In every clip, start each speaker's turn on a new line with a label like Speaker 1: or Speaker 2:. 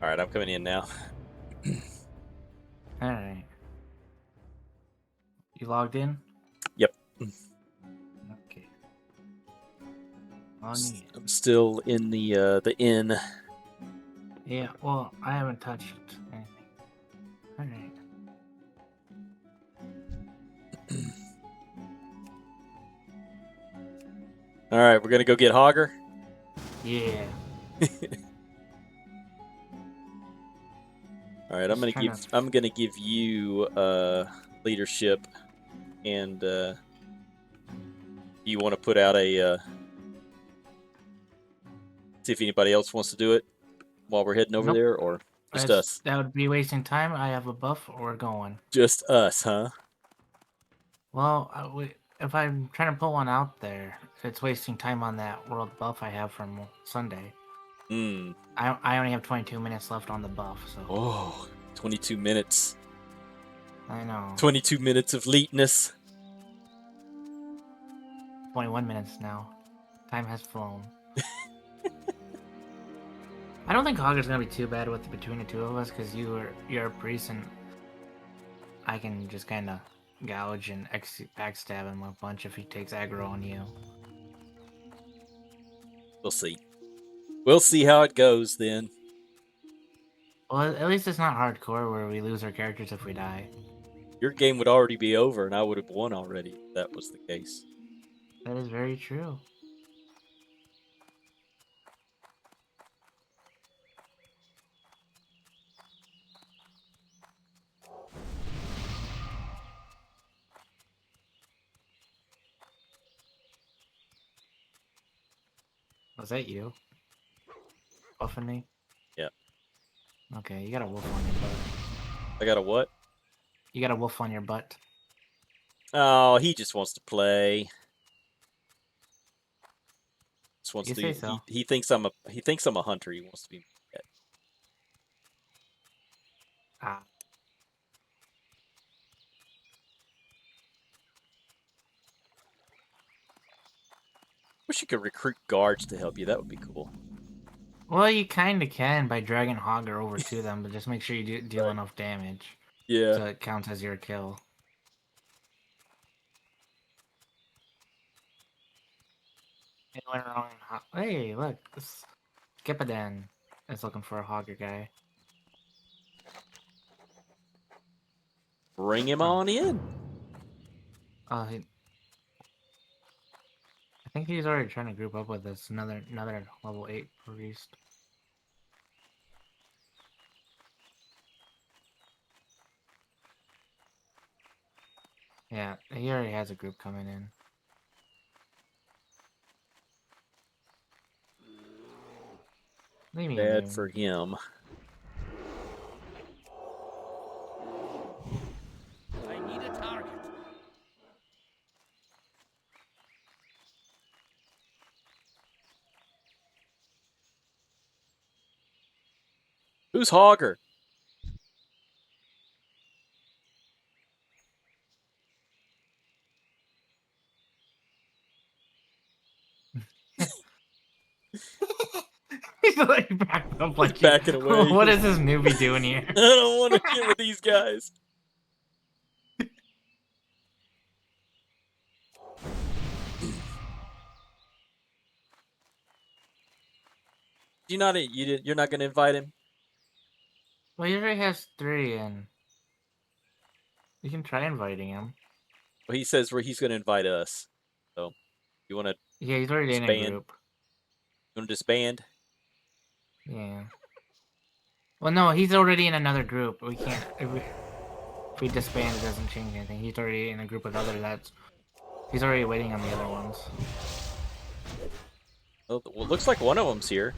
Speaker 1: All right, I'm coming in now.
Speaker 2: Alright. You logged in?
Speaker 1: Yep.
Speaker 2: Okay. Logging in.
Speaker 1: I'm still in the inn.
Speaker 2: Yeah, well, I haven't touched anything. Alright.
Speaker 1: All right, we're gonna go get Hogger.
Speaker 2: Yeah.
Speaker 1: All right, I'm gonna give you leadership, and you want to put out a see if anybody else wants to do it while we're heading over
Speaker 2: Nope.
Speaker 1: there, or just us?
Speaker 2: That would be wasting time. I have a buff, or we're going.
Speaker 1: Just us, huh?
Speaker 2: Well, if I'm trying to pull one out there, it's wasting time on that world buff I have from Sunday.
Speaker 1: Hmm.
Speaker 2: I only have 22 minutes left on the buff, so.
Speaker 1: Oh, 22 minutes.
Speaker 2: I know.
Speaker 1: 22 minutes of leetness.
Speaker 2: 21 minutes now. Time has flown. I don't think Hogger's gonna be too bad with between the two of us, because you're a priest and I can just kind of gouge and backstab him a bunch if he takes aggro on you.
Speaker 1: We'll see. We'll see how it goes then.
Speaker 2: Well, at least it's not hardcore where we lose our characters if we die.
Speaker 1: Your game would already be over, and I would have won already if that was the case.
Speaker 2: That is very true. Was that you? Buffing me?
Speaker 1: Yeah.
Speaker 2: Okay, you got a wolf on your butt.
Speaker 1: I got a what?
Speaker 2: You got a wolf on your butt.
Speaker 1: Oh, he just wants to play. Just wants
Speaker 2: You
Speaker 1: to.
Speaker 2: say so.
Speaker 1: He thinks I'm a hunter. He wants to be.
Speaker 2: Ah.
Speaker 1: Wish you could recruit guards to help you. That would be cool.
Speaker 2: Well, you kind of can by dragging Hogger over to them, but just make sure you deal enough damage.
Speaker 1: Yeah.
Speaker 2: So it counts as your kill. It went wrong. Hey, look. Skippadan is looking for a Hogger guy.
Speaker 1: Bring him on in.
Speaker 2: I think he's already trying to group up with us. Another level 8 priest. Yeah, he already has a group coming in. Leave me
Speaker 1: Bad
Speaker 2: alone.
Speaker 1: for him.
Speaker 3: I need a target.
Speaker 1: Who's Hogger?
Speaker 2: He's like backed up like you.
Speaker 1: Backing away.
Speaker 2: What is this newbie doing here?
Speaker 1: I don't want to get with these guys. You're not going to invite him?
Speaker 2: Well, he already has 3, and you can try inviting him.
Speaker 1: Well, he says he's going to invite us. So, you want to
Speaker 2: Yeah, he's already in a
Speaker 1: disband?
Speaker 2: group.
Speaker 1: You want to disband?
Speaker 2: Yeah. Well, no, he's already in another group. We can't. If we disband, it doesn't change anything. He's already in a group with others. He's already waiting on the other ones.
Speaker 1: Well, it looks like one of them's here.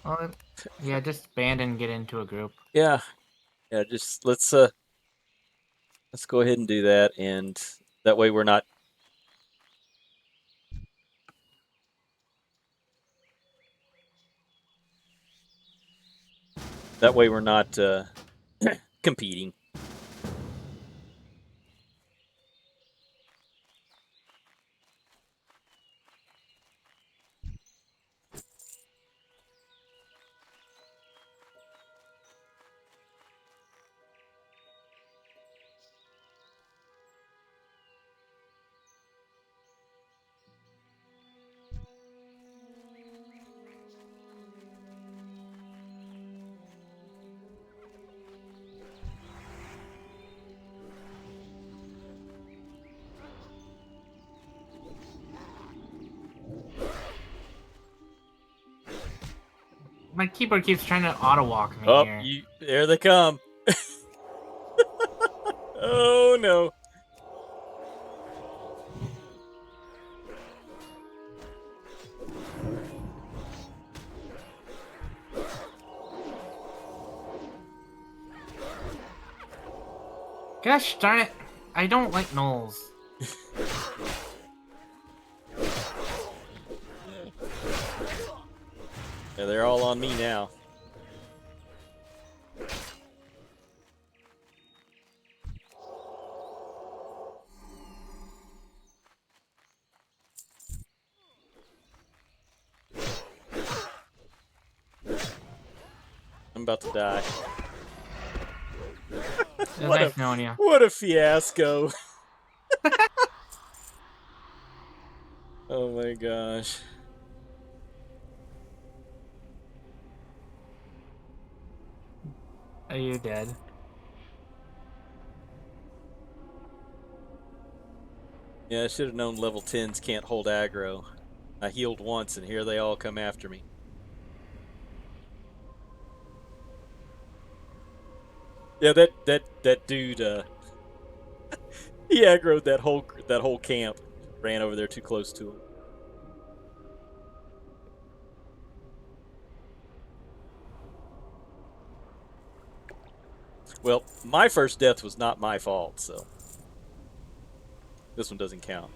Speaker 2: Well, yeah, just band and get into a group.
Speaker 1: Yeah. Yeah, just let's go ahead and do that, and that way we're not competing.
Speaker 2: My keyboard keeps trying to auto walk me
Speaker 1: Oh,
Speaker 2: here.
Speaker 1: there they come. Oh no.
Speaker 2: Gosh darn it! I don't like gnolls.
Speaker 1: Yeah, they're all on me now. I'm about to die.
Speaker 2: It was nice knowing you.
Speaker 1: What a fiasco. Oh my gosh.
Speaker 2: Are you dead?
Speaker 1: Yeah, I should have known level 10s can't hold aggro. I healed once and here they all come after me. Yeah, that dude he aggroed that whole camp. Ran over there too close to him. Well, my first death was not my fault, so this one doesn't count.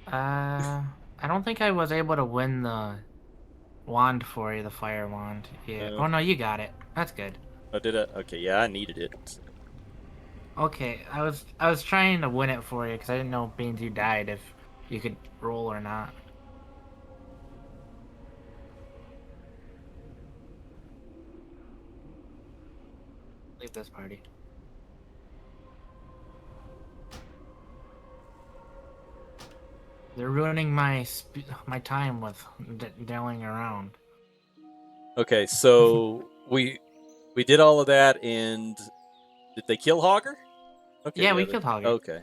Speaker 2: I don't think I was able to win the wand for you, the fire wand. Yeah. Oh no, you got it. That's good.
Speaker 1: Oh, did I? Okay, yeah, I needed it.
Speaker 2: Okay, I was trying to win it for you because I didn't know beans you died if you could roll or not. Leave this party. They're ruining my time with dailing around.
Speaker 1: Okay, so we did all of that, and did they kill Hogger? Okay,
Speaker 2: Yeah, we killed Hogger.
Speaker 1: Okay.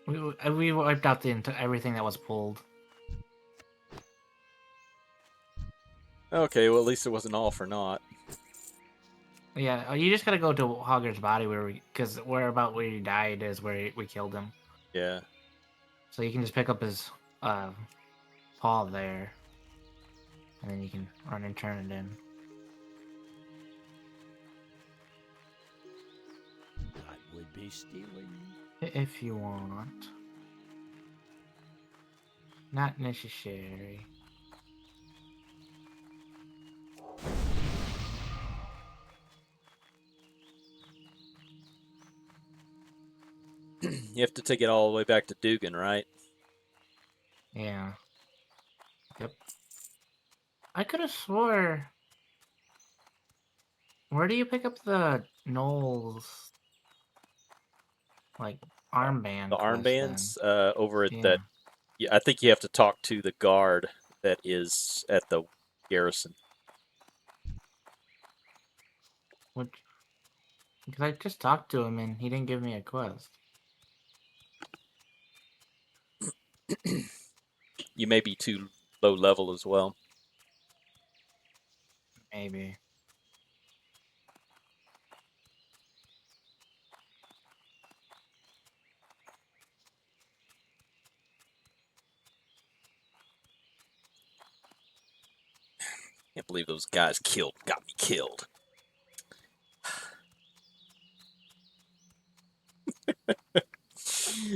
Speaker 2: We wiped out everything that was pulled.
Speaker 1: Okay, well at least it wasn't all for naught.
Speaker 2: Yeah, you just gotta go to Hogger's body because where you died is where we killed him.
Speaker 1: Yeah.
Speaker 2: So you can just pick up his paw there, and then you can run and turn it in.
Speaker 3: I would be stealing.
Speaker 2: If you want. Not necessary.
Speaker 1: You have to take it all the way back to Dugan, right?
Speaker 2: Yeah. Yep. I could have swore. Where do you pick up the Knowles like armband?
Speaker 1: The
Speaker 2: quest
Speaker 1: armbands over at
Speaker 2: then?
Speaker 1: that. Yeah, I think you have to talk to the guard that is at the garrison.
Speaker 2: Which, because I just talked to him and he didn't give me a quest.
Speaker 1: You may be too low level as well.
Speaker 2: Maybe.
Speaker 1: Can't believe those guys got me killed.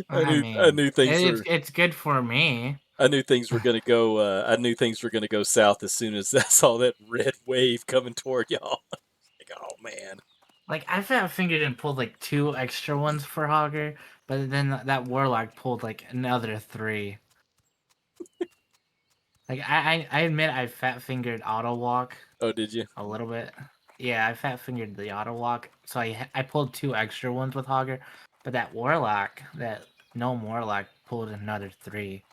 Speaker 1: I knew things were.
Speaker 2: It's good for me.
Speaker 1: I knew things were gonna go. I knew things were gonna go south as soon as I saw that red wave coming toward y'all. Like, oh man.
Speaker 2: Like I fat fingered and pulled like 2 extra ones for Hogger, but then that Warlock pulled like another 3. Like I admit I fat fingered auto walk
Speaker 1: Oh, did you?
Speaker 2: a little bit. Yeah, I fat fingered the auto walk, so I pulled 2 extra ones with Hogger, but that Warlock, that gnome Warlock, pulled another 3,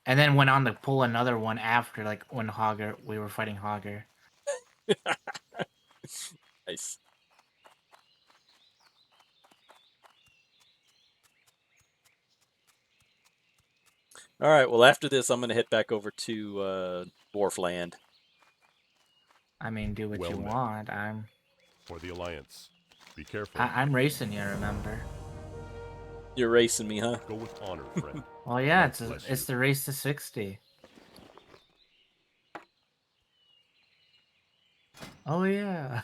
Speaker 2: and then went on to pull another one after, like when we were fighting Hogger.
Speaker 1: Nice. All right. Well, after this, I'm gonna head back over to Dwarfland.
Speaker 2: I mean, do what
Speaker 4: Well
Speaker 2: you
Speaker 4: met.
Speaker 2: want. I'm
Speaker 4: For the Alliance. Be careful.
Speaker 2: I'm racing you, remember?
Speaker 1: You're racing me, huh?
Speaker 4: Go with honor, friend.
Speaker 2: Well, yeah,
Speaker 4: God bless
Speaker 2: it's
Speaker 4: you.
Speaker 2: the race to 60. Oh yeah.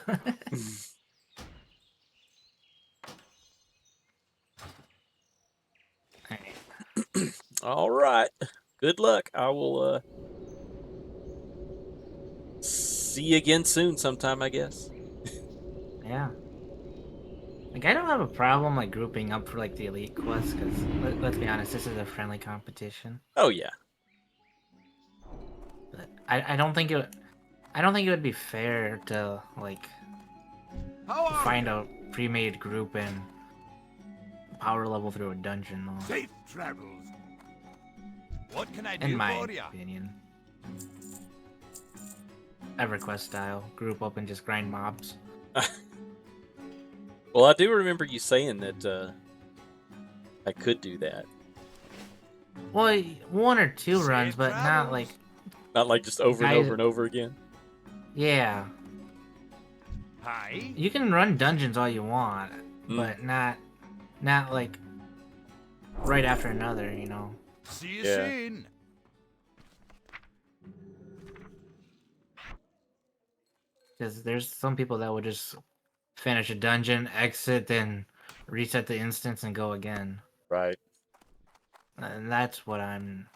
Speaker 1: All right. Good luck. I will see you again soon sometime, I guess.
Speaker 2: Yeah. Like, I don't have a problem like grouping up for like the elite quest because let's be honest, this is a friendly competition.
Speaker 1: Oh yeah.
Speaker 2: But I don't think I don't think it would be fair to like find a pre-made group and power level through a dungeon though.
Speaker 3: Safe travels. What can I
Speaker 2: In
Speaker 3: do
Speaker 2: my
Speaker 3: for ya?
Speaker 2: opinion. EverQuest style, group up and just grind mobs.
Speaker 1: Well, I do remember you saying that I could do that.
Speaker 2: Well, one or two
Speaker 3: Safe
Speaker 2: runs, but not
Speaker 3: travels.
Speaker 2: like
Speaker 1: Not like just over and
Speaker 2: Guys-
Speaker 1: over and over again.
Speaker 2: yeah.
Speaker 3: Hi.
Speaker 2: You can run dungeons all you want,
Speaker 1: Mm.
Speaker 2: but not like right after another, you know.
Speaker 3: See you
Speaker 1: Yeah.
Speaker 3: soon.
Speaker 2: Because there's some people that would just finish a dungeon, exit, then reset the instance and go again.
Speaker 1: Right.
Speaker 2: And that's what I'm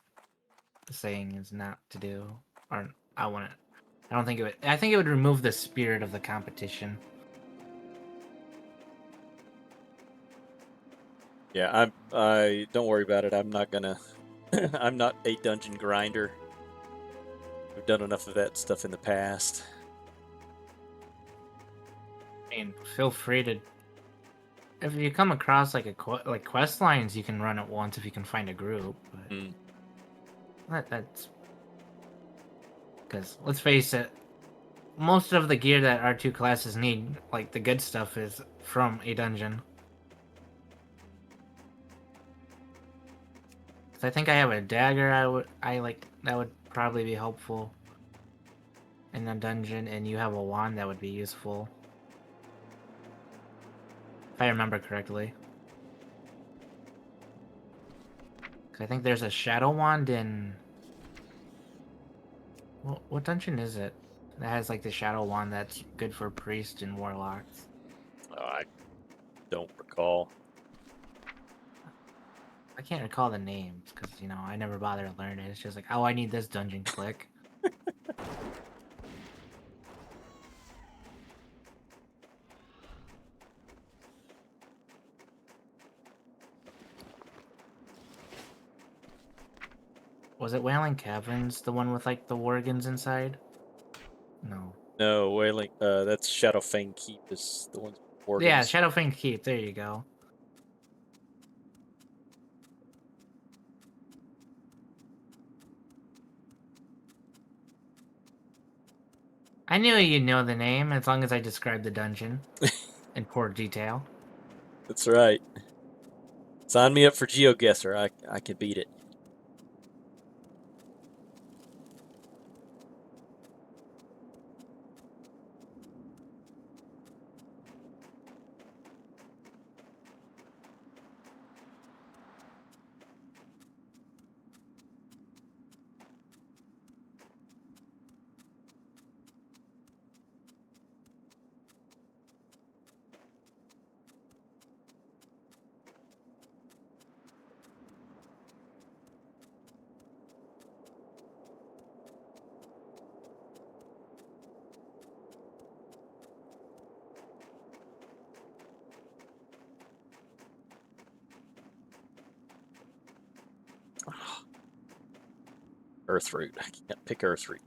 Speaker 2: saying is not to do. Or I want to. I don't think it would. I think it would remove the spirit of the competition.
Speaker 1: Yeah, I don't worry about it. I'm not gonna I'm not a dungeon grinder. I've done enough of that stuff in the past.
Speaker 2: I mean, feel free to. If you come across like like quest lines, you can run it once if you can find a group. But
Speaker 1: Mm.
Speaker 2: that's because let's face it, most of the gear that R2 classes need, like the good stuff, is from a dungeon. 'Cause I think I have a dagger. I like that would probably be helpful in a dungeon, and you have a wand that would be useful. If I remember correctly. 'Cause I think there's a shadow wand in... What dungeon is it? That has like the shadow wand that's good for priests and warlocks.
Speaker 1: Oh, I don't recall.
Speaker 2: I can't recall the names because, you know, I never bother to learn it. It's just like, oh, I need this dungeon, click. Was it Wailing Caverns, the one with like the Worgans inside? No.
Speaker 1: No, Wailing. That's Shadowfang Keep is the one.
Speaker 2: Yeah,
Speaker 1: Organs.
Speaker 2: Shadowfang Keep. There you go. I knew you'd know the name as long as I described the dungeon in poor detail.
Speaker 1: That's right. Sign me up for GeoGuessr. I can beat it. Earthroot. I can't pick Earthroot.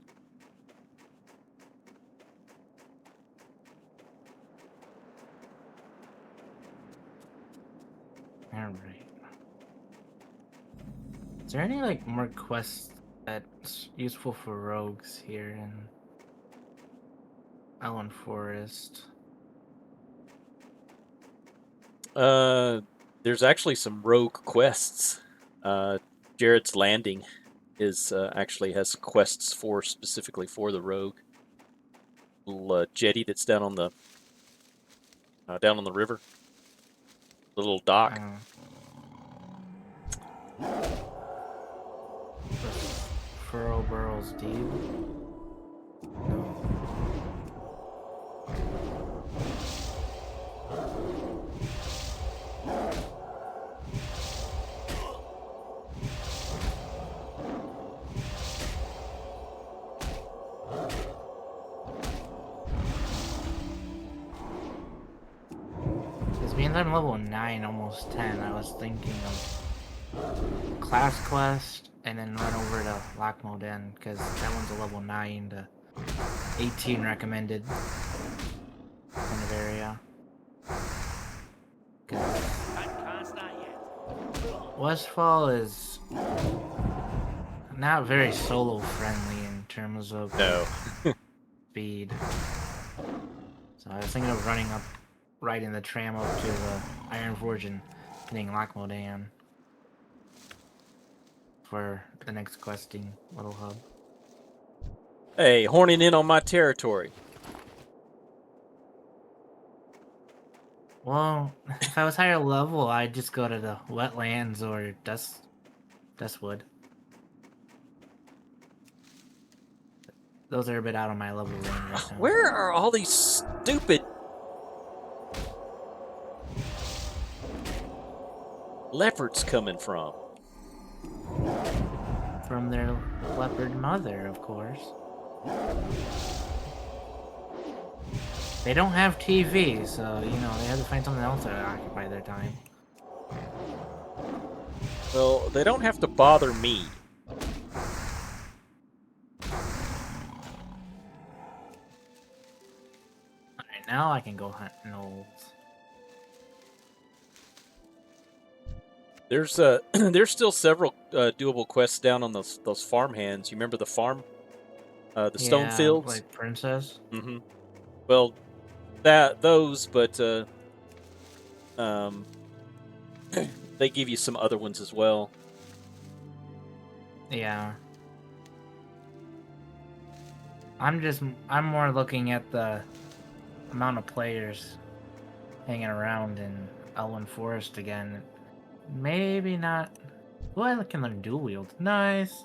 Speaker 2: Alright. Is there any like more quests that's useful for rogues here? And Island Forest.
Speaker 1: There's actually some rogue quests. Jared's Landing is actually has quests for specifically for the rogue. Little jetty that's down on the river. The little dock.
Speaker 2: Furrow Burrows Deep. No. Because being I'm level 9, almost 10, I was thinking of class quest and then run over to Lockmoden because that one's a level 9 to 18 recommended kind of area. Westfall is not very solo friendly in terms of speed. So I was thinking of running up, riding the tram up to the Iron Forge and hitting Lockmodan for the next questing little hub.
Speaker 1: Hey, horning in on my territory.
Speaker 2: Well, if I was higher level, I'd just go to the wetlands or Dustwood. Those are a bit out of my level range right now.
Speaker 1: Where are all these stupid leopards coming from?
Speaker 2: From their leopard mother, of course. They don't have TV, so, you know, they have to find something else to occupy their time.
Speaker 1: Well, they don't have to bother me.
Speaker 2: Alright, now I can go hunt gnolls.
Speaker 1: There's there's still several doable quests down on those farm hands. You remember the farm, the stone fields,
Speaker 2: like Princess.
Speaker 1: Mm-hmm. Well, those, but they give you some other ones as well.
Speaker 2: Yeah. I'm more looking at the amount of players hanging around in Elwyn Forest again. Maybe not. Well, I can learn dual wield. Nice.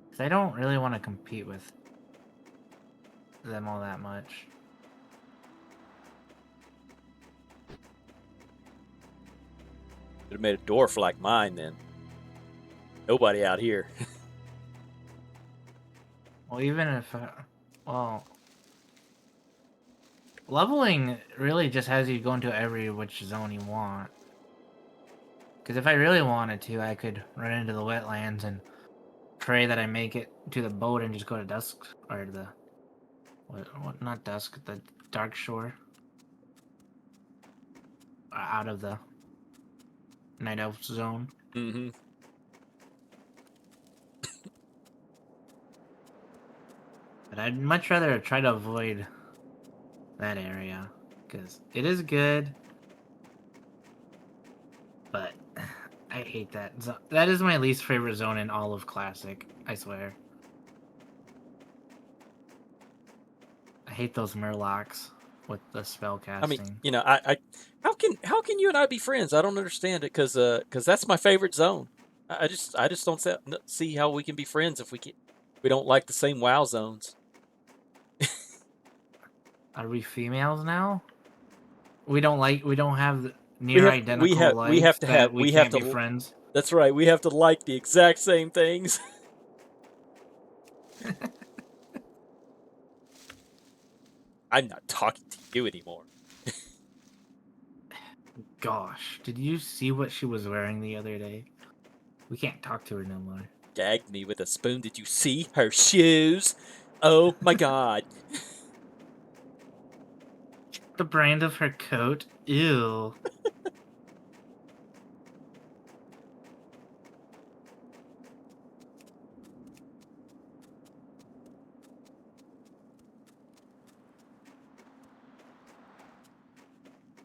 Speaker 2: Because I don't really want to compete with them all that much.
Speaker 1: Could have made a dwarf like mine then. Nobody out here.
Speaker 2: Well, even if, well, leveling really just has you go into every which zone you want. Because if I really wanted to, I could run into the wetlands and pray that I make it to the boat and just go to Dusk, or the, what not Dusk, the Dark Shore. Out of the Night Elf zone.
Speaker 1: Mm-hmm.
Speaker 2: But I'd much rather try to avoid that area, because it is good, but I hate that. That is my least favorite zone in all of Classic, I swear. I hate those Murlocs with the spell casting.
Speaker 1: I mean, you know, how can you and I be friends? I don't understand it, because that's my favorite zone. I just don't see how we can be friends if we don't like the same WoW zones.
Speaker 2: Are we females now? We don't have near identical likes.
Speaker 1: We have to
Speaker 2: that
Speaker 1: have
Speaker 2: we can't be friends.
Speaker 1: That's right. We have to like the exact same things. I'm not talking to you anymore.
Speaker 2: Gosh, did you see what she was wearing the other day? We can't talk to her no more.
Speaker 1: Gagged me with a spoon. Did you see her shoes? Oh my god.
Speaker 2: The brand of her coat? Ew.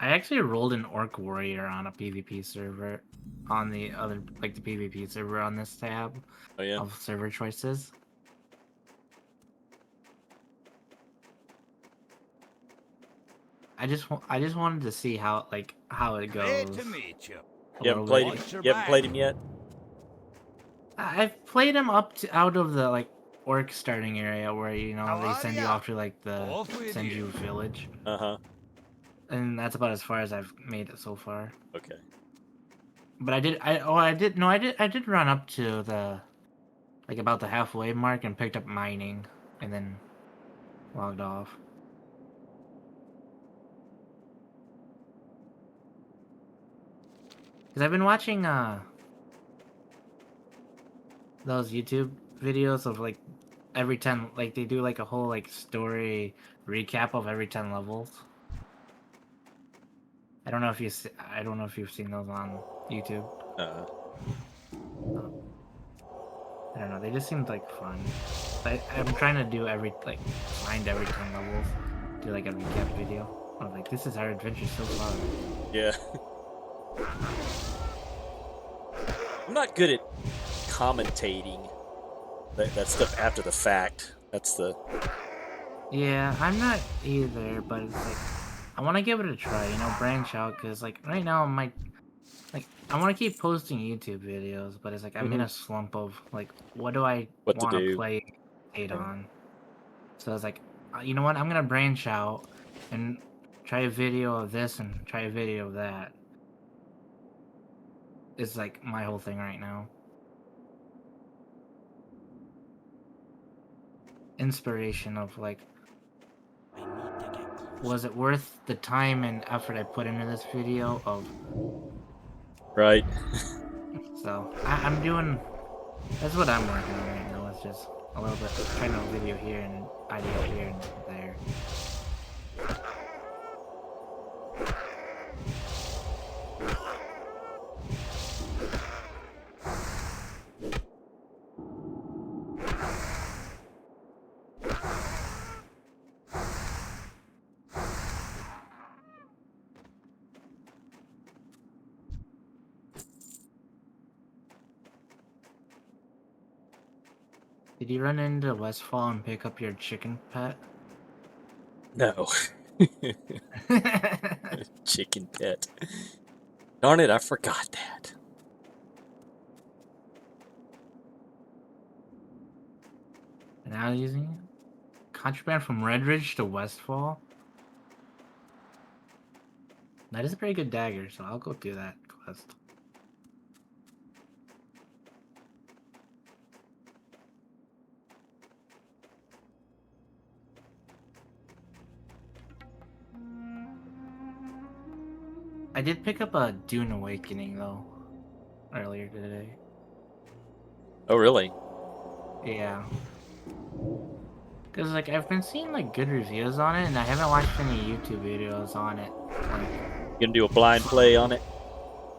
Speaker 2: I actually rolled an Orc Warrior on a PvP server, on the other the PvP server on this tab
Speaker 1: Oh yeah.
Speaker 2: of server choices. I just wanted to see how how it
Speaker 3: Great
Speaker 2: goes.
Speaker 3: to meet you.
Speaker 2: A
Speaker 1: You haven't
Speaker 2: little
Speaker 1: played
Speaker 2: bit.
Speaker 1: him.
Speaker 3: Watch your
Speaker 1: You haven't played
Speaker 3: back.
Speaker 1: him yet.
Speaker 2: I've played him up to out of the orc starting area where
Speaker 3: How
Speaker 2: they
Speaker 3: are
Speaker 2: send you
Speaker 3: ya?
Speaker 2: off to the
Speaker 3: Off with
Speaker 2: Senju
Speaker 3: you.
Speaker 2: village,
Speaker 1: Uh huh.
Speaker 2: and that's about as far as I've made it so far.
Speaker 1: Okay.
Speaker 2: But I did run up to the about the halfway mark and picked up mining, and then logged off. Because I've been watching those YouTube videos of every 10, they do a whole story recap of every 10 levels. I don't know if you've seen those on YouTube.
Speaker 1: Uh.
Speaker 2: I don't know, they just seemed fun. I'm trying to do find every 10 levels, do a recap video. I was this is our adventure so far.
Speaker 1: Yeah. I'm not good at commentating that stuff after the fact. That's the.
Speaker 2: Yeah, I'm not either, but it's I want to give it a try, branch out, because right now I want to keep posting YouTube videos, but it's I'm in a slump of what do I
Speaker 1: What to
Speaker 2: want to
Speaker 1: do.
Speaker 2: play it
Speaker 1: Yeah.
Speaker 2: on. So it's you know what, I'm gonna branch out and try a video of this and try a video of that. It's my whole thing right now. Inspiration of was it worth the time and effort I put into this video of
Speaker 1: Right.
Speaker 2: so I'm doing that's what I'm working on right now. It's just a little bit trying to video here and idea here and there. Did you run into Westfall and pick up your chicken pet?
Speaker 1: No. Chicken pet. Darn it! I forgot that.
Speaker 2: Now using it? Contraband from Redridge to Westfall? That is a pretty good dagger, so I'll go do that quest. I did pick up a Dune Awakening though earlier today.
Speaker 1: Oh really?
Speaker 2: Yeah. Cause I've been seeing good reviews on it, and I haven't watched any YouTube videos on it.
Speaker 1: You gonna do a blind play on it?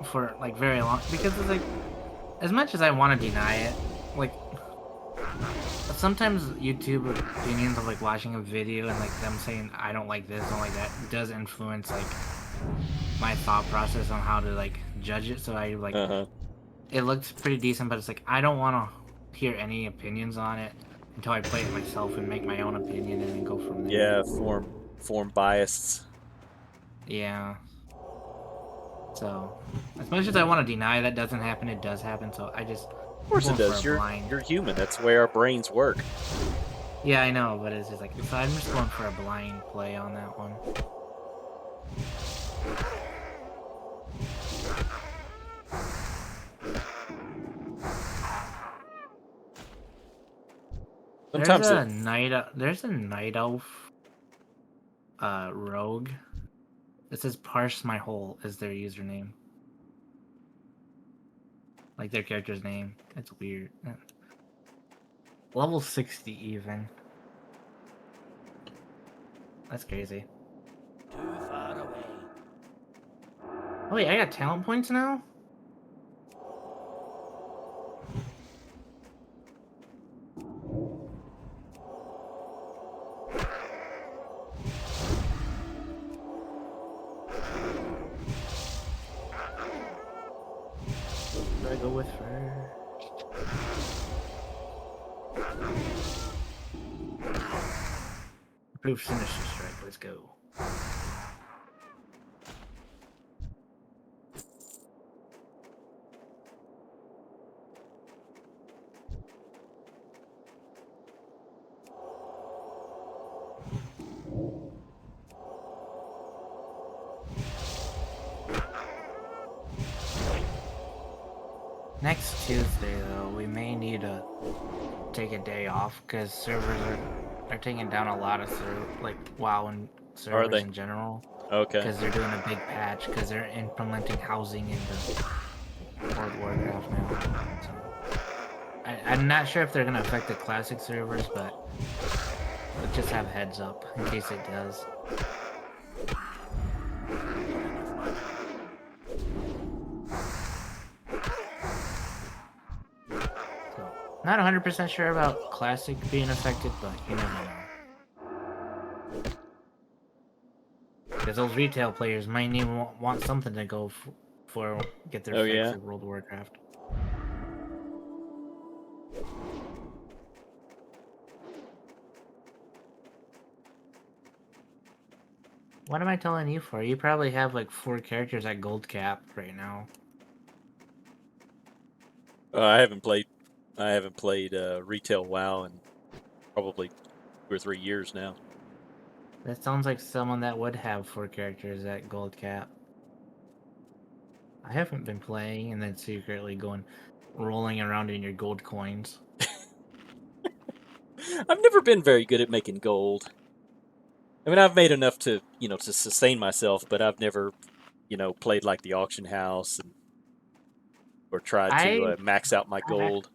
Speaker 2: For very long, because it's as much as I want to deny it, sometimes YouTube opinions of watching a video and them saying I don't like this, don't like that, does influence my thought process on how to judge it. So I it looks pretty decent, but it's I don't want to hear any opinions on it until I play it myself and make my own opinion and then go from there.
Speaker 1: Yeah, form biased.
Speaker 2: Yeah. So, as much as I want to deny that doesn't happen, it does happen. So I just.
Speaker 1: Of course it does. You're human. That's the way our brains work.
Speaker 2: Yeah, I know, but it's just so I'm just going for a blind play on that one.
Speaker 1: Sometimes
Speaker 2: there's a night elf rogue. It says Parse My Hole is their username. Their character's name. It's weird. Level 60 even. That's crazy.
Speaker 3: Too far away.
Speaker 2: Oh wait, I got talent points now? Proof Sinister Strike. Let's go. Next Tuesday, though, we may need to take a day off because servers are taking down a lot of like WoW and servers
Speaker 1: they?
Speaker 2: in general.
Speaker 1: Okay.
Speaker 2: Because they're doing a big patch because they're implementing housing into World of Warcraft now. So I'm not sure if they're gonna affect the classic servers, but let's just have heads up in case it does. So, not 100% sure about classic being affected, but you never know. Because those retail players might even want something to go for get their fix for World of Warcraft. What am I telling you for? You probably have like 4 characters at gold cap right now.
Speaker 1: I haven't played retail WoW in probably 2 or 3 years now.
Speaker 2: That sounds like someone that would have 4 characters at gold cap. I haven't been playing and then secretly rolling around in your gold coins.
Speaker 1: I've never been very good at making gold. I mean, I've made enough to to sustain myself, but I've never played like the auction house or tried to max out my gold.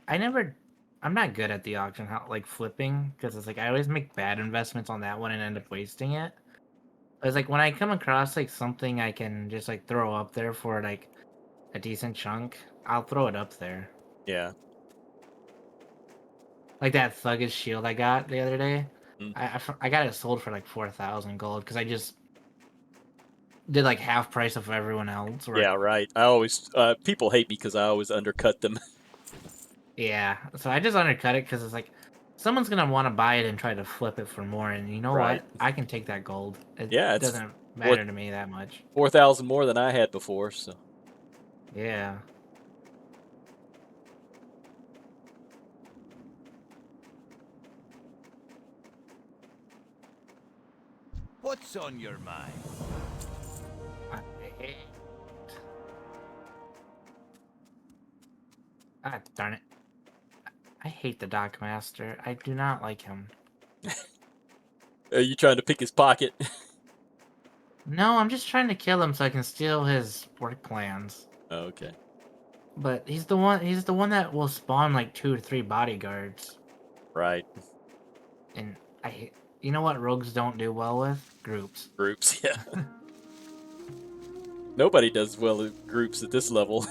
Speaker 2: I'm not good at the auction house, like flipping, because it's like I always make bad investments on that one and end up wasting it. It's like when I come across like something I can just like throw up there for like a decent chunk, I'll throw it up there.
Speaker 1: Yeah.
Speaker 2: Like that thuggish shield I got the other day.
Speaker 1: Mm.
Speaker 2: I got it sold for like 4,000 gold because I just did like half price of everyone else.
Speaker 1: Yeah, right. I always people hate me because I always undercut them.
Speaker 2: Yeah, so I just undercut it because it's like someone's gonna want to buy it and try to flip it for more, and you know
Speaker 1: Right.
Speaker 2: what? I can take that gold. It
Speaker 1: Yeah, it's
Speaker 2: doesn't matter to me that much.
Speaker 1: 4,000 more than I had before, so.
Speaker 2: Yeah.
Speaker 3: What's on your mind?
Speaker 2: Ah, darn it. I hate the Dockmaster. I do not like him.
Speaker 1: Are you trying to pick his pocket?
Speaker 2: No, I'm just trying to kill him so I can steal his work plans.
Speaker 1: Oh, okay.
Speaker 2: But he's the one that will spawn like 2 or 3 bodyguards.
Speaker 1: Right.
Speaker 2: And you know what rogues don't do well with? Groups.
Speaker 1: Groups, yeah. Nobody does well with groups at this level.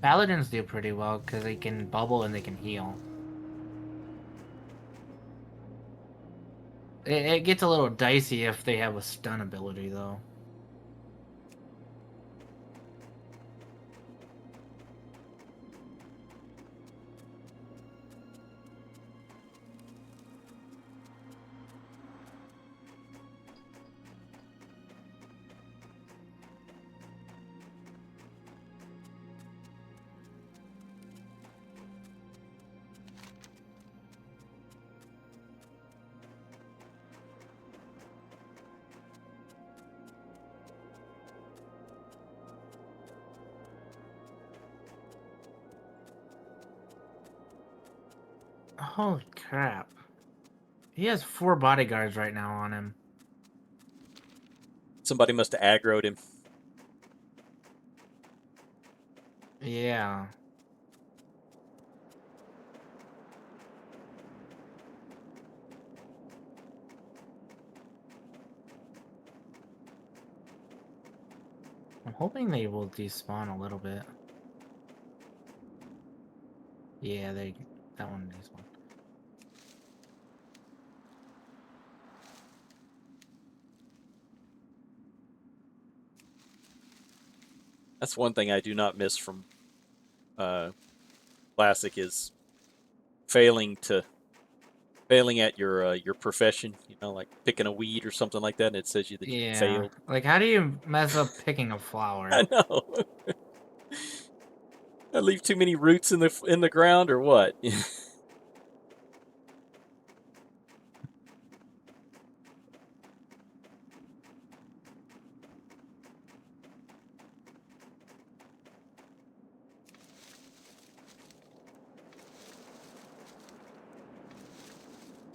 Speaker 2: Paladins do pretty well because they can bubble and they can heal. It gets a little dicey if they have a stun ability, though. Holy crap. He has 4 bodyguards right now on him.
Speaker 1: Somebody must have aggroed him.
Speaker 2: Yeah. I'm hoping they will despawn a little bit. Yeah, that one despawned.
Speaker 1: That's one thing I do not miss from Classic is failing to failing at your profession, you know, like picking a weed or something like that, and it says you that you
Speaker 2: Yeah.
Speaker 1: failed.
Speaker 2: Like, how do you mess up picking a flower?
Speaker 1: I know. I leave too many roots in the ground, or what?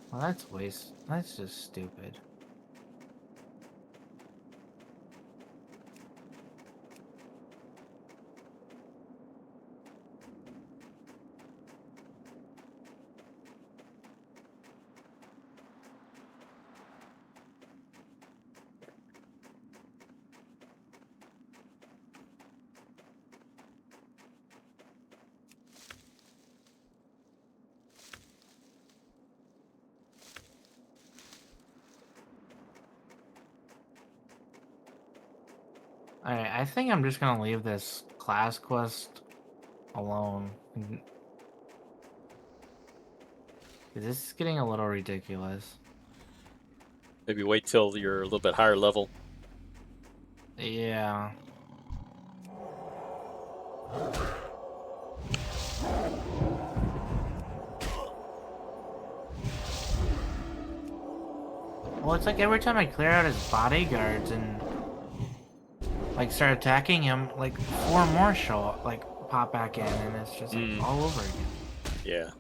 Speaker 2: Well, that's waste. That's just stupid. Alright, I think I'm just gonna leave this class quest alone. This is getting a little ridiculous.
Speaker 1: Maybe wait till you're a little bit higher level.
Speaker 2: Yeah. Well, it's like every time I clear out his bodyguards and like start attacking him, like 4 more show up, like pop back in, and it's just like all over again.
Speaker 1: Yeah.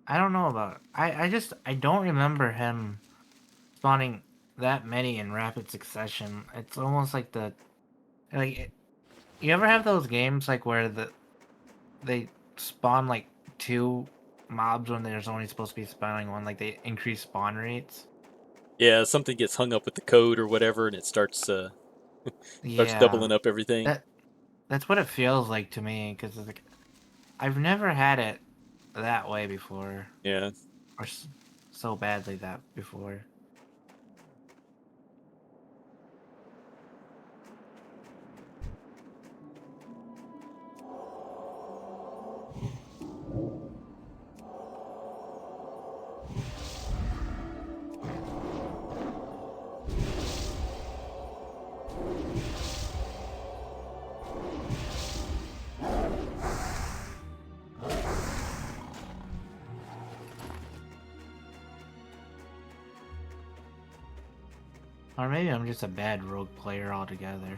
Speaker 2: I don't know about. I don't remember him spawning that many in rapid succession. It's almost like you ever have those games like where they spawn like 2 mobs when there's only supposed to be spawning 1, like they increase spawn rates.
Speaker 1: Yeah, something gets hung up with the code or whatever, and it starts starts
Speaker 2: Yeah,
Speaker 1: doubling up everything.
Speaker 2: that's what it feels like to me, because it's like I've never had it that way before,
Speaker 1: Yeah.
Speaker 2: or so badly that before. Or maybe I'm just a bad rogue player altogether.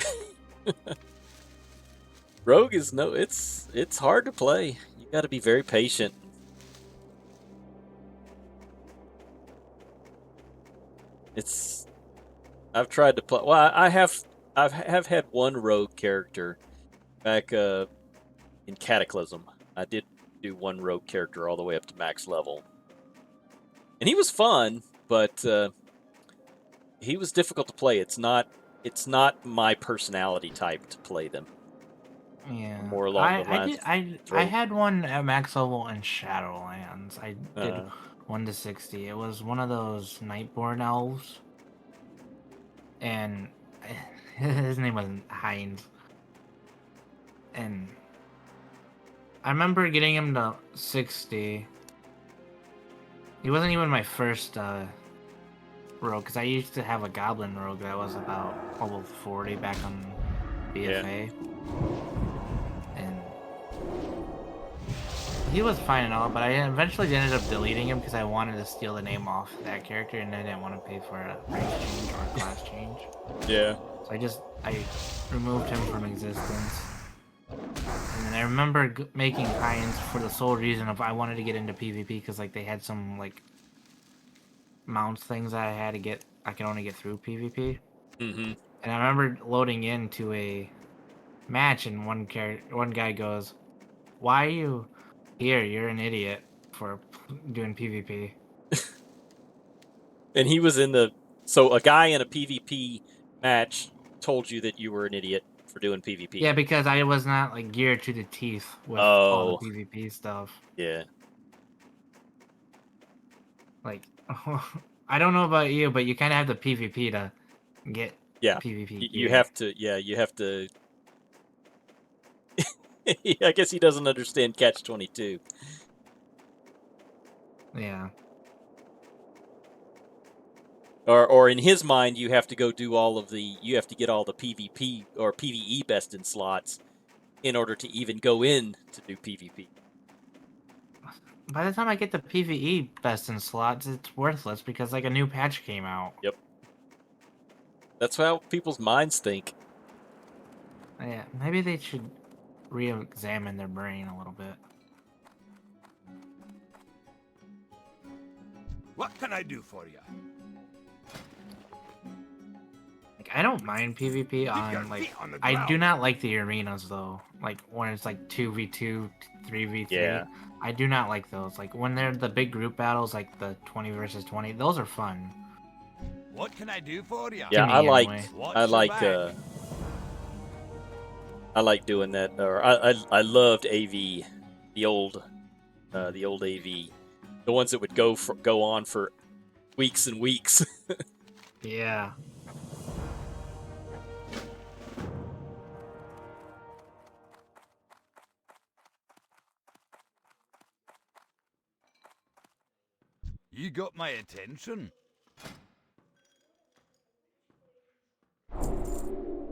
Speaker 1: Rogue is it's hard to play. You got to be very patient. I've tried to play. Well, I've had one rogue character back in Cataclysm. I did do one rogue character all the way up to max level, and he was fun, but he was difficult to play. It's not my personality type to play them.
Speaker 2: Yeah,
Speaker 1: More along the lines of
Speaker 2: I
Speaker 1: throw.
Speaker 2: had one at max level in Shadowlands. I did
Speaker 1: Uh,
Speaker 2: 1 to 60. It was one of those Nightborn elves, and his name was Heinz. And I remember getting him to 60. He wasn't even my first rogue, because I used to have a goblin rogue that was about level 40 back on BFA. And he was fine and all, but I eventually ended up deleting him because I wanted to steal the name off that character, and I didn't want to pay for a rank change or a class change.
Speaker 1: yeah.
Speaker 2: So I removed him from existence. And then I remember making Heinz for the sole reason of I wanted to get into PvP, because like they had some like mounts things that I had to get. I could only get through PvP.
Speaker 1: Mm-hmm.
Speaker 2: And I remember loading into a match, and one guy goes, "Why are you here? You're an idiot for doing PvP."
Speaker 1: And he was in the. So a guy in a PvP match told you that you were an idiot for doing PvP.
Speaker 2: Yeah, because I was not like geared to the teeth with all the PvP stuff.
Speaker 1: Yeah.
Speaker 2: Like, I don't know about you, but you kind of have the PvP to get
Speaker 1: Yeah.
Speaker 2: PvP
Speaker 1: You
Speaker 2: gear.
Speaker 1: have to. Yeah, you have to I guess he doesn't understand Catch-22.
Speaker 2: Yeah.
Speaker 1: Or in his mind, you have to go do you have to get all the PvP or PvE best in slots in order to even go in to do PvP.
Speaker 2: By the time I get the PvE best in slots, it's worthless because like a new patch came out.
Speaker 1: Yep. That's how people's minds think.
Speaker 2: Yeah, maybe they should re-examine their brain a little bit.
Speaker 3: What can I do for you?
Speaker 2: Like, I don't mind PvP on like. I do not like the arenas though. Like when it's like 2v2, 3v3.
Speaker 1: Yeah.
Speaker 2: I do not like those. Like when they're the big group battles, like the 20 versus 20. Those are fun.
Speaker 3: What can I do for you?
Speaker 1: Yeah,
Speaker 2: me,
Speaker 1: I
Speaker 2: anyway.
Speaker 1: like doing that. Or I loved AV, the old AV, the ones that would go on for weeks and weeks.
Speaker 2: Yeah.
Speaker 3: You got my attention.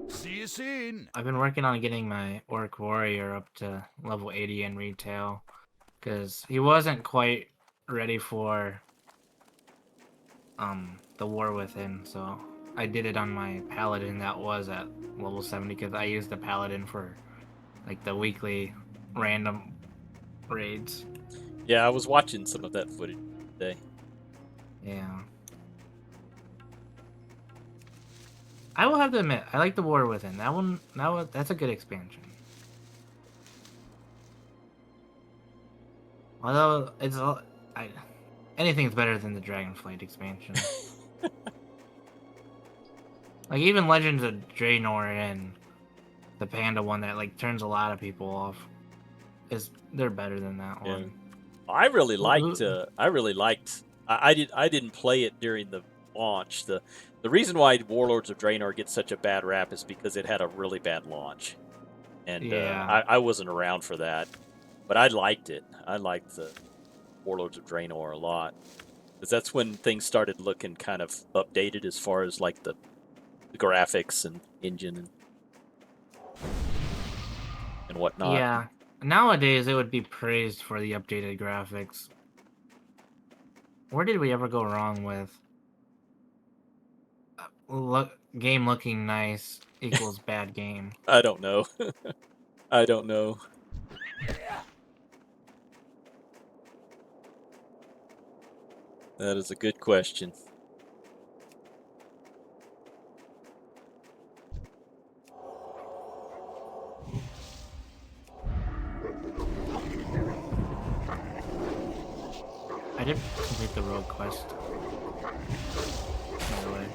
Speaker 3: See you soon.
Speaker 2: I've been working on getting my Orc Warrior up to level 80 in retail. Because he wasn't quite ready for the War Within, so I did it on my Paladin that was at level 70 because I used the Paladin for like the weekly random raids.
Speaker 1: Yeah, I was watching some of that footage today.
Speaker 2: Yeah. I will have to admit, I like the War Within. That's a good expansion. Although anything's better than the Dragonflight expansion. Like even Legends of Draenor and the Panda one that like turns a lot of people off they're better than that
Speaker 1: Yeah.
Speaker 2: one.
Speaker 1: I really liked. I didn't play it during the launch. The reason why Warlords of Draenor gets such a bad rap is because it had a really bad launch, and
Speaker 2: Yeah.
Speaker 1: I wasn't around for that. But I liked it. I liked the Warlords of Draenor a lot because that's when things started looking kind of updated as far as like the graphics and engine and whatnot.
Speaker 2: Yeah. Nowadays it would be praised for the updated graphics. Where did we ever go wrong with game looking nice equals bad game?
Speaker 1: I don't know. I don't know. That is a good question.
Speaker 2: I did complete the rogue quest. By the way.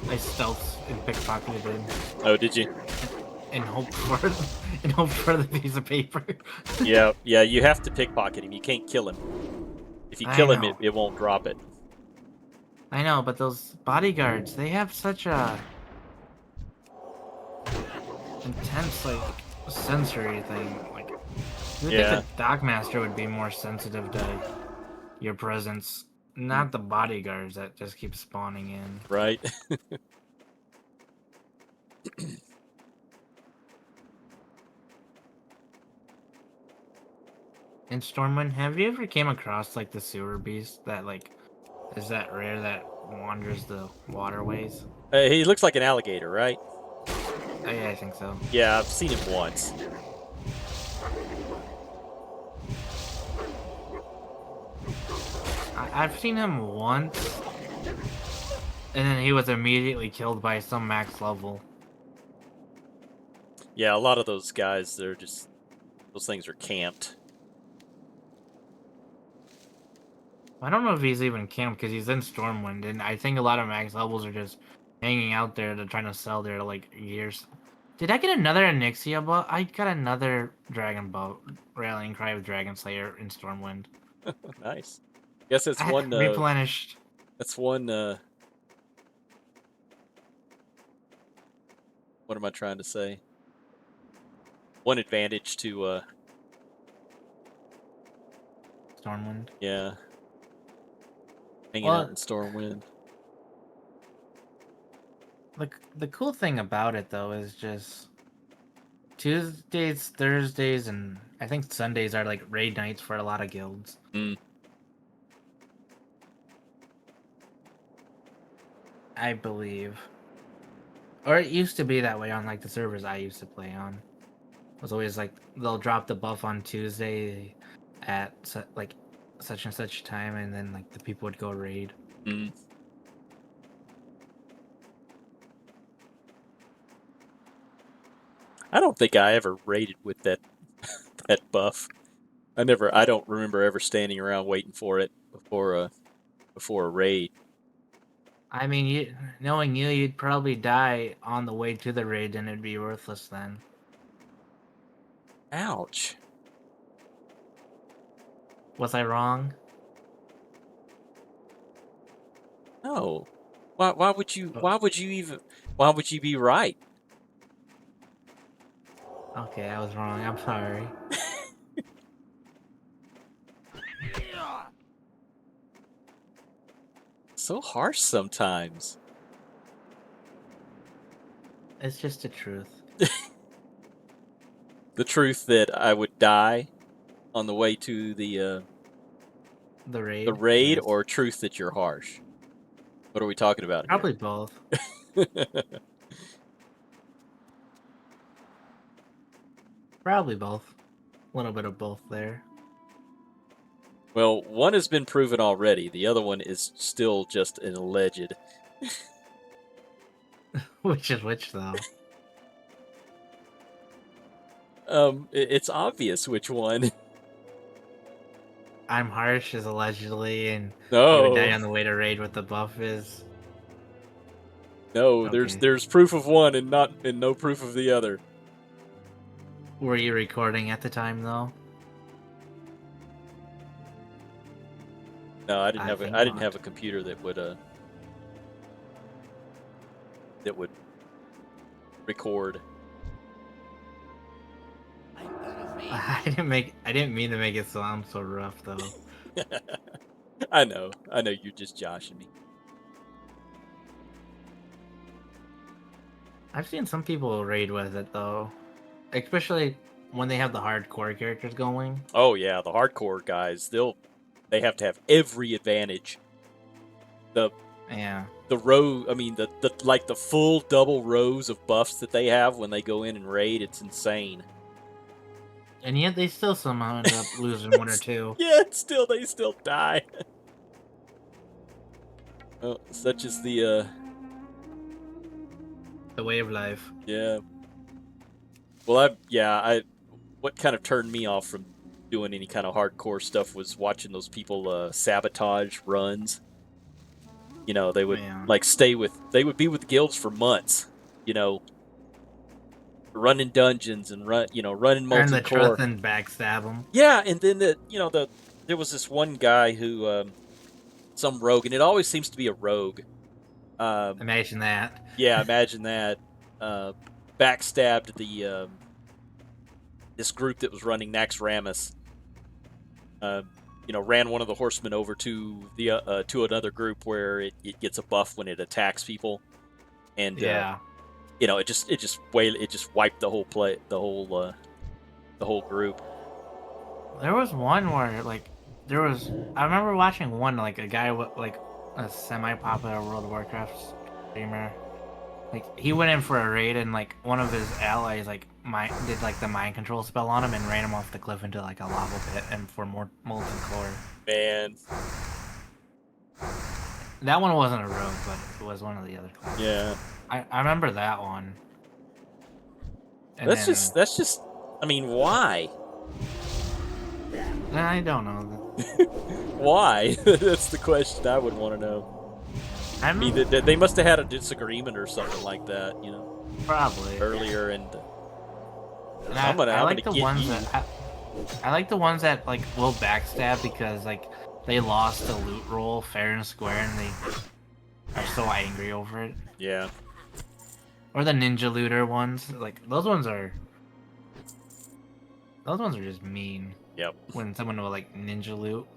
Speaker 2: I stealthed and pickpocketed him
Speaker 1: Oh, did you?
Speaker 2: and hoped for the piece of paper.
Speaker 1: Yeah, you have to pickpocket him. You can't kill him. If you
Speaker 2: I
Speaker 1: kill him,
Speaker 2: know.
Speaker 1: it won't drop it.
Speaker 2: I know, but those bodyguards, they have such a intense, like, sensory thing. Like, you would
Speaker 1: Yeah.
Speaker 2: think the Dockmaster would be more sensitive to your presence, not the bodyguards that just keep spawning in.
Speaker 1: Right?
Speaker 2: In Stormwind, have you ever came across, like, the sewer beast that, like, is that rare that wanders the waterways?
Speaker 1: He looks like an alligator, right?
Speaker 2: Oh, yeah, I think so.
Speaker 1: Yeah, I've seen him once.
Speaker 2: I've seen him once, and then he was immediately killed by some max level.
Speaker 1: Yeah, a lot of those guys, those things are camped.
Speaker 2: I don't know if he's even camped because he's in Stormwind, and I think a lot of max levels are just hanging out there to trying to sell their like gears. Did I get another Onyxia boat? I got another Dragon boat, Rallying Cry of Dragon Slayer in Stormwind.
Speaker 1: Nice. Guess that's
Speaker 2: I
Speaker 1: one.
Speaker 2: replenished.
Speaker 1: That's one. What am I trying to say? one advantage to
Speaker 2: Stormwind.
Speaker 1: yeah, hanging
Speaker 2: Well,
Speaker 1: out in Stormwind.
Speaker 2: the cool thing about it though is just Tuesdays, Thursdays, and I think Sundays are like raid nights for a lot of guilds.
Speaker 1: Mm.
Speaker 2: I believe. Or it used to be that way on like the servers I used to play on. It was always like they'll drop the buff on Tuesday at like such and such time, and then like the people would go raid.
Speaker 1: Mm. I don't think I ever raided with that that buff. I don't remember ever standing around waiting for it before a raid.
Speaker 2: I mean, knowing you, you'd probably die on the way to the raid, and it'd be worthless then.
Speaker 1: Ouch.
Speaker 2: Was I wrong?
Speaker 1: No. Why would you be right?
Speaker 2: Okay, I was wrong. I'm sorry.
Speaker 1: So harsh sometimes.
Speaker 2: It's just the truth.
Speaker 1: The truth that I would die on the way to the
Speaker 2: raid.
Speaker 1: the raid,
Speaker 2: Yes.
Speaker 1: or truth that you're harsh? What are we talking about here?
Speaker 2: Probably both. Probably both. A little bit of both there.
Speaker 1: Well, one has been proven already. The other one is still just an alleged.
Speaker 2: Which is which, though?
Speaker 1: It's obvious which one.
Speaker 2: I'm harsh is allegedly, and you
Speaker 1: No,
Speaker 2: would die on the way to raid what the buff is.
Speaker 1: no.
Speaker 2: Okay.
Speaker 1: There's proof of one and no proof of the other.
Speaker 2: Were you recording at the time, though?
Speaker 1: No, I
Speaker 2: think
Speaker 1: didn't
Speaker 2: not.
Speaker 1: have a computer that would record.
Speaker 2: I didn't mean to make it sound so rough, though.
Speaker 1: I know you're just joshing me.
Speaker 2: I've seen some people raid with it, though. Especially when they have the hardcore characters going.
Speaker 1: Oh yeah, the hardcore guys, they have to have every advantage.
Speaker 2: Yeah.
Speaker 1: The row, I mean the like the full double rows of buffs that they have when they go in and raid, it's insane.
Speaker 2: And yet they still somehow end up losing one or two.
Speaker 1: Yeah, they still die. Well, such is the
Speaker 2: The way of life.
Speaker 1: yeah. Well, what kind of turned me off from doing any kind of hardcore stuff was watching those people sabotage runs. You know, they would
Speaker 2: Yeah.
Speaker 1: they would be with guilds for months, you know, running dungeons and running
Speaker 2: Earn the
Speaker 1: multi-core.
Speaker 2: trust and backstab them.
Speaker 1: Yeah, and then there was this one guy who some rogue, and it always seems to be a rogue.
Speaker 2: Imagine that.
Speaker 1: Yeah, imagine that. Backstabbed the this group that was running Nax Ramus. Ran one of the horsemen over to the to another group where it gets a buff when it attacks people, and
Speaker 2: Yeah.
Speaker 1: it just wiped the whole group.
Speaker 2: There was one where I remember watching one, like a guy with like a semi-popular World of Warcraft streamer. Like he went in for a raid and like one of his allies did like the mind control spell on him and ran him off the cliff into like a lava pit and for more molten core.
Speaker 1: Man,
Speaker 2: That one wasn't a rogue, but it was one of the other classes.
Speaker 1: yeah,
Speaker 2: I remember that one. And
Speaker 1: that's
Speaker 2: then-
Speaker 1: just. I mean, why?
Speaker 2: I don't know.
Speaker 1: Why? That's the question I would want to know.
Speaker 2: I
Speaker 1: I mean,
Speaker 2: remember,
Speaker 1: they must have had a disagreement or something like that,
Speaker 2: probably.
Speaker 1: earlier, and
Speaker 2: And
Speaker 1: I'm gonna
Speaker 2: like
Speaker 1: get
Speaker 2: the ones
Speaker 1: you.
Speaker 2: that I like the ones that like will backstab because like they lost the loot roll fair and square and they are so angry over it.
Speaker 1: Yeah,
Speaker 2: Or the ninja looter ones, like those ones are Those ones are just mean.
Speaker 1: Yep.
Speaker 2: When someone will like ninja loot.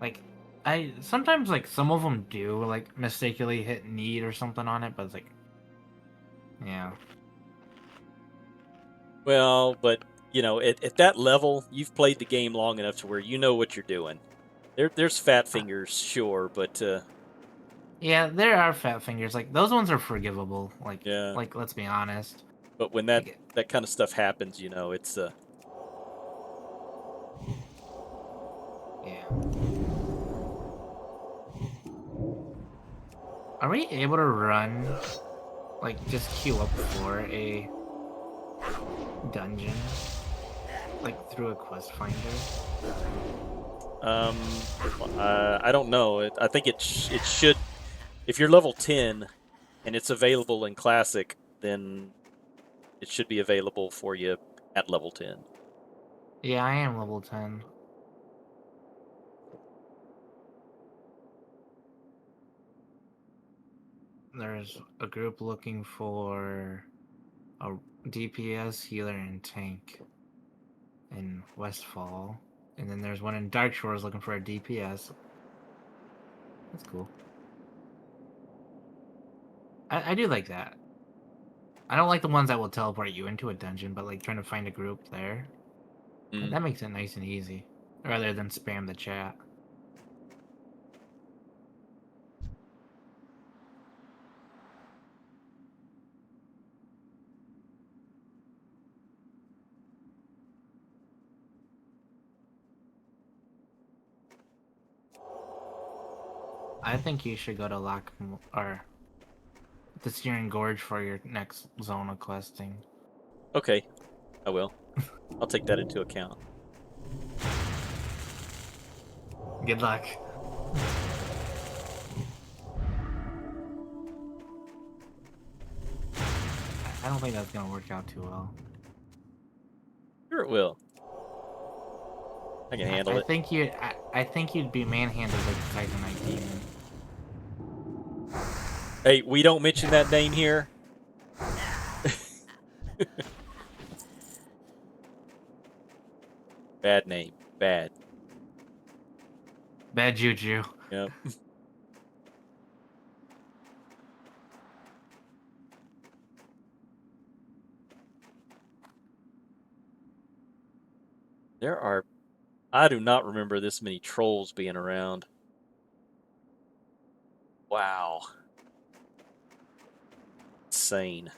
Speaker 2: Like, I sometimes like some of them do like mistakenly hit need or something on it, but it's like, yeah.
Speaker 1: Well, but you know, at that level, you've played the game long enough to where you know what you're doing. There's fat fingers, sure, but
Speaker 2: Yeah, there are fat fingers. Like those ones are forgivable.
Speaker 1: yeah.
Speaker 2: Like let's be honest.
Speaker 1: But when that
Speaker 2: Like,
Speaker 1: that kind of stuff happens, you know, it's
Speaker 2: yeah. Are we able to run, like, just queue up for a dungeon, like through a quest finder?
Speaker 1: I don't know. I think it should. If you're level 10 and it's available in Classic, then it should be available for you at level 10.
Speaker 2: Yeah, I am level 10. There's a group looking for a DPS, healer, and tank in Westfall. And then there's one in Dark Shores looking for a DPS. That's cool. I do like that. I don't like the ones that will teleport you into a dungeon, but like trying to find a group there.
Speaker 1: Mm.
Speaker 2: That makes it nice and easy. Rather than spam the chat. I think you should go to or the Searing Gorge for your next zone of questing.
Speaker 1: Okay, I will. I'll take that into account.
Speaker 2: Good luck. I don't think that's gonna work out too well.
Speaker 1: Sure, it will. I can handle
Speaker 2: I
Speaker 1: it.
Speaker 2: think I think you'd be manhandled like the Titanite demon.
Speaker 1: Hey, we don't mention that name here. Bad name. Bad.
Speaker 2: Bad juju.
Speaker 1: Yep. There are... I do not remember this many trolls being around. Wow. Insane.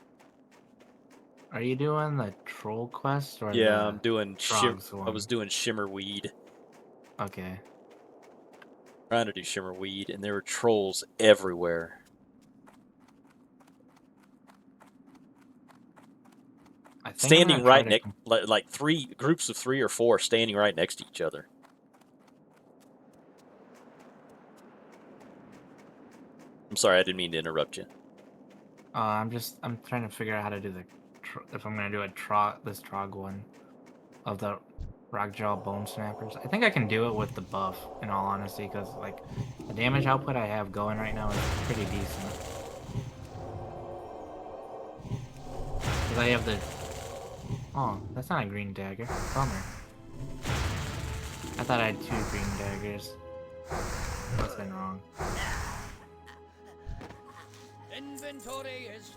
Speaker 2: Are you doing the troll quest or
Speaker 1: Yeah,
Speaker 2: the
Speaker 1: I'm doing
Speaker 2: frogs
Speaker 1: I was
Speaker 2: one?
Speaker 1: doing Shimmerweed.
Speaker 2: Okay.
Speaker 1: Trying to do Shimmerweed, and there were trolls everywhere.
Speaker 2: I think I'm
Speaker 1: Standing
Speaker 2: gonna try
Speaker 1: right
Speaker 2: to
Speaker 1: next, like three groups of 3 or 4 standing right next to each other. I'm sorry, I didn't mean to interrupt you.
Speaker 2: I'm trying to figure out how to do the if I'm gonna do this trog one of the rockjaw bone snappers. I think I can do it with the buff, in all honesty, because like the damage output I have going right now is pretty decent. Because I have the... Oh, that's not a green dagger. Bummer. I thought I had 2 green daggers. That's been wrong.
Speaker 3: Inventory is full.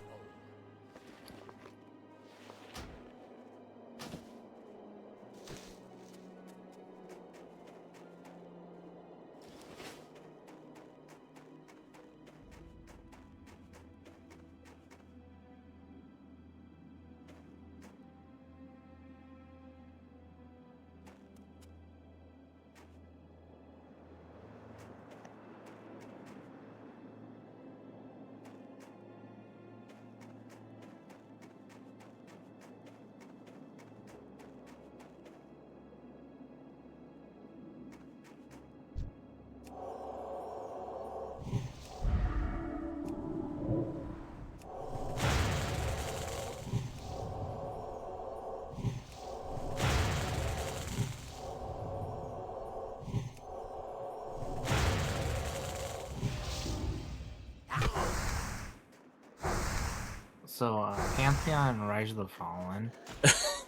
Speaker 2: So, Pantheon Rise of the Fallen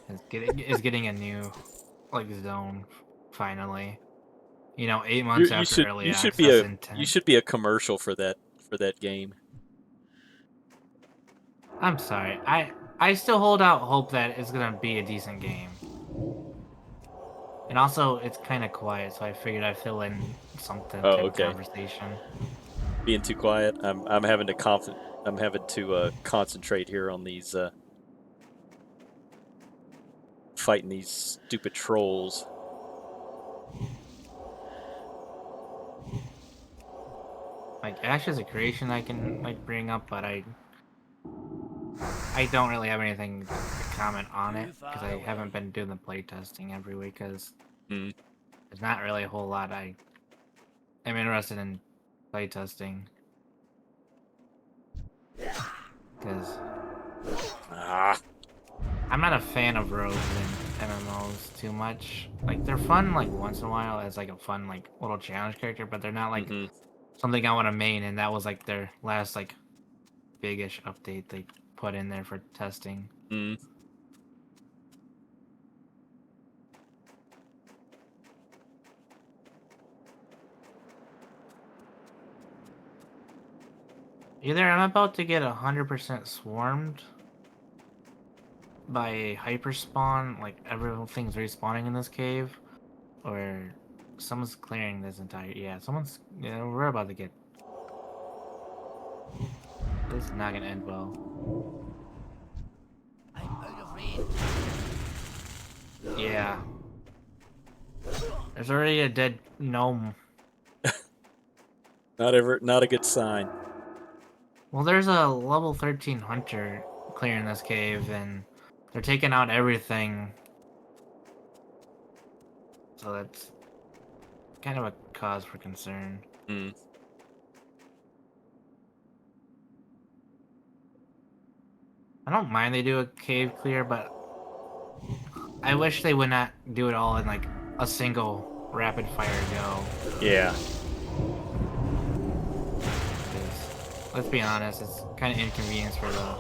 Speaker 2: is getting a new like zone finally. You know, 8 months after early access intent.
Speaker 1: you should be a commercial for that game.
Speaker 2: I'm sorry. I still hold out hope that it's gonna be a decent game. And also, it's kind of quiet, so I figured I'd fill in something
Speaker 1: Oh,
Speaker 2: type of
Speaker 1: okay.
Speaker 2: conversation.
Speaker 1: Being too quiet. I'm having to concentrate here on these fighting these stupid trolls.
Speaker 2: Like Ashes of Creation, I can like bring up, but I don't really have anything to comment on it because I haven't been doing the playtesting every week because there's not really a whole lot I am interested in playtesting. Because I'm not a fan of rogues in MMOs too much. Like they're fun like once in a while as like a fun like little challenge character, but they're not like something I want to main. And that was like their last like big-ish update they put in there for testing. Either I'm about to get 100% swarmed by a hyperspawn, like everything's respawning in this cave, or someone's clearing this entire. Yeah, we're about to get. This is not gonna end well.
Speaker 3: I'm out of range.
Speaker 2: Yeah. There's already a dead gnome.
Speaker 1: Not a good sign.
Speaker 2: Well, there's a level 13 hunter clearing this cave, and they're taking out everything. So that's kind of a cause for concern. I don't mind they do a cave clear, but I wish they would not do it all in like a single rapid fire go.
Speaker 1: Yeah.
Speaker 2: Let's be honest, it's kind of inconvenience for the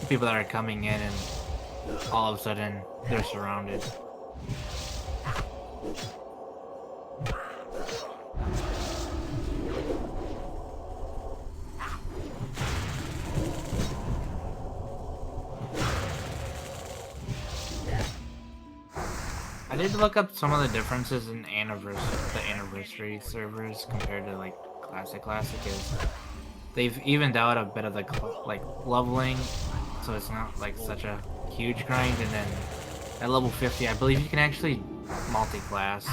Speaker 2: people that are coming in and all of a sudden they're surrounded. I did look up some of the differences in the anniversary servers compared to like classic is they've evened out a bit of the like leveling, so it's not like such a huge grind. And then at level 50, I believe you can actually multi-class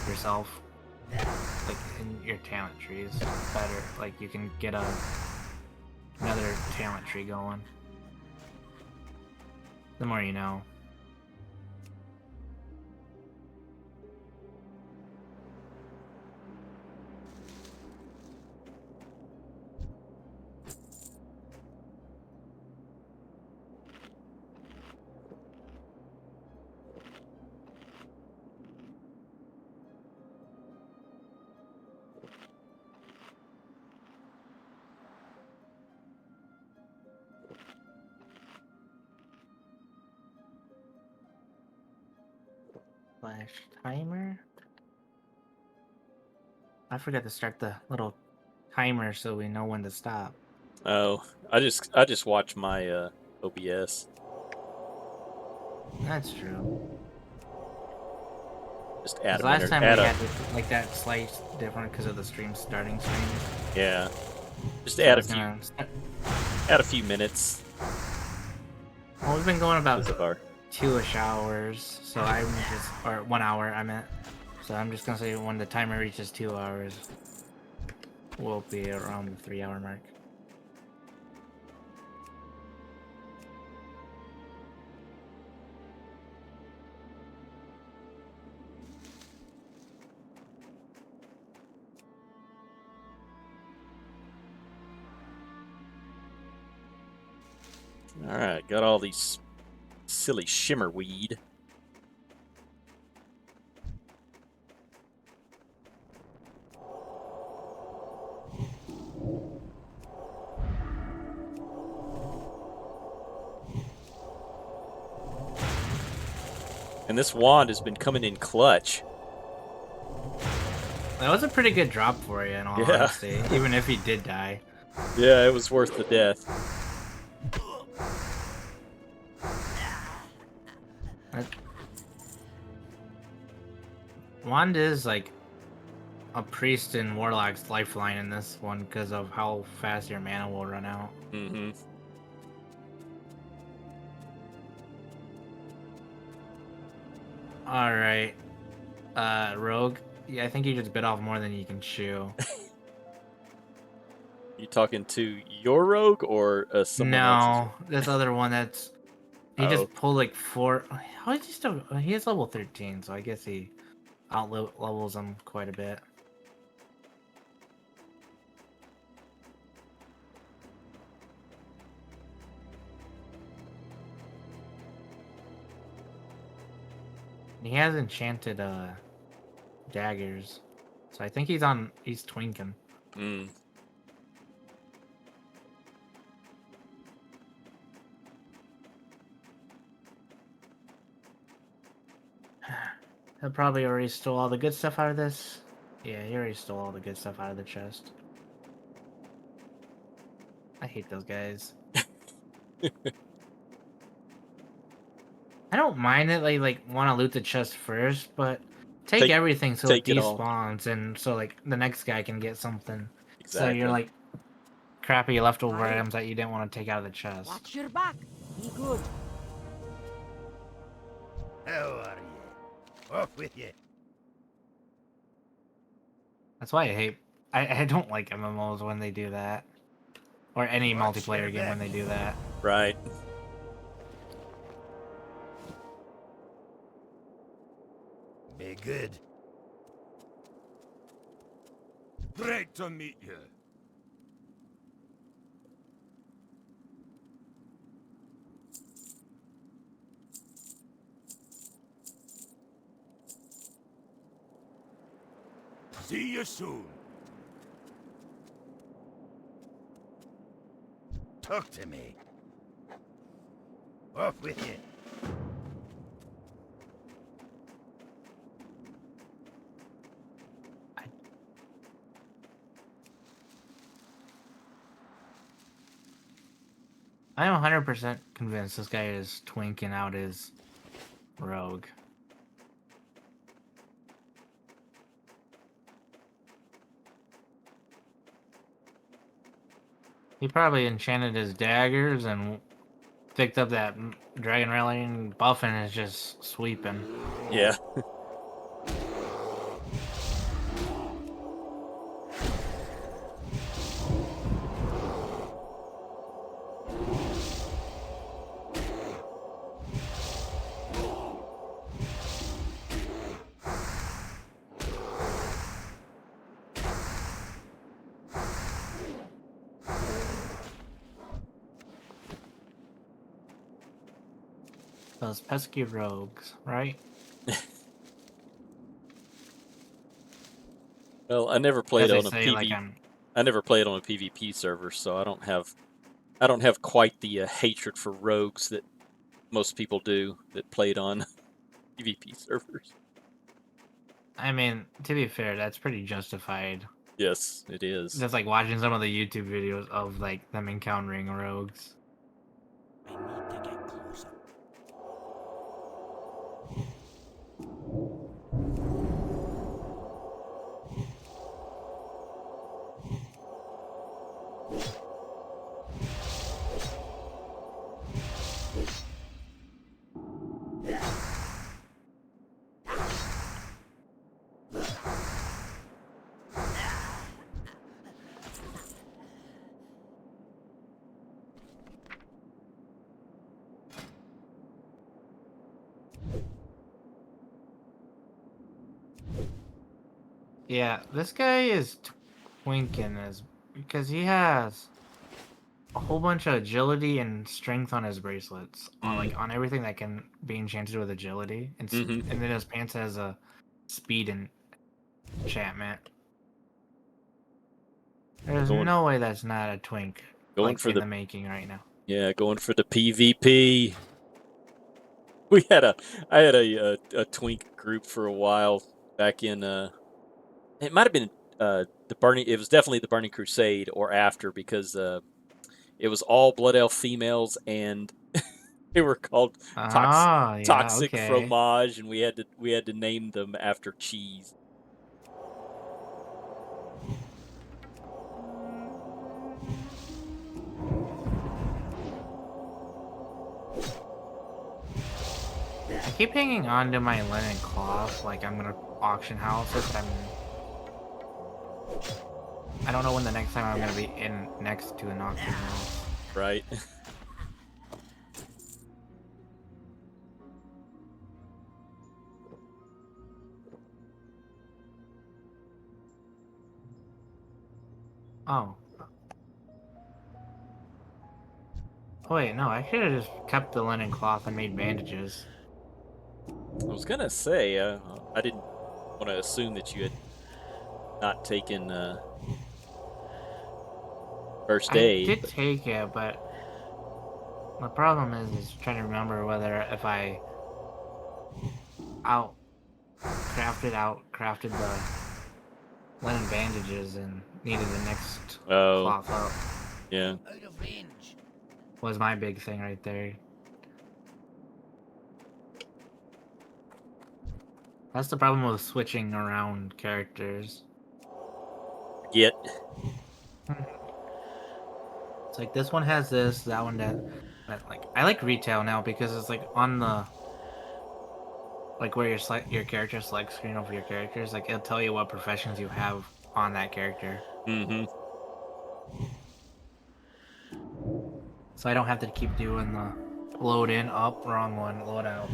Speaker 2: yourself, like in your talent trees better. Like you can get another talent tree going. The more you know. Flash timer. I forgot to start the little timer so we know when to stop.
Speaker 1: Oh, I just watch my OBS.
Speaker 2: That's true.
Speaker 1: Just add a
Speaker 2: Last
Speaker 1: minute.
Speaker 2: time we had like that slight different because of the stream starting screens.
Speaker 1: Yeah. Just
Speaker 2: So
Speaker 1: add a few minutes.
Speaker 2: Well, we've been going about
Speaker 1: So far.
Speaker 2: 2-ish hours, so or 1 hour I meant. So I'm just gonna say when the timer reaches 2 hours, we'll be around the 3-hour mark.
Speaker 1: All right, got all these silly shimmer weed. And this wand has been coming in clutch.
Speaker 2: That was a pretty good drop for you, in all
Speaker 1: Yeah.
Speaker 2: honesty. Even if he did die.
Speaker 1: Yeah, it was worth the death.
Speaker 2: Wand is like a priest and warlock's lifeline in this one because of how fast your mana will run out.
Speaker 1: Mm-hmm.
Speaker 2: Alright. Rogue. Yeah, I think you just bit off more than you can chew.
Speaker 1: You talking to your rogue or someone else's?
Speaker 2: No, this other one that's... He
Speaker 1: Oh.
Speaker 2: just pulled like 4... How is he still... He is level 13, so I guess he out-levels him quite a bit. He has enchanted daggers. So I think he's twinking.
Speaker 1: Mm.
Speaker 2: He'll probably already stole all the good stuff out of this. Yeah, he already stole all the good stuff out of the chest. I hate those guys. I don't mind that they like want to loot the chest first, but take everything so it
Speaker 1: take it all.
Speaker 2: despawns and so like the next guy can get something.
Speaker 1: Exactly.
Speaker 2: So you're like crappy leftover items that you didn't want to take out of the chest.
Speaker 3: Watch your back. Be good.
Speaker 5: How are you? Off with you.
Speaker 2: That's why I hate. I don't like MMOs when they do that, or any
Speaker 5: Watch
Speaker 2: multiplayer
Speaker 5: your
Speaker 2: game when they
Speaker 5: back.
Speaker 2: do that.
Speaker 1: Right.
Speaker 5: Be good. Great to meet you. See you soon. Talk to me. Off with you.
Speaker 2: I'm 100% convinced this guy is twinking out his rogue. He probably enchanted his daggers and picked up that dragon rallying buff and is just sweeping.
Speaker 1: Yeah.
Speaker 2: Those pesky rogues, right?
Speaker 1: Well, I never played
Speaker 2: As
Speaker 1: on
Speaker 2: they
Speaker 1: a
Speaker 2: say,
Speaker 1: PV.
Speaker 2: like
Speaker 1: I never played on a PvP server, so I don't have quite the hatred for rogues that most people do that played on PvP servers.
Speaker 2: I mean, to be fair, that's pretty justified.
Speaker 1: Yes, it is.
Speaker 2: Just like watching some of the YouTube videos of like them encountering rogues.
Speaker 3: I need to get closer.
Speaker 2: Yeah, this guy is twinking because he has a whole bunch of agility and strength on his bracelets, on like on everything that can be enchanted with agility, and and then his pants has a speed and enchantment. There's no way that's not a twink.
Speaker 1: Going
Speaker 2: Like
Speaker 1: for
Speaker 2: in
Speaker 1: the
Speaker 2: making right now.
Speaker 1: Yeah, going for the PvP. we had I had a twink group for a while back in it might have been the Burning. It was definitely the Burning Crusade or after because it was all Blood Elf females and they were called
Speaker 2: Oh, yeah,
Speaker 1: toxic
Speaker 2: okay.
Speaker 1: fromage, and we had to name them after cheese.
Speaker 2: I keep hanging on to my linen cloth, like I'm gonna auction house it, but I don't know when the next time I'm gonna be in next to an auction house.
Speaker 1: Right.
Speaker 2: Oh. Oh wait, no, I should have just kept the linen cloth and made bandages.
Speaker 1: I was gonna say I didn't want to assume that you had not taken first
Speaker 2: I
Speaker 1: aid.
Speaker 2: did
Speaker 1: But
Speaker 2: take it, but the problem is trying to remember whether if I crafted the linen bandages and needed the next
Speaker 1: oh
Speaker 2: cloth up
Speaker 1: yeah,
Speaker 5: Out of range.
Speaker 2: was my big thing right there. That's the problem with switching around characters.
Speaker 1: get
Speaker 2: It's like this one has this, that one that, but like I like retail now because it's like on the like where your character select screen over your characters, like it'll tell you what professions you have on that character.
Speaker 1: mm-hmm.
Speaker 2: So I don't have to keep doing the load in, up, wrong one, load out.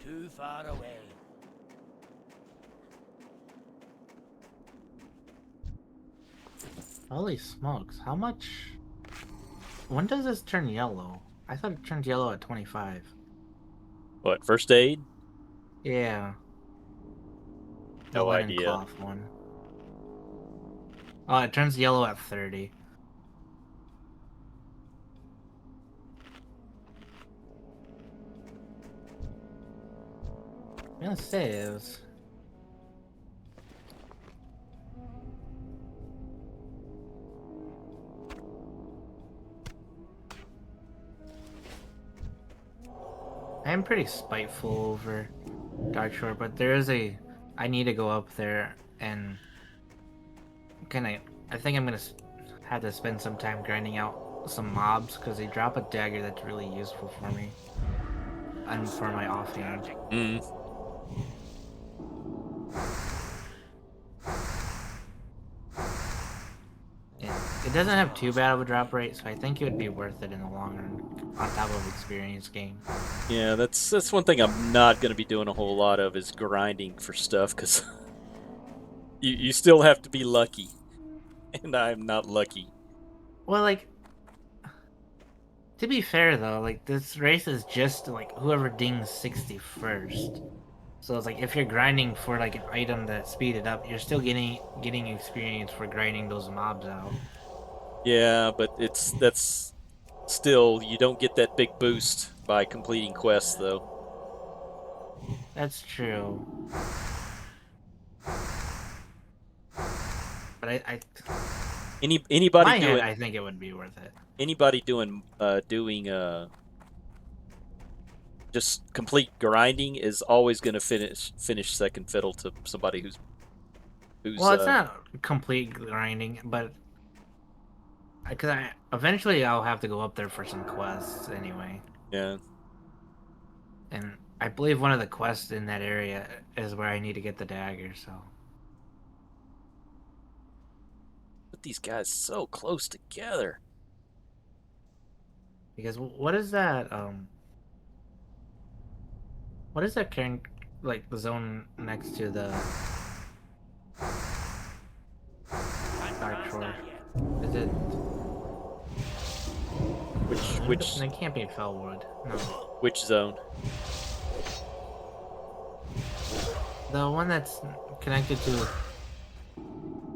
Speaker 3: Too far away.
Speaker 2: Holy smokes, how much? When does this turn yellow? I thought it turned yellow at 25.
Speaker 1: What, first aid?
Speaker 2: Yeah. The
Speaker 1: No
Speaker 2: linen
Speaker 1: idea.
Speaker 2: cloth one. Oh, it turns yellow at 30. I'm gonna say it was... I am pretty spiteful over Darkshore, but there is a... I need to go up there and... I think I'm gonna have to spend some time grinding out some mobs, because they drop a dagger that's really useful for me. And for my offhand.
Speaker 1: Mm.
Speaker 2: It doesn't have too bad of a drop rate, so I think it would be worth it in the long run, on top of experience gain.
Speaker 1: Yeah, that's one thing I'm not going to be doing a whole lot of is grinding for stuff, because you still have to be lucky, and I'm not lucky.
Speaker 2: Well, like, to be fair though, like this race is just like whoever dings 60 first. So it's like if you're grinding for like an item that speed it up, you're still getting experience for grinding those mobs out.
Speaker 1: Yeah, but that's still, you don't get that big boost by completing quests though.
Speaker 2: That's true. But
Speaker 1: Anybody
Speaker 2: my head,
Speaker 1: doing
Speaker 2: I think it would be worth it.
Speaker 1: anybody doing just complete grinding is always going to finish second fiddle to somebody who's
Speaker 2: Well, it's not complete grinding, but because eventually I'll have to go up there for some quests anyway.
Speaker 1: yeah.
Speaker 2: And I believe one of the quests in that area is where I need to get the dagger, so.
Speaker 1: Put these guys so close together.
Speaker 2: Because what is that, what is that like the zone next to the Dark Shore. Is it?
Speaker 1: Which
Speaker 2: It can't be Fellwood. No,
Speaker 1: which zone?
Speaker 2: the one that's connected to.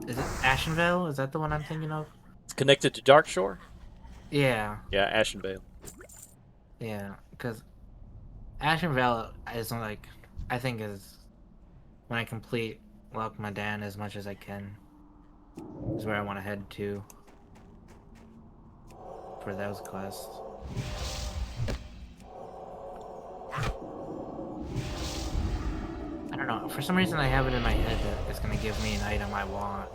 Speaker 2: Is it Ashenvale? Is that the one I'm thinking of?
Speaker 1: It's connected to Dark Shore?
Speaker 2: Yeah,
Speaker 1: Yeah, Ashenvale.
Speaker 2: yeah. Because Ashenvale is like, I think is when I complete Loch Madan as much as I can. Is where I want to head to for those quests. I don't know. For some reason, I have it in my head that it's gonna give me an item I want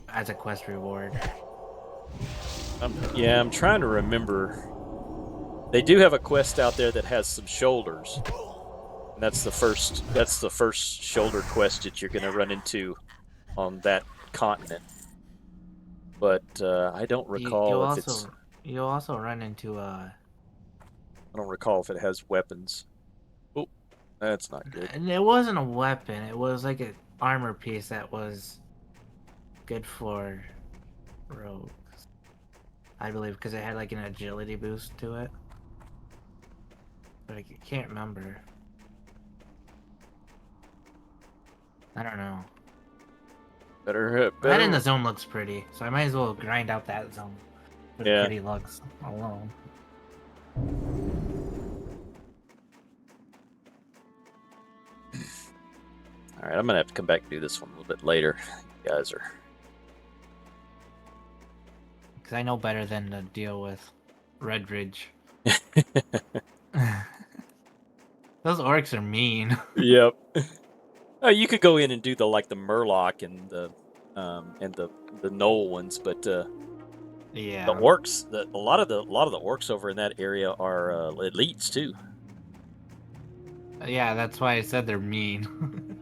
Speaker 2: as a quest reward.
Speaker 1: Yeah, I'm trying to remember. They do have a quest out there that has some shoulders. And that's the first shoulder quest that you're going to run into on that continent. But I don't recall if it's
Speaker 2: You'll also run into
Speaker 1: I don't recall if it has weapons. Oh, that's not good.
Speaker 2: and it wasn't a weapon. It was like an armor piece that was good for rogues, I believe, because it had like an agility boost to it. But I can't remember. I don't know. That in the zone looks pretty, so I might as well grind out that zone for the pretty looks alone.
Speaker 1: All right, I'm gonna have to come back and do this one a little bit later. You guys are.
Speaker 2: Because I know better than to deal with Redridge. Those orcs are mean.
Speaker 1: Yep. Oh, you could go in and do the Murloc and the Knoll ones, but
Speaker 2: Yeah.
Speaker 1: the orcs, a lot of the orcs over in that area are elites too.
Speaker 2: Yeah, that's why I said they're mean.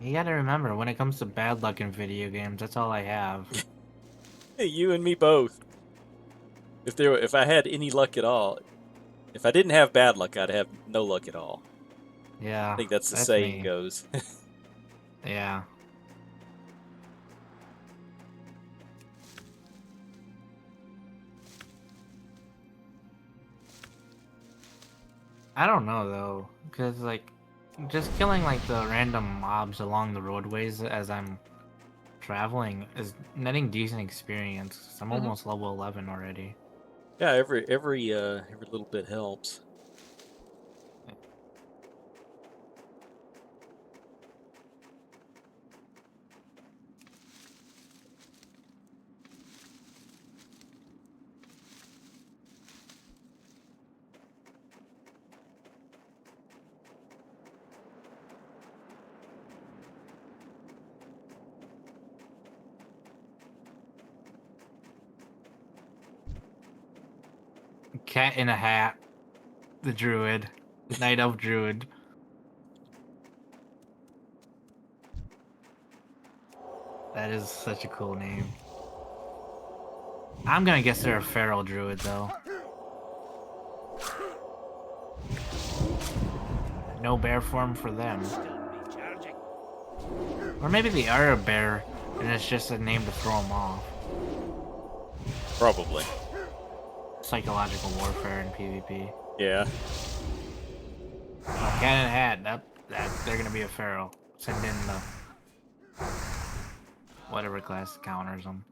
Speaker 2: You gotta remember, when it comes to bad luck in video games, that's all I have.
Speaker 1: Hey, you and me both. If I had any luck at all, if I didn't have bad luck, I'd have no luck at all.
Speaker 2: Yeah.
Speaker 1: I think that's the saying
Speaker 2: me.
Speaker 1: goes.
Speaker 2: Yeah. I don't know though, because like, just killing like the random mobs along the roadways as I'm traveling is netting decent experience. I'm almost level 11 already.
Speaker 1: Yeah, every little bit helps.
Speaker 2: Cat in a Hat, the druid, Night Elf druid. That is such a cool name. I'm gonna guess they're a feral druid though. No bear form for them.
Speaker 3: Recharging.
Speaker 2: Or maybe they are a bear, and it's just a name to throw them off.
Speaker 1: Probably.
Speaker 2: Psychological warfare in PvP.
Speaker 1: Yeah.
Speaker 2: Cat in a Hat, that they're gonna be a feral. Send in the whatever class counters them.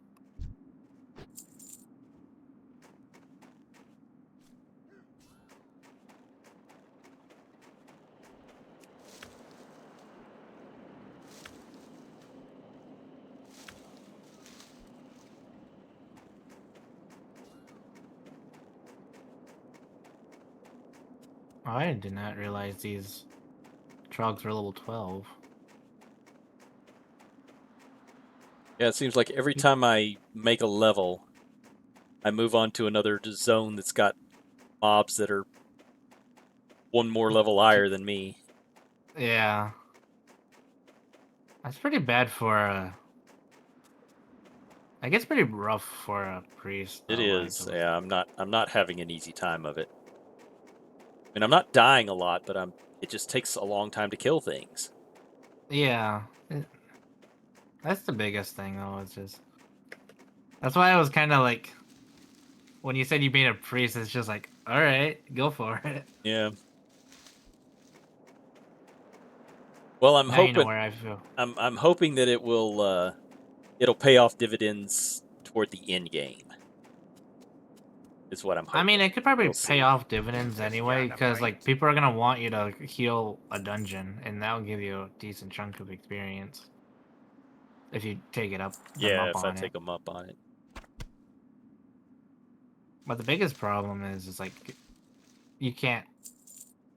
Speaker 2: Oh, I did not realize these trogs were level 12.
Speaker 1: Yeah, it seems like every time I make a level, I move on to another zone that's got mobs that are one more level higher than me.
Speaker 2: Yeah. That's pretty bad for It gets pretty rough for a priest.
Speaker 1: It
Speaker 2: though,
Speaker 1: is.
Speaker 2: like,
Speaker 1: Yeah, I'm not having an easy time of it. I mean, I'm not dying a lot, but it just takes a long time to kill things.
Speaker 2: Yeah. That's the biggest thing, though. It's just that's why I was kind of like, when you said you made a priest, it's just like, all right, go for it.
Speaker 1: Yeah. Well, I'm
Speaker 2: Now you know
Speaker 1: hoping
Speaker 2: where I feel.
Speaker 1: I'm hoping that it'll pay off dividends toward the end game. Is what I'm hoping.
Speaker 2: I mean, it could probably
Speaker 1: We'll
Speaker 2: pay
Speaker 1: see.
Speaker 2: off dividends
Speaker 5: Just
Speaker 2: anyway,
Speaker 5: got a
Speaker 2: because like
Speaker 5: bite.
Speaker 2: people are gonna want you to heal a dungeon, and that'll give you a decent chunk of experience if you take them
Speaker 1: Yeah,
Speaker 2: up
Speaker 1: if I
Speaker 2: on it.
Speaker 1: take them up on it.
Speaker 2: But the biggest problem is like you can't.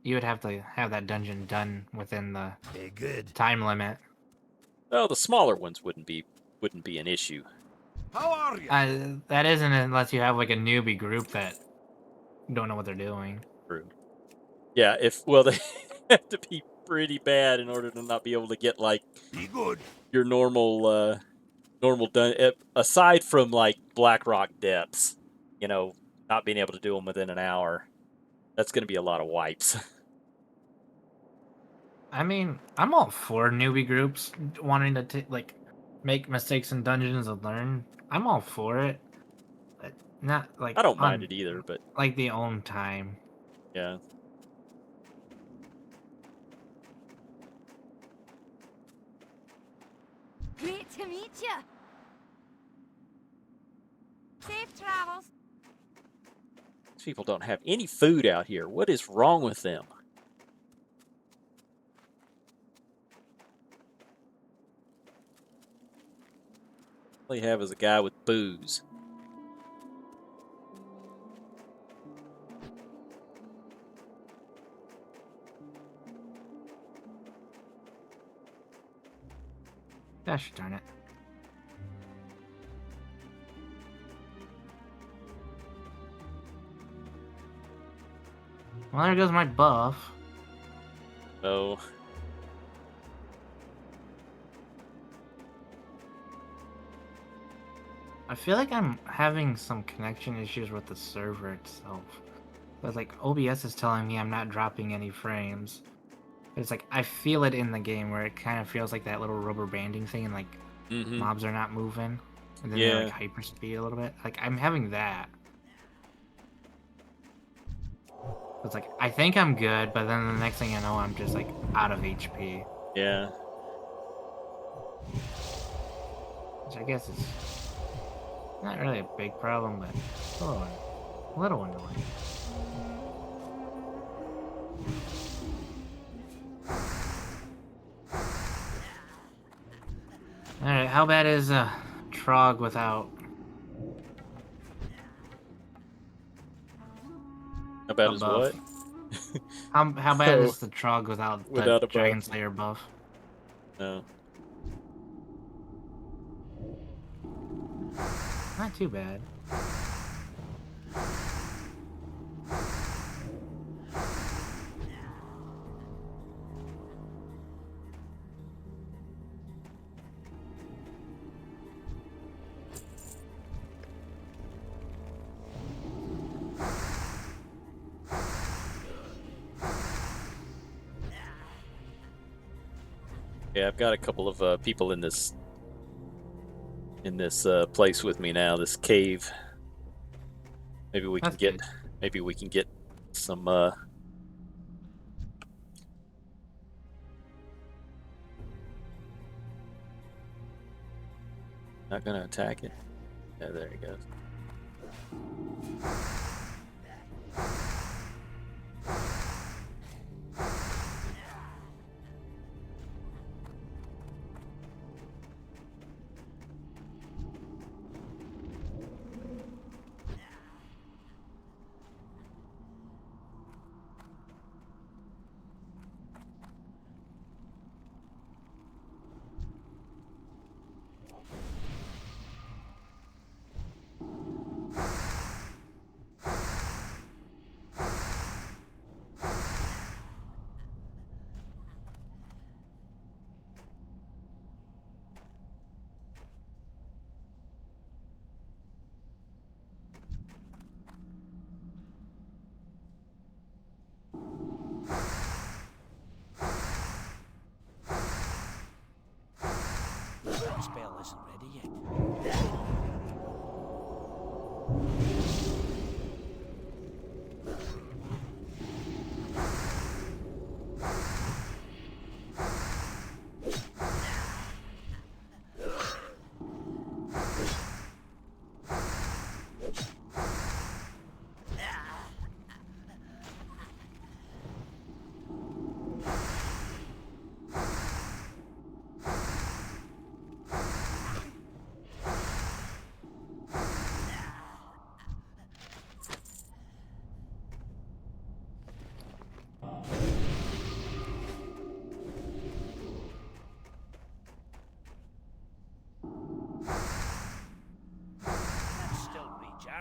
Speaker 2: You would have to have that dungeon done within the
Speaker 5: Be good.
Speaker 2: time limit.
Speaker 1: Well, the smaller ones wouldn't be an issue.
Speaker 5: How are you?
Speaker 2: That isn't unless you have like a newbie group that don't know what they're doing.
Speaker 1: True. Yeah, they have to be pretty bad in order to not be able to get like
Speaker 5: Be good.
Speaker 1: your normal done. Aside from like Blackrock depths, not being able to do them within an hour, that's going to be a lot of wipes.
Speaker 2: I mean, I'm all for newbie groups wanting to like make mistakes in dungeons and learn. I'm all for it, but not like
Speaker 1: I don't mind
Speaker 2: on
Speaker 1: it either, but
Speaker 2: like the own time.
Speaker 1: yeah.
Speaker 6: Great to meet you. Safe travels.
Speaker 1: These people don't have any food out here. What is wrong with them? All they have is a guy with booze.
Speaker 2: Gosh darn it! Well, there goes my buff.
Speaker 1: So
Speaker 2: I feel like I'm having some connection issues with the server itself. But like OBS is telling me I'm not dropping any frames. But it's like I feel it in the game where it kind of feels like that little rubber banding thing, and like mobs are not moving, and then they're
Speaker 1: Yeah.
Speaker 2: like hyperspeed a little bit. Like I'm having that. It's like I think I'm good, but then the next thing I know, I'm just like out of HP,
Speaker 1: Yeah.
Speaker 2: which I guess is not really a big problem, but a little annoying. All right, how bad is Trog without?
Speaker 1: How bad
Speaker 2: A
Speaker 1: is
Speaker 2: buff.
Speaker 1: what?
Speaker 2: How bad
Speaker 1: Oh,
Speaker 2: is the Trog without
Speaker 1: without
Speaker 2: the
Speaker 1: a buff.
Speaker 2: Dragon Slayer buff?
Speaker 1: No.
Speaker 2: Not too bad.
Speaker 1: Yeah, I've got a couple of people in this place with me now. This cave. Maybe we can
Speaker 2: That's
Speaker 1: get.
Speaker 2: good.
Speaker 1: Maybe we can get some. Not gonna attack it. Yeah, there he goes.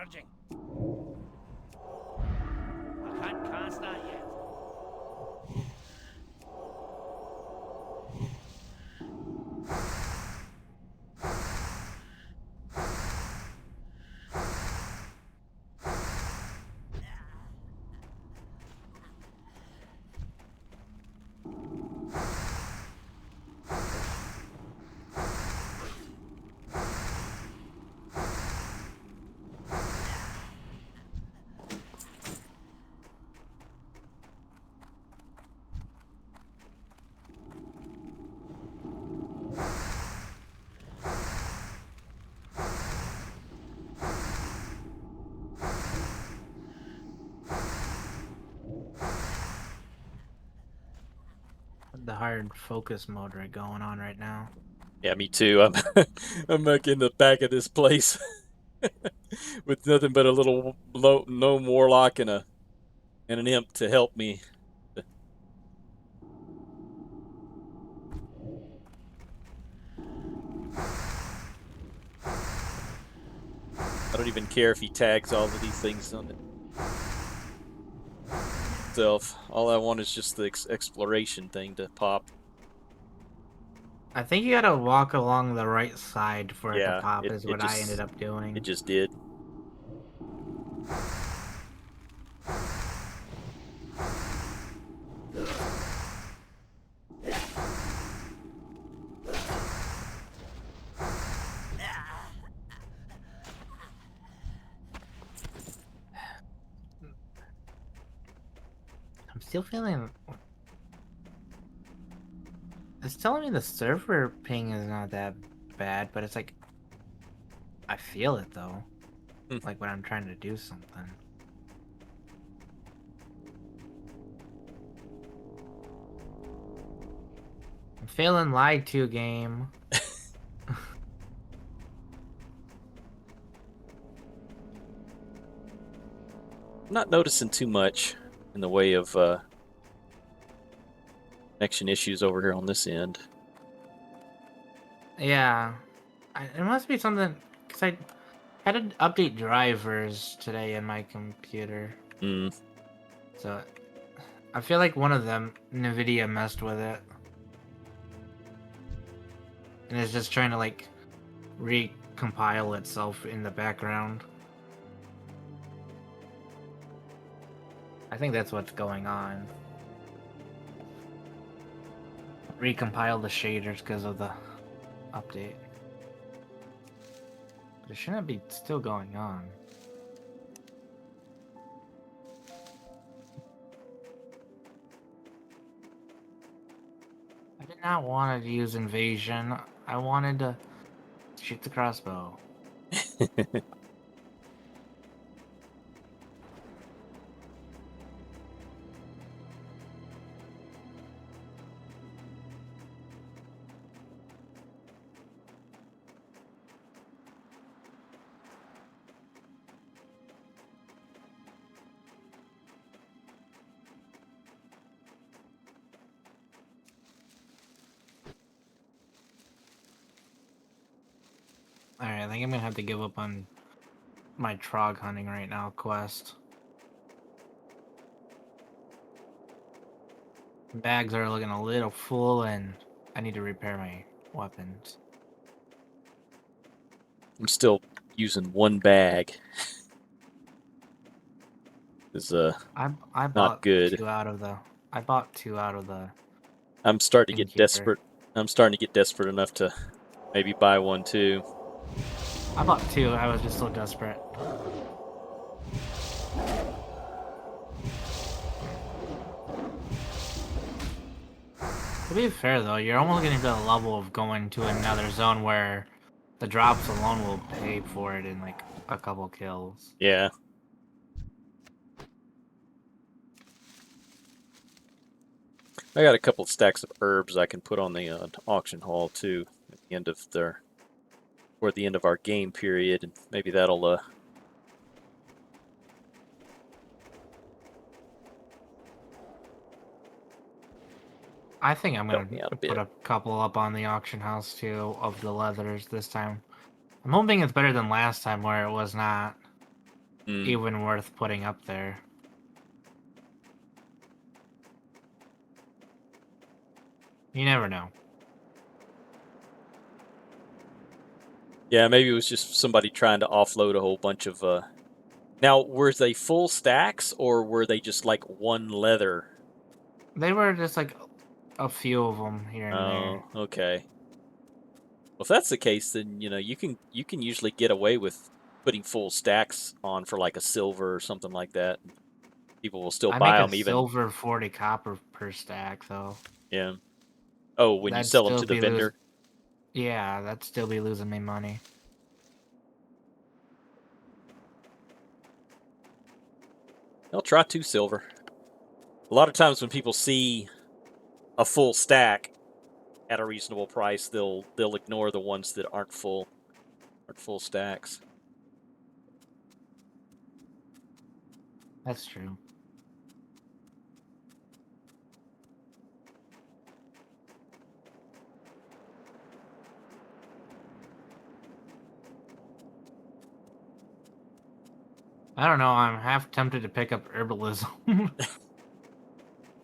Speaker 3: charging. I can't cast that yet.
Speaker 2: The hard focus mode going on right now.
Speaker 1: Yeah, me too. I'm I'm like in the back of this place with nothing but a little gnome warlock and an imp to help me. I don't even care if he tags all of these things on it himself. All I want is just the exploration thing to pop.
Speaker 2: I think you gotta walk along the right side for it to
Speaker 1: Yeah,
Speaker 2: pop,
Speaker 1: it
Speaker 2: is what I ended up doing.
Speaker 1: It just did.
Speaker 2: I'm still feeling... It's telling me the server ping is not that bad, but it's like... I feel it, though. Like when I'm trying to do something. I'm feeling lied to, game.
Speaker 1: I'm not noticing too much in the way of connection issues over here on this end.
Speaker 2: Yeah. It must be something... Because I had to update drivers today in my computer.
Speaker 1: Mm.
Speaker 2: So... I feel like one of them, NVIDIA, messed with it. And it's just trying to, like, recompile itself in the background. I think that's what's going on. Recompile the shaders because of the update. But it shouldn't be still going on. I did not want to use invasion. I wanted to shoot the crossbow. Alright, I think I'm gonna have to give up on my trog hunting right now quest. Bags are looking a little full and I need to repair my weapons.
Speaker 1: I'm still using one bag. Is
Speaker 2: I
Speaker 1: not
Speaker 2: bought
Speaker 1: good.
Speaker 2: two out of the... I bought two out of the...
Speaker 1: I'm starting to get
Speaker 2: Incubator.
Speaker 1: desperate. I'm starting to get desperate enough to maybe buy one too.
Speaker 2: I bought two, I was just so desperate. To be fair though, you're almost getting to the level of going to another zone where the drops alone will pay for it in like a couple kills.
Speaker 1: Yeah. I got a couple of stacks of herbs I can put on the auction hall too at the end of or the end of our game period, and maybe that'll
Speaker 2: I think I'm gonna
Speaker 1: help me out a
Speaker 2: put
Speaker 1: bit.
Speaker 2: a couple up on the auction house too of the leathers this time. I'm hoping it's better than last time where it was not. even worth putting up there. You never know.
Speaker 1: Yeah, maybe it was just somebody trying to offload a whole bunch of. Now, were they full stacks or were they just like one leather?
Speaker 2: They were just like a few of them here and there.
Speaker 1: Oh, okay. Well, if that's the case, then you can usually get away with putting full stacks on for like a silver or something like that. People will still
Speaker 2: I make
Speaker 1: buy
Speaker 2: a
Speaker 1: them even.
Speaker 2: silver 40 copper per stack, though.
Speaker 1: Yeah. Oh, when you
Speaker 2: That'd
Speaker 1: sell them
Speaker 2: still
Speaker 1: to the
Speaker 2: be
Speaker 1: vendor.
Speaker 2: Yeah, that'd still be losing me money.
Speaker 1: I'll try 2 silver. A lot of times when people see a full stack at a reasonable price, they'll ignore the ones that aren't full stacks.
Speaker 2: That's true. I don't know, I'm half tempted to pick up herbalism.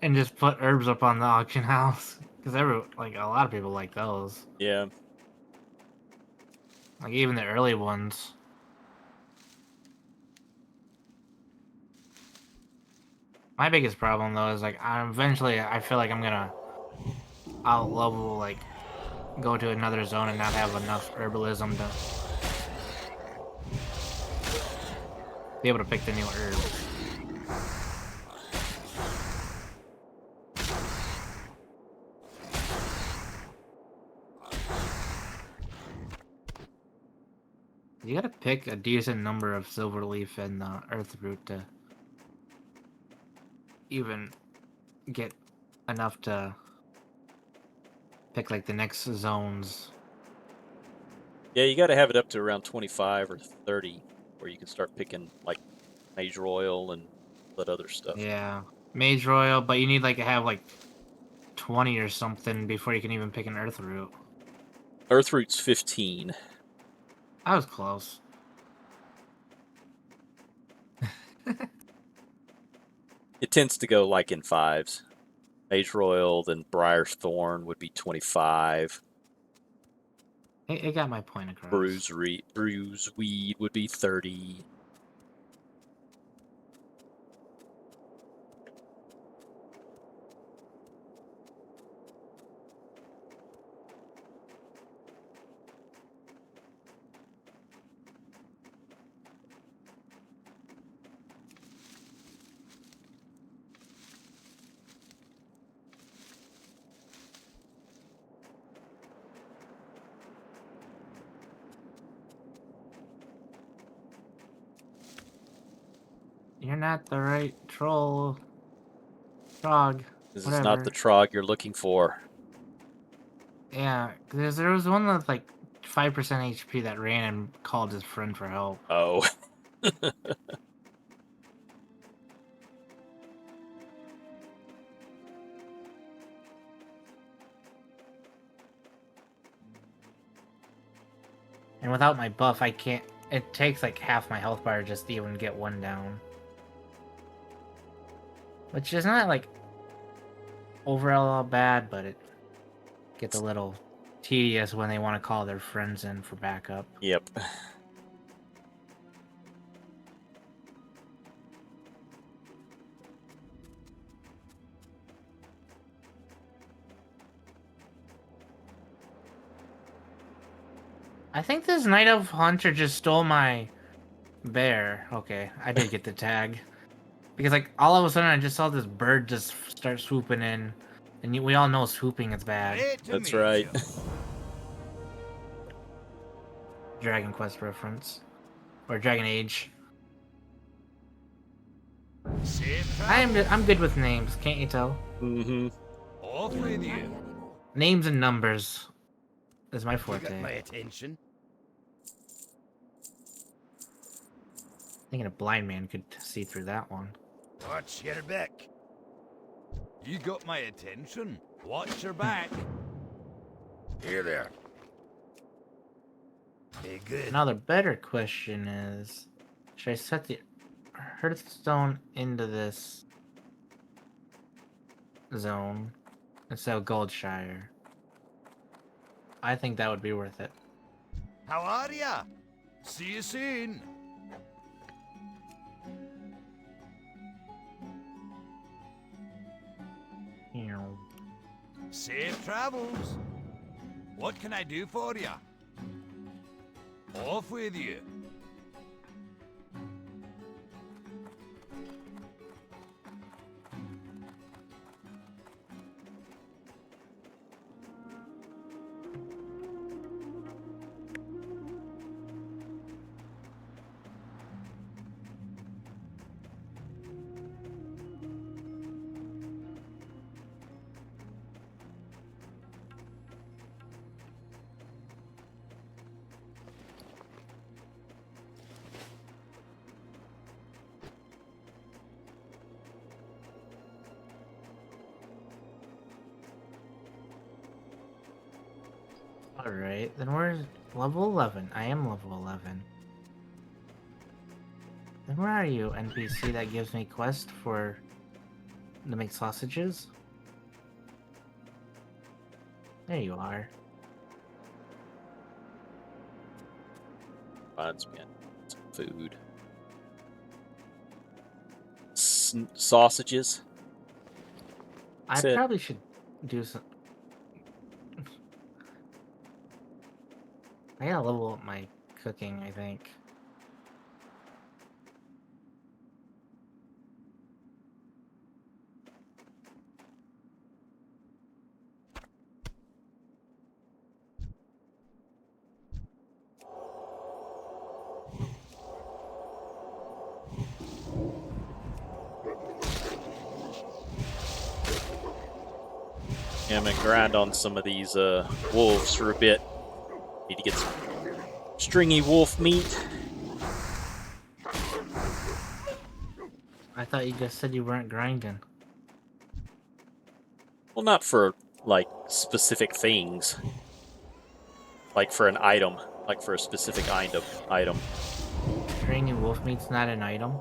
Speaker 2: And just put herbs up on the auction house. Because a lot of people like those.
Speaker 1: Yeah.
Speaker 2: Like, even the early ones. My biggest problem, though, is, like, eventually I feel like I'm gonna out-level, like, go to another zone and not have enough herbalism to be able to pick the new herbs. You gotta pick a decent number of silverleaf and earthroot to even get enough to pick like the next zones.
Speaker 1: Yeah, you got to have it up to around 25 or 30 where you can start picking like Mage Royal and that other stuff.
Speaker 2: Yeah, Mage Royal, but you need like to have like 20 or something before you can even pick an earthroot.
Speaker 1: Earthroot's 15.
Speaker 2: I was close.
Speaker 1: It tends to go like in 5s. Mage Royal, then Briar's Thorn would be 25.
Speaker 2: It got my point across.
Speaker 1: Bruise Weed would be 30.
Speaker 2: You're not the right troll. Frog.
Speaker 1: This
Speaker 2: whatever.
Speaker 1: is not the Trog you're looking for.
Speaker 2: Yeah, because there was one with like 5% HP that ran and called his friend for help.
Speaker 1: Oh.
Speaker 2: And without my buff, I can't. It takes like half my health bar just to even get one down. Which is not like overall all bad, but it gets a little tedious when they want to call their friends in for backup.
Speaker 1: Yep.
Speaker 2: I think this Night of Hunter just stole my bear. Okay, I did get the tag. Because like all of a sudden I just saw this bird just start swooping in. And we all know swooping is bad.
Speaker 5: Great to
Speaker 1: That's
Speaker 5: meet
Speaker 1: right.
Speaker 5: you.
Speaker 2: Dragon Quest reference. Or Dragon Age.
Speaker 5: Safe
Speaker 2: I'm
Speaker 5: travels.
Speaker 2: good with names, can't you tell?
Speaker 1: Mm-hmm.
Speaker 5: Off with you.
Speaker 2: Names and numbers is my
Speaker 5: You got my
Speaker 2: forte.
Speaker 5: attention.
Speaker 2: Thinking a blind man could see through that one.
Speaker 5: Watch your back. You got my attention. Watch your back. Here there. Hey, good.
Speaker 2: Now the better question is, should I set the Hearthstone into this zone instead of Goldshire. I think that would be worth it.
Speaker 5: How are ya? See you soon. Safe travels. What can I do for ya? Off with you.
Speaker 2: Alright, then where's level 11? I am level 11. Then where are you, NPC that gives me quest to make sausages? There you are.
Speaker 1: Finds me some food. Sausages.
Speaker 2: I
Speaker 1: That's it.
Speaker 2: probably should do some. I gotta level up my cooking, I think.
Speaker 1: Yeah, I'm gonna grind on some of these wolves for a bit. Need to get some stringy wolf meat.
Speaker 2: I thought you just said you weren't grinding.
Speaker 1: Well, not for like specific things. Like for an item, like for a specific item.
Speaker 2: Stringy wolf meat's not an item.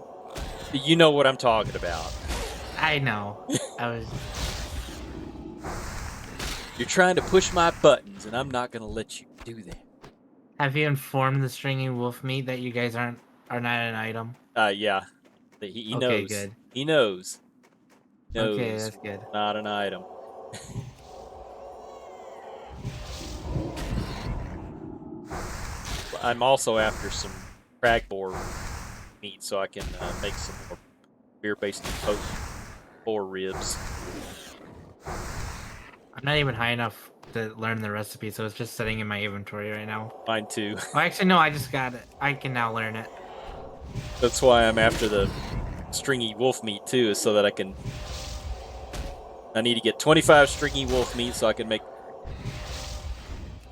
Speaker 1: You know what I'm talking about.
Speaker 2: I know. I was.
Speaker 1: You're trying to push my buttons, and I'm not gonna let you do that.
Speaker 2: Have you informed the stringy wolf meat that you guys are not an item?
Speaker 1: Yeah. He
Speaker 2: Okay,
Speaker 1: knows.
Speaker 2: good.
Speaker 1: He knows.
Speaker 2: Okay,
Speaker 1: Knows.
Speaker 2: that's good.
Speaker 1: Not an item. I'm also after some crag boar meat so I can make some more beer-based potent boar ribs.
Speaker 2: I'm not even high enough to learn the recipe, so it's just sitting in my inventory right now.
Speaker 1: Mine too.
Speaker 2: Oh, actually, no, I just got it. I can now learn it.
Speaker 1: That's why I'm after the stringy wolf meat too, is so that I need to get 25 stringy wolf meat so I can make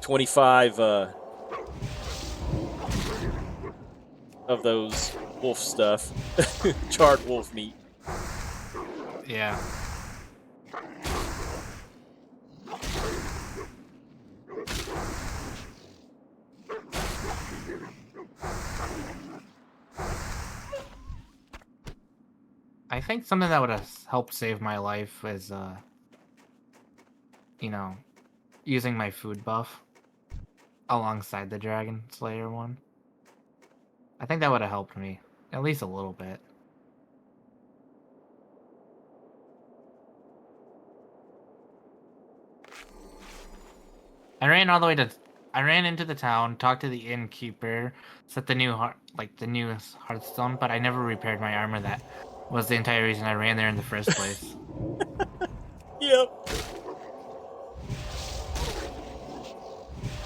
Speaker 1: 25 of those wolf stuff. Charred wolf meat.
Speaker 2: Yeah. I think something that would have helped save my life is, you know, using my food buff alongside the Dragon Slayer one. I think that would have helped me, at least a little bit. I ran all the way to. I ran into the town, talked to the innkeeper, set the new Hearthstone, but I never repaired my armor. That was the entire reason I ran there in the first place.
Speaker 1: Yep.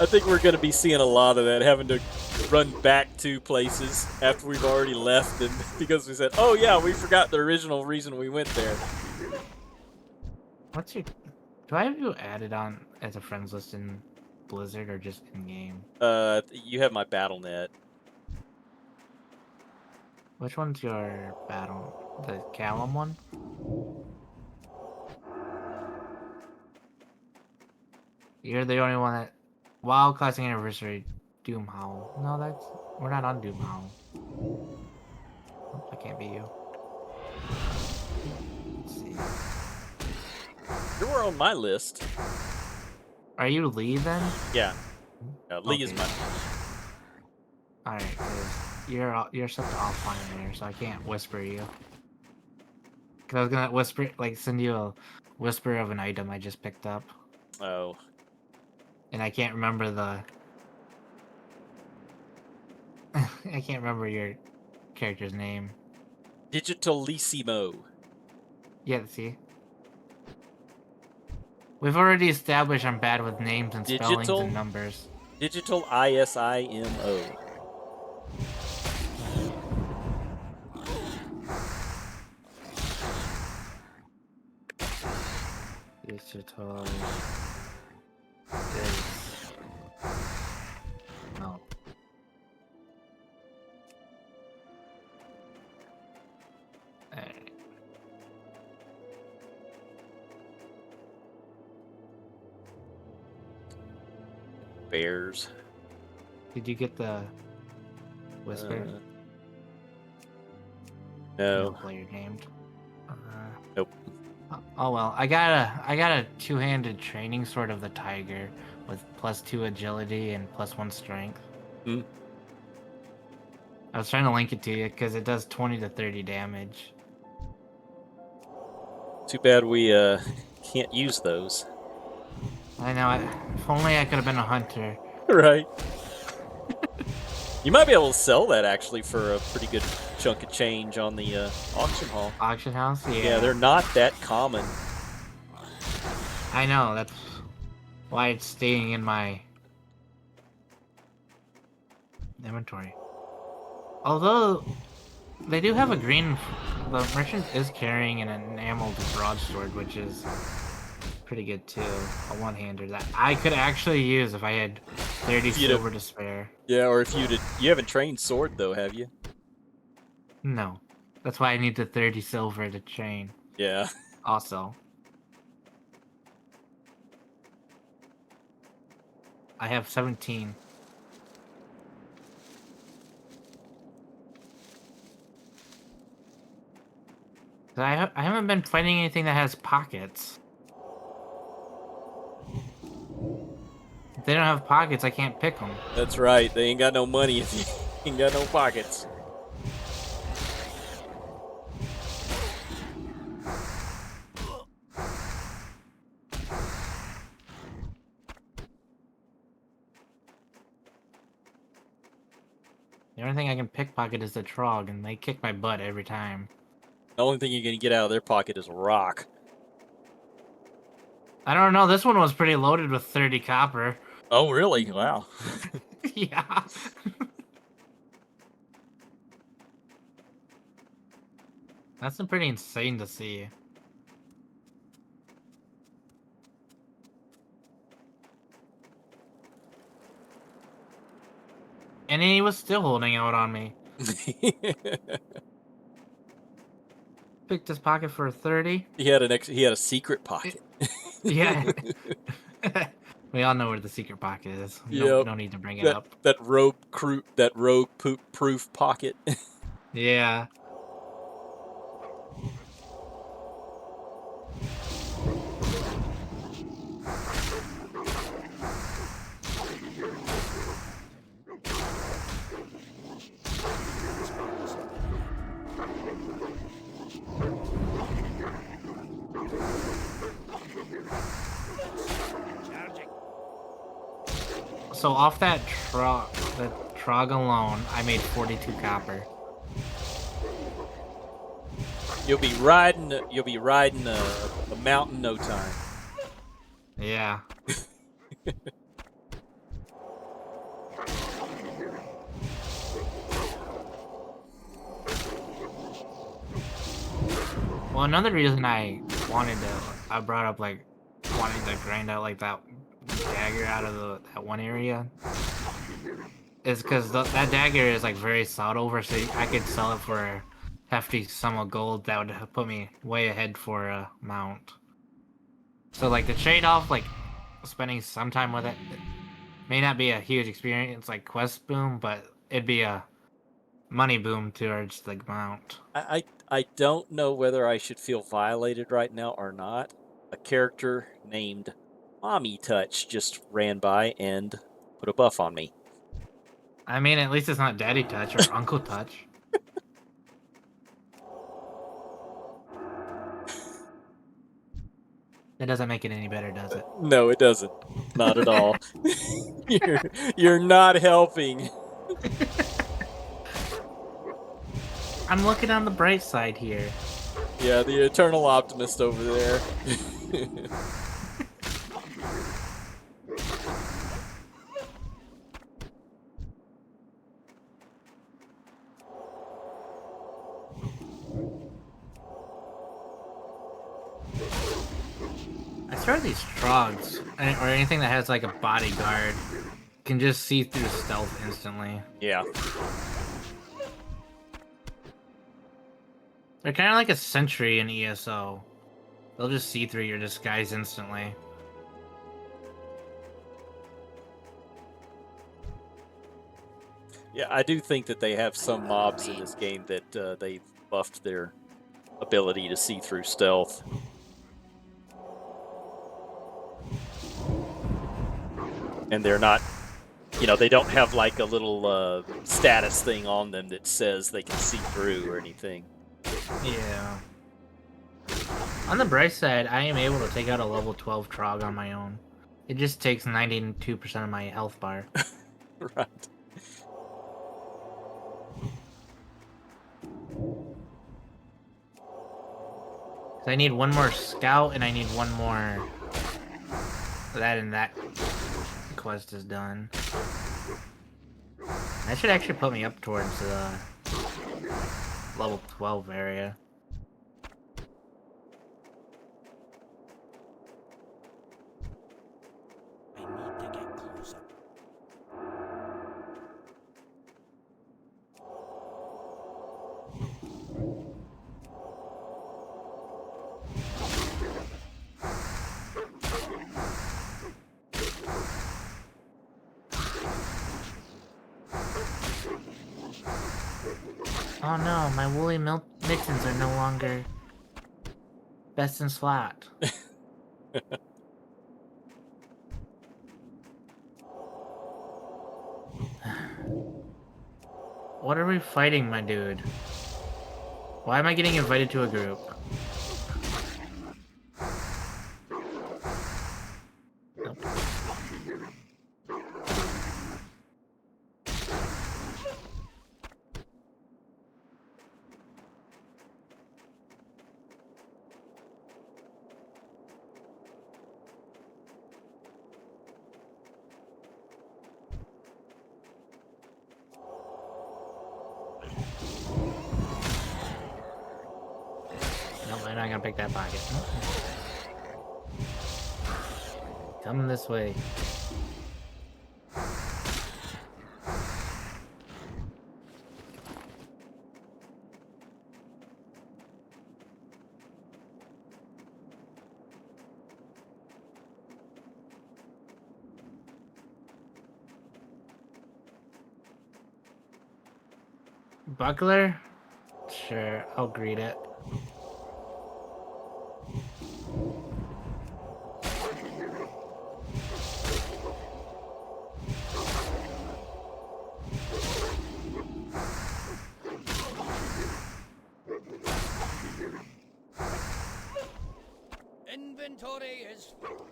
Speaker 1: I think we're going to be seeing a lot of that, having to run back to places after we've already left them because we said, oh yeah, we forgot the original reason we went there.
Speaker 2: What's your... Do I have you added on as a friends list in Blizzard or just in-game?
Speaker 1: You have my BattleNet.
Speaker 2: Which one's your battle? The Callum one? You're the only one that... WoW Classic Anniversary, Doom Howl. No, that's... We're not on Doom Howl. That can't be you. Let's see.
Speaker 1: You were on my list.
Speaker 2: Are you Lee then?
Speaker 1: Yeah. Lee is
Speaker 2: Okay.
Speaker 1: my.
Speaker 2: Alright, because you're set to offline there, so I can't whisper you. Because I was gonna whisper, like, send you a whisper of an item I just picked up.
Speaker 1: Oh.
Speaker 2: And I can't remember the... I can't remember your character's name.
Speaker 1: Digitalissimo.
Speaker 2: Yeah, see? We've already established I'm bad with names and spellings
Speaker 1: Digital?
Speaker 2: and numbers.
Speaker 1: Digital ISIMO.
Speaker 2: Digital... is... No. Alright.
Speaker 1: Bears.
Speaker 2: Did you get the whisper?
Speaker 1: No.
Speaker 2: Player named.
Speaker 1: Nope.
Speaker 2: Oh well, I got a two-handed training sword of the tiger with +2 agility and +1 strength.
Speaker 1: Hmm.
Speaker 2: I was trying to link it to you because it does 20 to 30 damage.
Speaker 1: Too bad we can't use those.
Speaker 2: I know. If only I could have been a hunter.
Speaker 1: Right. You might be able to sell that actually for a pretty good chunk of change on the auction hall.
Speaker 2: Auction house? Yeah.
Speaker 1: Yeah, they're not that common.
Speaker 2: I know. That's why it's staying in my inventory. Although they do have a green. The merchant is carrying an enameled broadsword, which is pretty good too. A one-hander that I could actually use if I had 30 silver to spare.
Speaker 1: Yeah, or if you haven't trained sword though, have you?
Speaker 2: No, that's why I need the 30 silver to train.
Speaker 1: Yeah.
Speaker 2: Also, I have 17. I haven't been fighting anything that has pockets. If they don't have pockets, I can't pick them.
Speaker 1: That's right. They ain't got no money if you ain't got no pockets.
Speaker 2: The only thing I can pickpocket is the Trog, and they kick my butt every time.
Speaker 1: The only thing you're gonna get out of their pocket is a rock.
Speaker 2: I don't know, this one was pretty loaded with 30 copper.
Speaker 1: Oh, really? Wow.
Speaker 2: Yeah. That's pretty insane to see. And he was still holding out on me. Picked his pocket for 30.
Speaker 1: He had a secret pocket.
Speaker 2: Yeah. We all know where the secret pocket is. No,
Speaker 1: Yep.
Speaker 2: no need to bring it up.
Speaker 1: That rogue proof pocket.
Speaker 2: Yeah.
Speaker 3: Charging.
Speaker 2: So off that trog alone, I made 42 copper.
Speaker 1: You'll be riding a mountain in no time.
Speaker 2: Yeah. Well, another reason I brought up like wanting to grind out like that dagger out of that one area is because that dagger is like very sought over, so I could sell it for a hefty sum of gold that would put me way ahead for a mount. So like the trade-off, like spending some time with it may not be a huge experience like quest boom, but it'd be a money boom towards the mount.
Speaker 1: I don't know whether I should feel violated right now or not. A character named Mommy Touch just ran by and put a buff on me.
Speaker 2: I mean, at least it's not Daddy Touch or Uncle Touch. That doesn't make it any better, does it?
Speaker 1: No, it doesn't. Not at all. you're not helping.
Speaker 2: I'm looking on the bright side here.
Speaker 1: Yeah, the eternal optimist over there.
Speaker 2: I swear these trogs, or anything that has like a bodyguard, can just see through stealth instantly.
Speaker 1: Yeah.
Speaker 2: They're kind of like a sentry in ESO. They'll just see through your disguise instantly.
Speaker 1: Yeah, I do think that they have some mobs in this game that they've buffed their ability to see through stealth. And they're not, they don't have like a little status thing on them that says they can see through or anything.
Speaker 2: Yeah. On the bright side, I am able to take out a level 12 Trog on my own. It just takes 92% of my health bar.
Speaker 1: Right.
Speaker 2: So I need one more scout and I need one more. That quest is done. That should actually put me up towards the level 12 area.
Speaker 3: I need to get closer.
Speaker 2: Oh no, my woolly mixins are no longer best in slot. What are we fighting, my dude? Why am I getting invited to a group? Nope. Nope, I'm not gonna pick that pocket. Come this way. Buckler? Sure, I'll greet it.
Speaker 3: Inventory is full.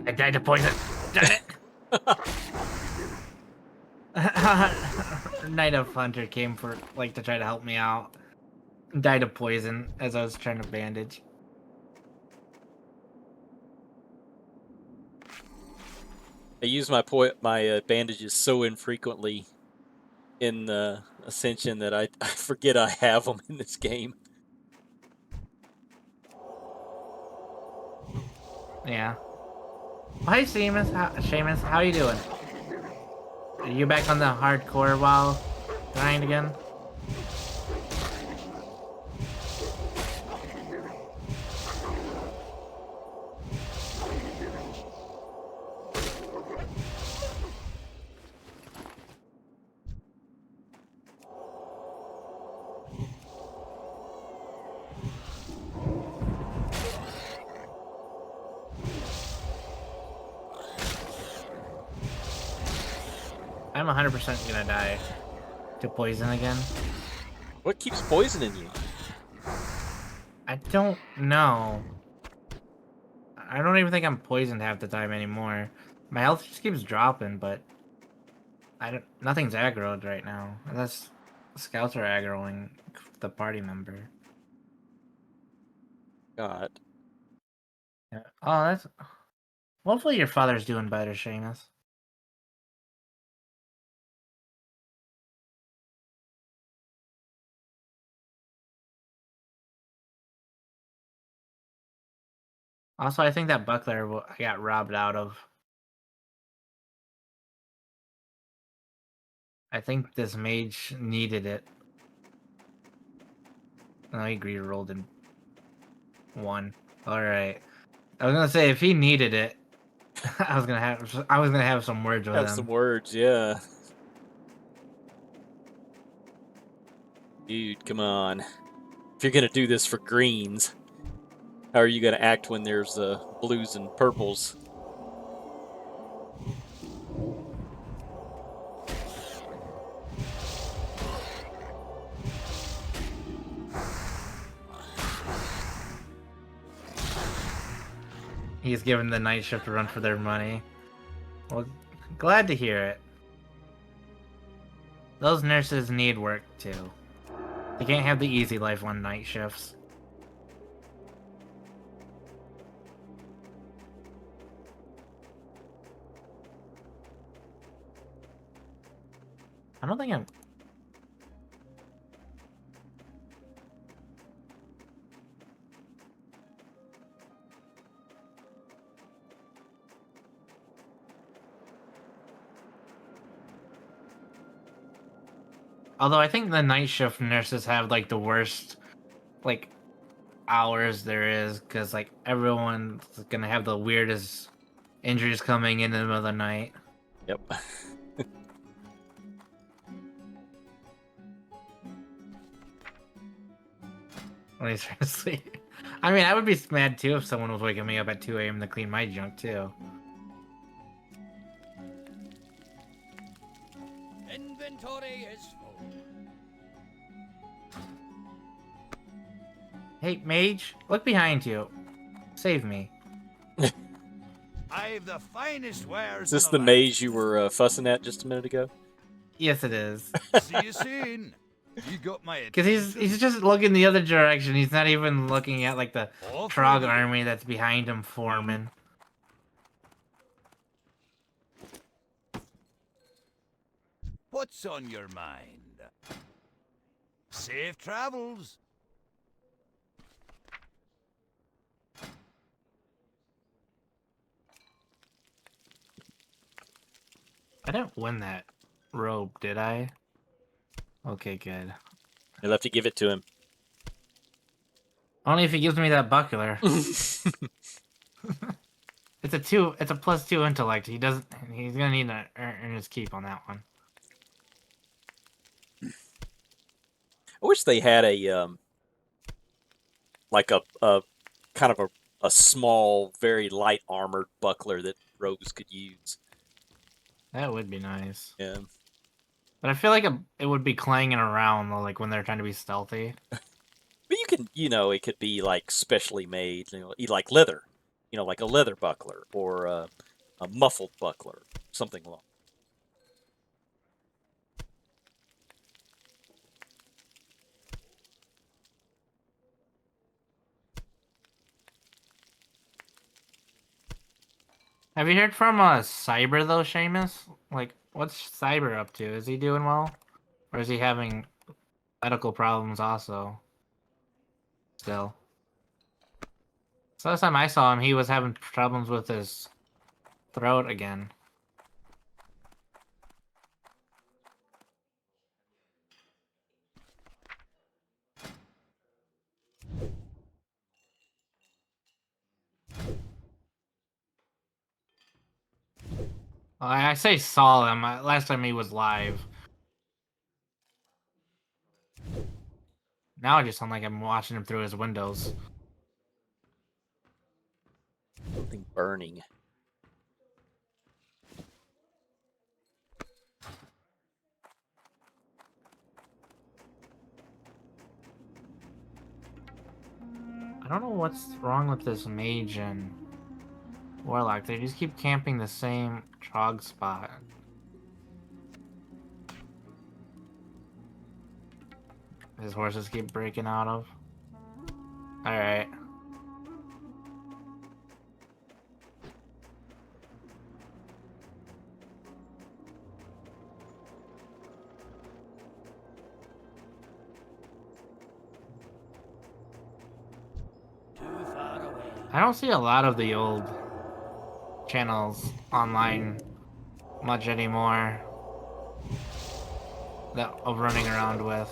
Speaker 2: I died to poison. Damn it! Knight of Hunter came for to try to help me out. Died of poison as I was trying to bandage.
Speaker 1: I use my bandages so infrequently in Ascension that I forget I have them in this game.
Speaker 2: Yeah. Hi, Seamus. Seamus, how you doing? Are you back on the hardcore WoW grind again? I'm 100% gonna die to poison again.
Speaker 1: What keeps poisoning you?
Speaker 2: I don't know. I don't even think I'm poisoned half the time anymore. My health just keeps dropping, but nothing's aggroed right now. Unless scouts are aggroing the party member.
Speaker 1: God.
Speaker 2: Yeah. Oh, that's. Hopefully your father's doing better, Seamus. Also, I think that buckler I got robbed out of. I think this mage needed it. Oh, he rolled in 1. All right. I was gonna say if he needed it, I was gonna have some words with
Speaker 1: Have
Speaker 2: him.
Speaker 1: some words, yeah. Dude, come on. If you're gonna do this for greens, how are you gonna act when there's blues and purples?
Speaker 2: He's giving the night shift a run for their money. Well, glad to hear it. Those nurses need work too. They can't have the easy life on night shifts. I don't think I'm... Although I think the night shift nurses have like the worst like hours there is, because like everyone's gonna have the weirdest injuries coming in the middle of the night.
Speaker 1: Yep.
Speaker 2: When he's trying to sleep. I mean, I would be mad too if someone was waking me up at 2 a.m. to clean my junk too.
Speaker 3: Inventory is full.
Speaker 2: Hey, mage, look behind you. Save me.
Speaker 5: I've the finest wares.
Speaker 1: Is this
Speaker 5: in
Speaker 1: the
Speaker 5: land.
Speaker 1: maze you were fussing at just a minute ago?
Speaker 2: Yes, it is.
Speaker 5: See you soon. You got my
Speaker 2: Because
Speaker 5: attention.
Speaker 2: he's just looking the other direction. He's not even looking at like the
Speaker 5: Off
Speaker 2: Trog
Speaker 5: with you.
Speaker 2: army that's behind him forming.
Speaker 5: What's on your mind? Safe travels.
Speaker 2: I didn't win that robe, did I? Okay, good.
Speaker 1: You'll have to give it to him.
Speaker 2: Only if he gives me that buckler. It's a +2 intellect. He's gonna need to earn his keep on that one.
Speaker 1: I wish they had a like a kind of a small, very light armored buckler that rogues could use.
Speaker 2: That would be nice.
Speaker 1: Yeah.
Speaker 2: But I feel like it would be clanging around though, like when they're trying to be stealthy.
Speaker 1: But you can, it could be like specially made, like leather, like a leather buckler or a muffled buckler, something along.
Speaker 2: Have you heard from Cyber though, Seamus? Like, what's Cyber up to? Is he doing well, or is he having medical problems also? Still. So last time I saw him, he was having problems with his throat again. I say saw him. Last time he was live. Now I just sound like I'm watching him through his windows.
Speaker 1: Something burning.
Speaker 2: I don't know what's wrong with this mage and warlock. They just keep camping the same trog spot. His horses keep breaking out of. Alright.
Speaker 3: Too far away.
Speaker 2: I don't see a lot of the old channels online much anymore that I'm running around with.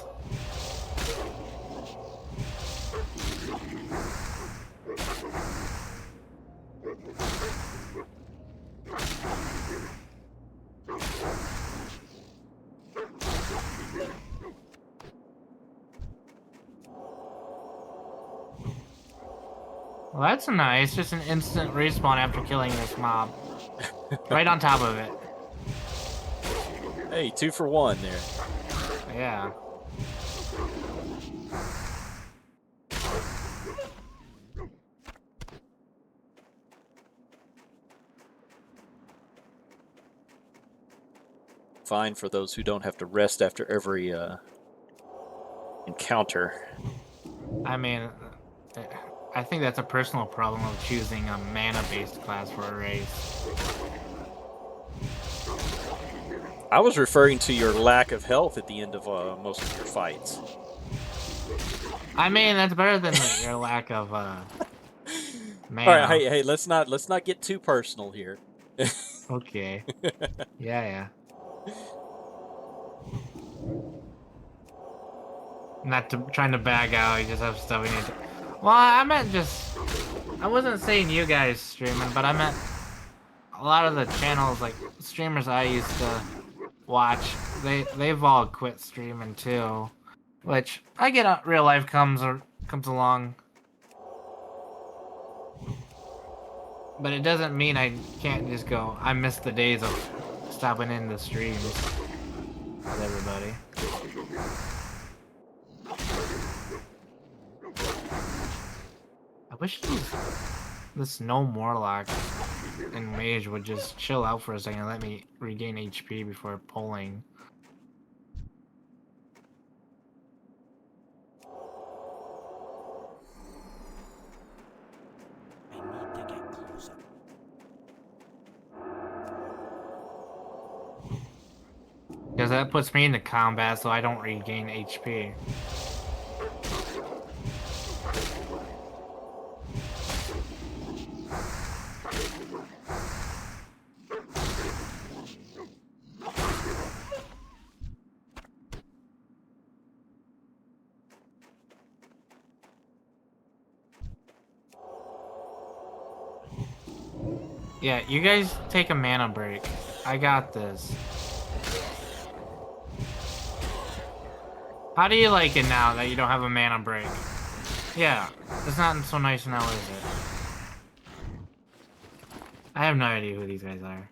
Speaker 2: Well, that's nice. Just an instant respawn after killing this mob. Right on top of it.
Speaker 1: Hey, 2 for 1 there.
Speaker 2: Yeah.
Speaker 1: Fine for those who don't have to rest after every encounter.
Speaker 2: I mean, I think that's a personal problem of choosing a mana-based class for a race.
Speaker 1: I was referring to your lack of health at the end of most of your fights.
Speaker 2: I mean, that's better than your lack of mana.
Speaker 1: All right, hey, let's not get too personal here.
Speaker 2: Okay. Yeah. Not trying to bag out. You just have stuff you need to. Well, I meant just. I wasn't saying you guys streaming, but I meant a lot of the channels, like streamers I used to watch. They've all quit streaming too, which I get. Real life comes along, but it doesn't mean I can't just go. I miss the days of stopping in the streams with everybody. I wish this gnome warlock and mage would just chill out for a second and let me regain HP before pulling.
Speaker 3: I need to get closer.
Speaker 2: Because that puts me into combat so I don't regain HP. Yeah, you guys take a mana break. I got this. How do you like it now that you don't have a mana break? Yeah, it's not so nice now, is it? I have no idea who these guys are.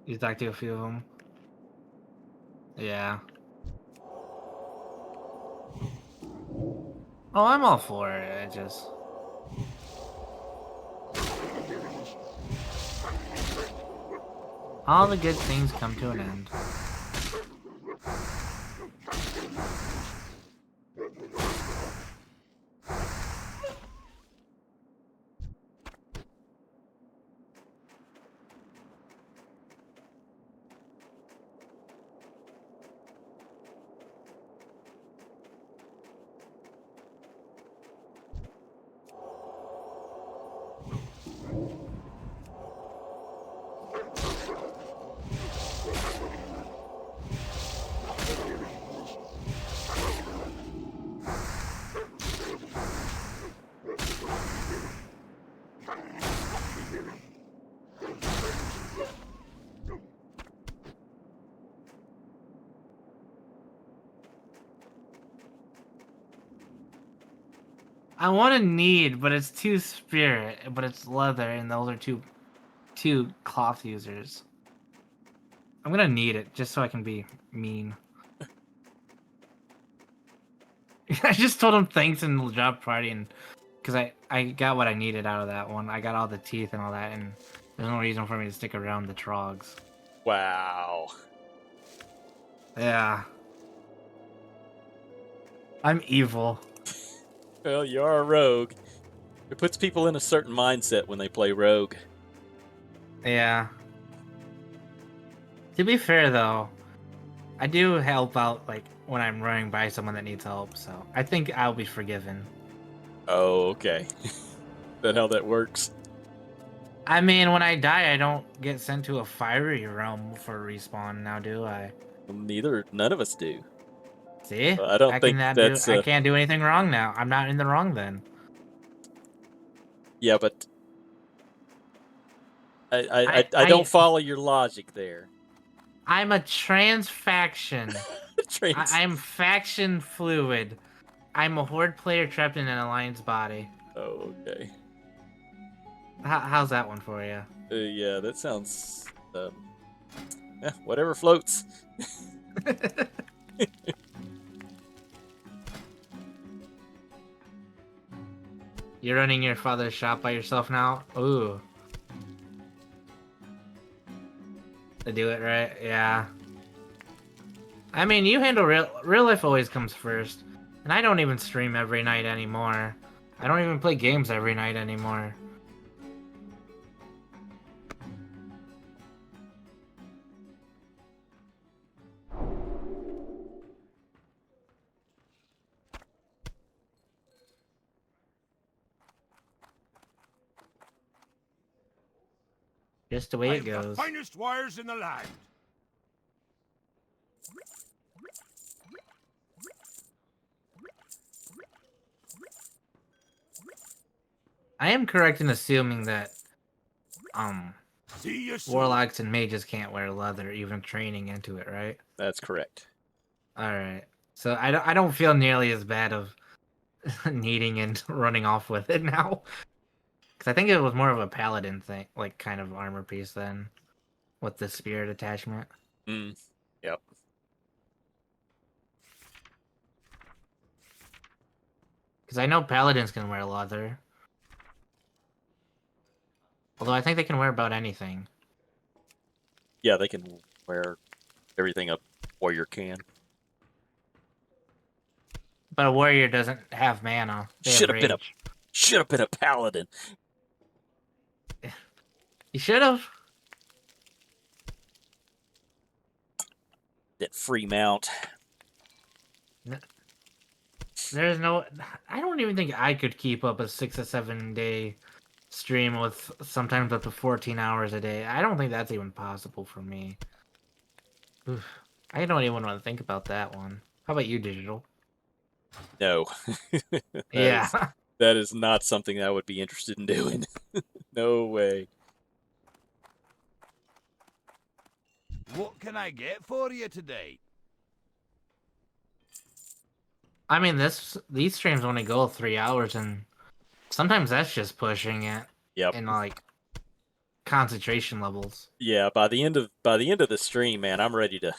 Speaker 2: You talked to a few of them? Yeah. Oh, I'm all for it. I just... all the good things come to an end. I want to need, but it's two spirit, but it's leather, and those are two cloth users. I'm gonna need it just so I can be mean. I just told him thanks in the job party, and because I got what I needed out of that one. I got all the teeth and all that, and there's no reason for me to stick around the trogs.
Speaker 1: Wow.
Speaker 2: Yeah. I'm evil.
Speaker 1: Well, you are a rogue. It puts people in a certain mindset when they play rogue.
Speaker 2: Yeah. To be fair, though, I do help out, like, when I'm running by someone that needs help, so I think I'll be forgiven.
Speaker 1: Oh, okay. Is that how that works?
Speaker 2: I mean, when I die, I don't get sent to a fiery realm for respawn now, do I?
Speaker 1: None of us do.
Speaker 2: See?
Speaker 1: I don't think that's
Speaker 2: I can't do anything wrong now. I'm not in the wrong then.
Speaker 1: yeah, but I don't follow your logic there.
Speaker 2: I'm a trans faction.
Speaker 1: Trans-
Speaker 2: I'm faction fluid. I'm a horde player trapped in an alliance body.
Speaker 1: Oh, okay.
Speaker 2: How's that one for you?
Speaker 1: Yeah, that sounds whatever floats.
Speaker 2: You're running your father's shop by yourself now? Ooh. To do it right, yeah. I mean, you handle real life always comes first. And I don't even stream every night anymore. I don't even play games every night anymore. Just the way it
Speaker 5: I've the
Speaker 2: goes.
Speaker 5: finest wires in the land.
Speaker 2: I am correct in assuming that
Speaker 5: See you soon.
Speaker 2: warlocks and mages can't wear leather, even training into it, right?
Speaker 1: That's correct.
Speaker 2: Alright. So I don't feel nearly as bad of needing and running off with it now. Because I think it was more of a paladin thing, like kind of armor piece then, with the spirit attachment.
Speaker 1: Yep.
Speaker 2: Because I know paladins can wear leather. Although I think they can wear about anything.
Speaker 1: Yeah, they can wear everything a warrior can.
Speaker 2: But a warrior doesn't have mana. They have
Speaker 1: Should have been a paladin.
Speaker 2: You should have.
Speaker 1: That free mount.
Speaker 2: There's no. I don't even think I could keep up a 6 to 7 day stream with sometimes up to 14 hours a day. I don't think that's even possible for me. Oof. I don't even want to think about that one. How about you, Digital?
Speaker 1: No.
Speaker 2: Yeah.
Speaker 1: That is not something I would be interested in doing. No way.
Speaker 5: What can I get for you today?
Speaker 2: I mean, these streams only go 3 hours, and sometimes that's just pushing it
Speaker 1: Yep.
Speaker 2: in like concentration levels.
Speaker 1: Yeah, by the end of the stream, man, I'm ready to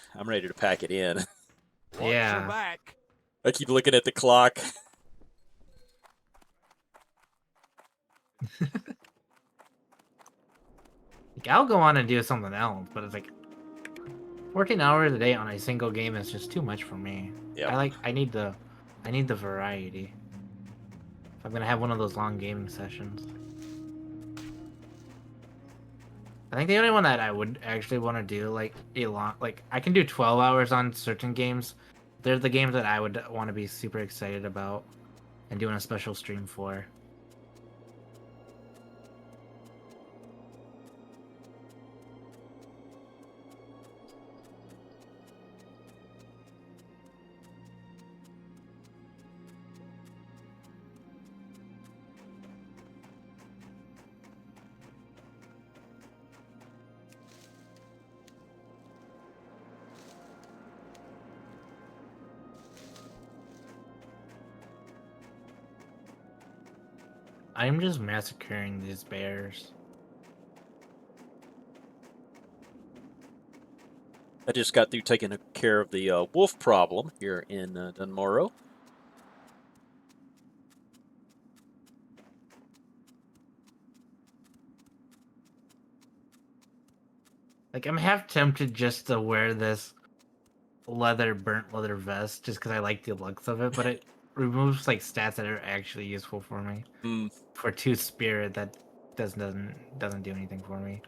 Speaker 1: pack it in.
Speaker 5: Watch
Speaker 2: Yeah.
Speaker 5: your back.
Speaker 1: I keep looking at the clock.
Speaker 2: Like, I'll go on and do something else, but it's like 14 hours a day on a single game is just too much for me.
Speaker 1: Yep.
Speaker 2: I need the variety. If I'm gonna have one of those long gaming sessions. I think the only one that I would actually want to do like I can do 12 hours on certain games. They're the games that I would want to be super excited about and doing a special stream for. I'm just massacring these bears.
Speaker 1: I just got through taking care of the wolf problem here in Dunmorrow.
Speaker 2: Like, I'm half tempted just to wear this burnt leather vest just because I like the looks of it, but it removes like stats that are actually useful for me.
Speaker 1: Mm.
Speaker 2: For 2 spirit, that doesn't do anything for me.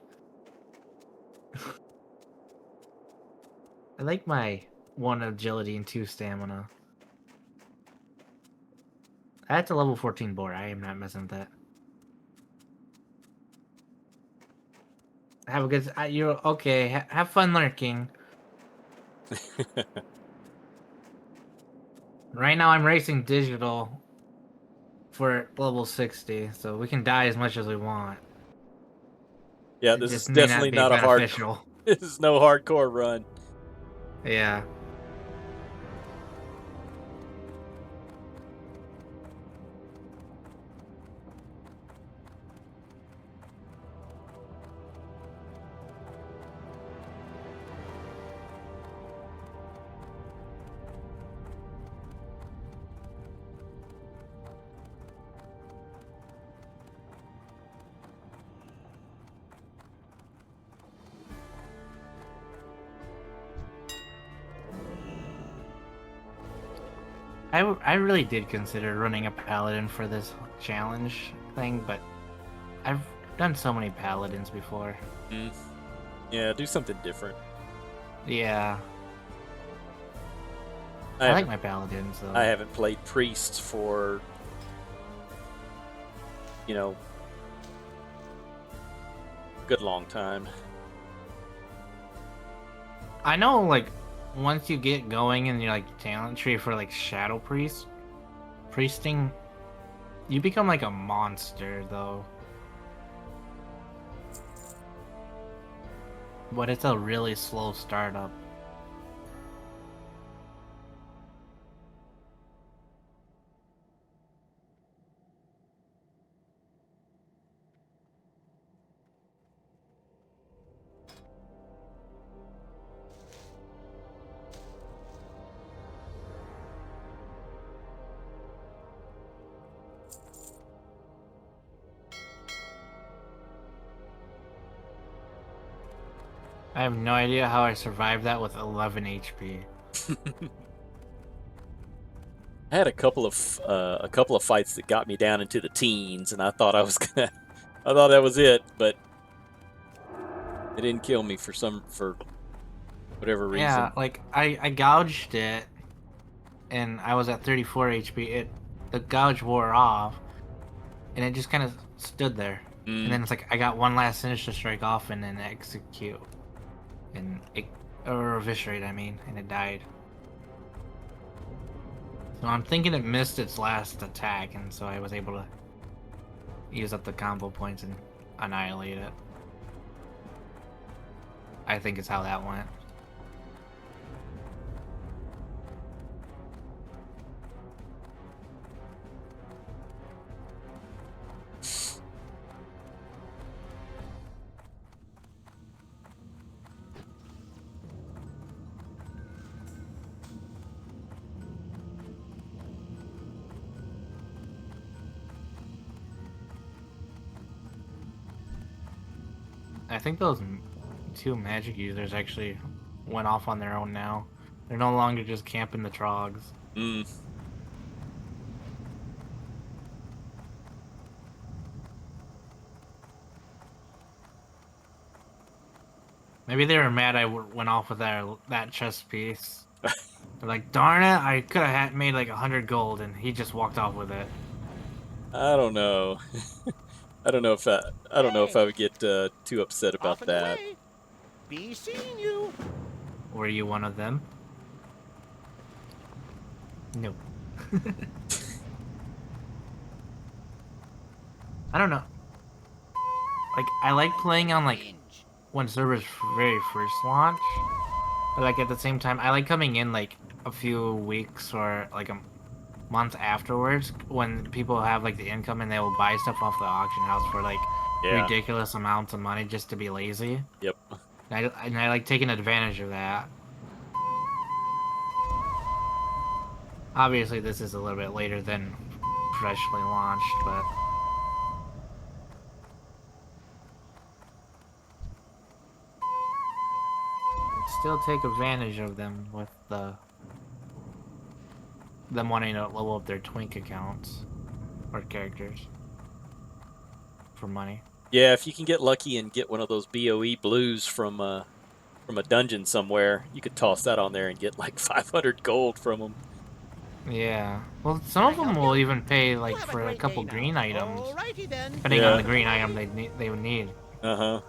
Speaker 2: I like my 1 agility and 2 stamina. That's a level 14 boar. I am not messing with that. Have a good. You're okay. Have fun lurking. Right now, I'm racing digital for level 60, so we can die as much as we want.
Speaker 1: Yeah,
Speaker 2: It
Speaker 1: this is
Speaker 2: just may
Speaker 1: definitely
Speaker 2: not be
Speaker 1: not a hard.
Speaker 2: beneficial.
Speaker 1: This is no hardcore run.
Speaker 2: Yeah. I really did consider running a paladin for this challenge thing, but I've done so many paladins before.
Speaker 1: Mm. Yeah, do something different.
Speaker 2: Yeah. I like my paladins, though.
Speaker 1: I haven't played priest for, you know, a good long time.
Speaker 2: I know, like, once you get going in your, like, talent tree for, like, Shadow Priesting, you become, like, a monster, though. But it's a really slow startup. I have no idea how I survived that with 11 HP.
Speaker 1: I had a couple of fights that got me down into the teens, and I thought I thought that was it, but it didn't kill me for whatever reason.
Speaker 2: Yeah, like, I gouged it, and I was at 34 HP. The gouge wore off, and it just kind of stood there.
Speaker 1: Mm.
Speaker 2: And then it's like, I got one last sinister strike off and then execute. Or eviscerate, I mean, and it died. So I'm thinking it missed its last attack, and so I was able to use up the combo points and annihilate it. I think is how that went. I think those 2 magic users actually went off on their own now. They're no longer just camping the trogs.
Speaker 1: Mm.
Speaker 2: Maybe they were mad I went off with that chest piece. They're like, darn it, I could have made like 100 gold, and he just walked off with it.
Speaker 1: I don't know. I don't know if I would get too upset about that.
Speaker 3: Be seeing you.
Speaker 2: Were you one of them? No. I don't know. Like, I like playing on, like, when servers very first launch. But, like, at the same time, I like coming in, like, a few weeks or, like, months afterwards when people have like the income and they will buy stuff off the auction house for like
Speaker 1: Yeah.
Speaker 2: ridiculous amounts of money just to be lazy.
Speaker 1: Yep.
Speaker 2: And I like taking advantage of that. Obviously, this is a little bit later than freshly launched, but still take advantage of them with them wanting to level up their twink accounts or characters for money.
Speaker 1: Yeah, if you can get lucky and get one of those BOE blues from a dungeon somewhere, you could toss that on there and get like 500 gold from them.
Speaker 2: Yeah. Well, some of them will even pay like
Speaker 3: Have a
Speaker 2: for a
Speaker 3: great
Speaker 2: couple
Speaker 3: day now.
Speaker 2: green items,
Speaker 3: Alrighty then.
Speaker 2: depending
Speaker 1: Yeah.
Speaker 2: on the green item they would need.
Speaker 1: Uh-huh.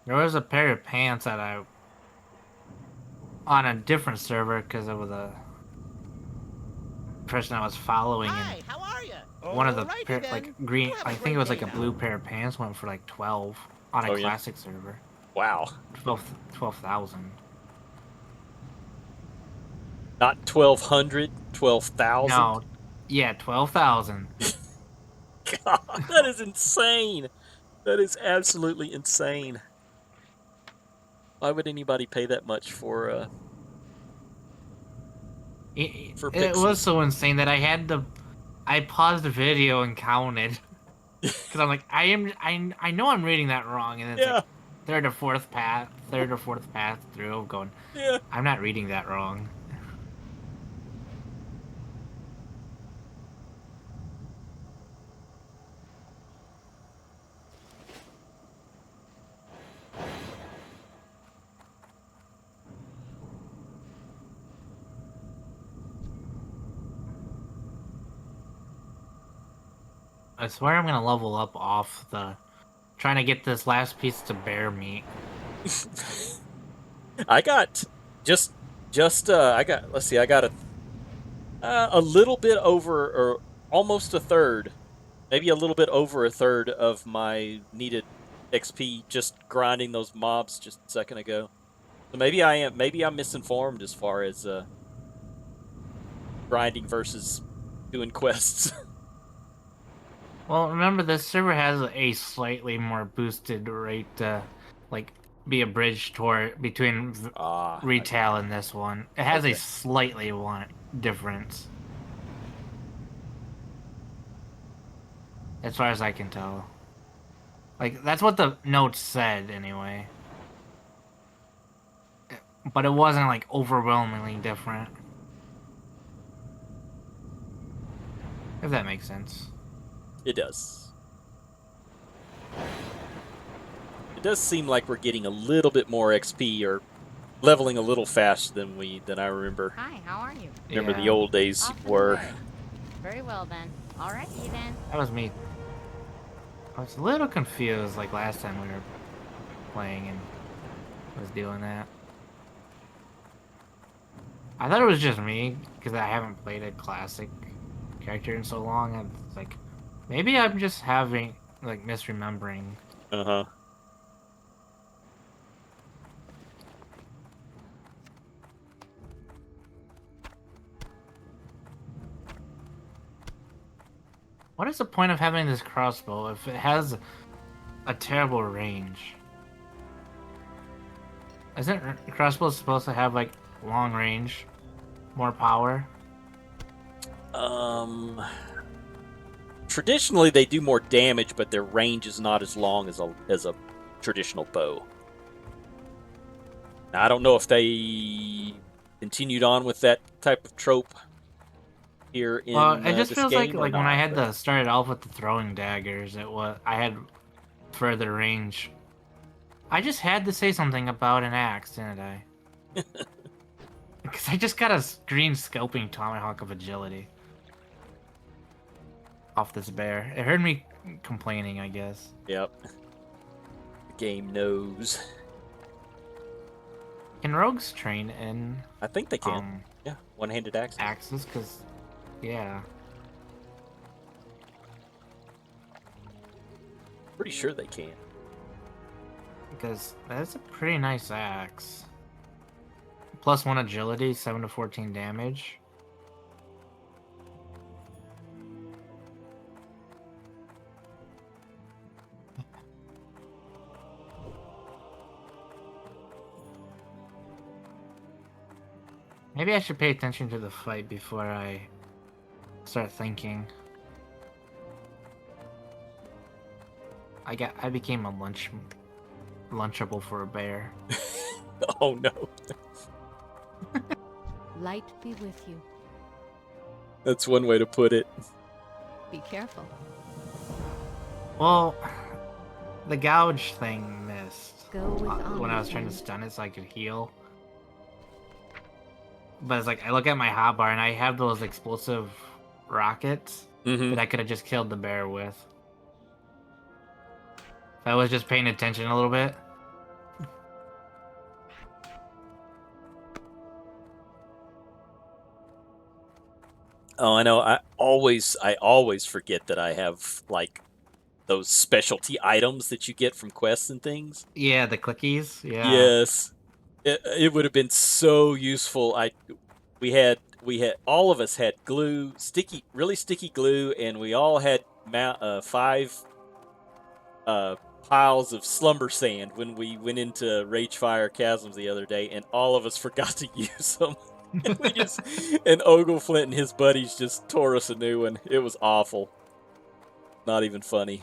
Speaker 2: There was a pair of pants that I on a different server because of the person I was following, and
Speaker 3: Hi, how are you?
Speaker 2: one of the
Speaker 3: Alrighty
Speaker 2: like
Speaker 3: then.
Speaker 2: green,
Speaker 3: You have a
Speaker 2: I think
Speaker 3: great
Speaker 2: it was
Speaker 3: day
Speaker 2: like a
Speaker 3: now.
Speaker 2: blue pair of pants went for like 12 on a
Speaker 1: Oh, yeah?
Speaker 2: classic server.
Speaker 1: Wow.
Speaker 2: 12,000.
Speaker 1: Not 1,200, 12,000.
Speaker 2: No, yeah, 12,000.
Speaker 1: God, that is insane. That is absolutely insane. Why would anybody pay that much for For
Speaker 2: It was
Speaker 1: pixels.
Speaker 2: so insane that I paused the video and counted because I'm like, I know I'm reading that wrong, and it's
Speaker 1: Yeah.
Speaker 2: like third or fourth path through, going,
Speaker 1: Yeah.
Speaker 2: I'm not reading that wrong. I swear I'm gonna level up off the trying to get this last piece to bear meat.
Speaker 1: I got I got, let's see, I got a little bit over, or almost a third, maybe a little bit over a third of my needed XP just grinding those mobs just a second ago. So maybe I'm misinformed as far as grinding versus doing quests.
Speaker 2: Well, remember this server has a slightly more boosted rate to, like, be a bridge toward between retail and this one. It has a
Speaker 1: Okay.
Speaker 2: slightly one difference, as far as I can tell. Like, that's what the notes said anyway. But it wasn't like overwhelmingly different. If that makes sense.
Speaker 1: It does. It does seem like we're getting a little bit more XP, or leveling a little faster than I remember.
Speaker 6: Hi, how are you?
Speaker 1: Remember the
Speaker 2: Yeah.
Speaker 1: old days
Speaker 6: Off and
Speaker 1: were.
Speaker 6: away. Very well then. Alrighty then.
Speaker 2: That was me. I was a little confused like last time we were playing and was doing that. I thought it was just me because I haven't played a classic character in so long. I'm like, maybe I'm just having like misremembering.
Speaker 1: Uh-huh.
Speaker 2: What is the point of having this crossbow if it has a terrible range? Isn't crossbow supposed to have like long range, more power?
Speaker 1: Traditionally they do more damage, but their range is not as long as a traditional bow. Now, I don't know if they continued on with that type of trope here in
Speaker 2: Well, it just
Speaker 1: this
Speaker 2: feels like
Speaker 1: game or
Speaker 2: when
Speaker 1: not,
Speaker 2: I had
Speaker 1: but-
Speaker 2: to started off with the throwing daggers, I had further range. I just had to say something about an axe, didn't I? Because I just got a green scoping tomahawk of agility off this bear. It heard me complaining, I guess.
Speaker 1: Yep. The game knows.
Speaker 2: Can rogues train in
Speaker 1: I think they can. Yeah, one-handed axe.
Speaker 2: axes? Because, yeah.
Speaker 1: Pretty sure they can.
Speaker 2: Because that's a pretty nice axe. +1 agility, 7 to 14 damage. Maybe I should pay attention to the fight before I start thinking. I became a lunchable for a bear.
Speaker 1: Oh no,
Speaker 7: Light be with you.
Speaker 1: that's one way to put it.
Speaker 7: Be careful.
Speaker 2: Well, the gouge thing missed
Speaker 7: Go with
Speaker 2: when I
Speaker 7: honor,
Speaker 2: was trying to
Speaker 7: friend.
Speaker 2: stun it so I could heal. But it's like I look at my hotbar and I have those explosive rockets
Speaker 1: Mm-hmm.
Speaker 2: that I could have just killed the bear with. If I was just paying attention a little bit.
Speaker 1: Oh, I know. I always forget that I have like those specialty items that you get from quests and things.
Speaker 2: Yeah, the clickies. Yeah.
Speaker 1: Yes, it would have been so useful. We had all of us had glue, really sticky glue, and we all had 5 piles of slumber sand when we went into Ragefire Chasms the other day, and all of us forgot to use them. And Ogleflint and his buddies just tore us a new one. It was awful. Not even funny.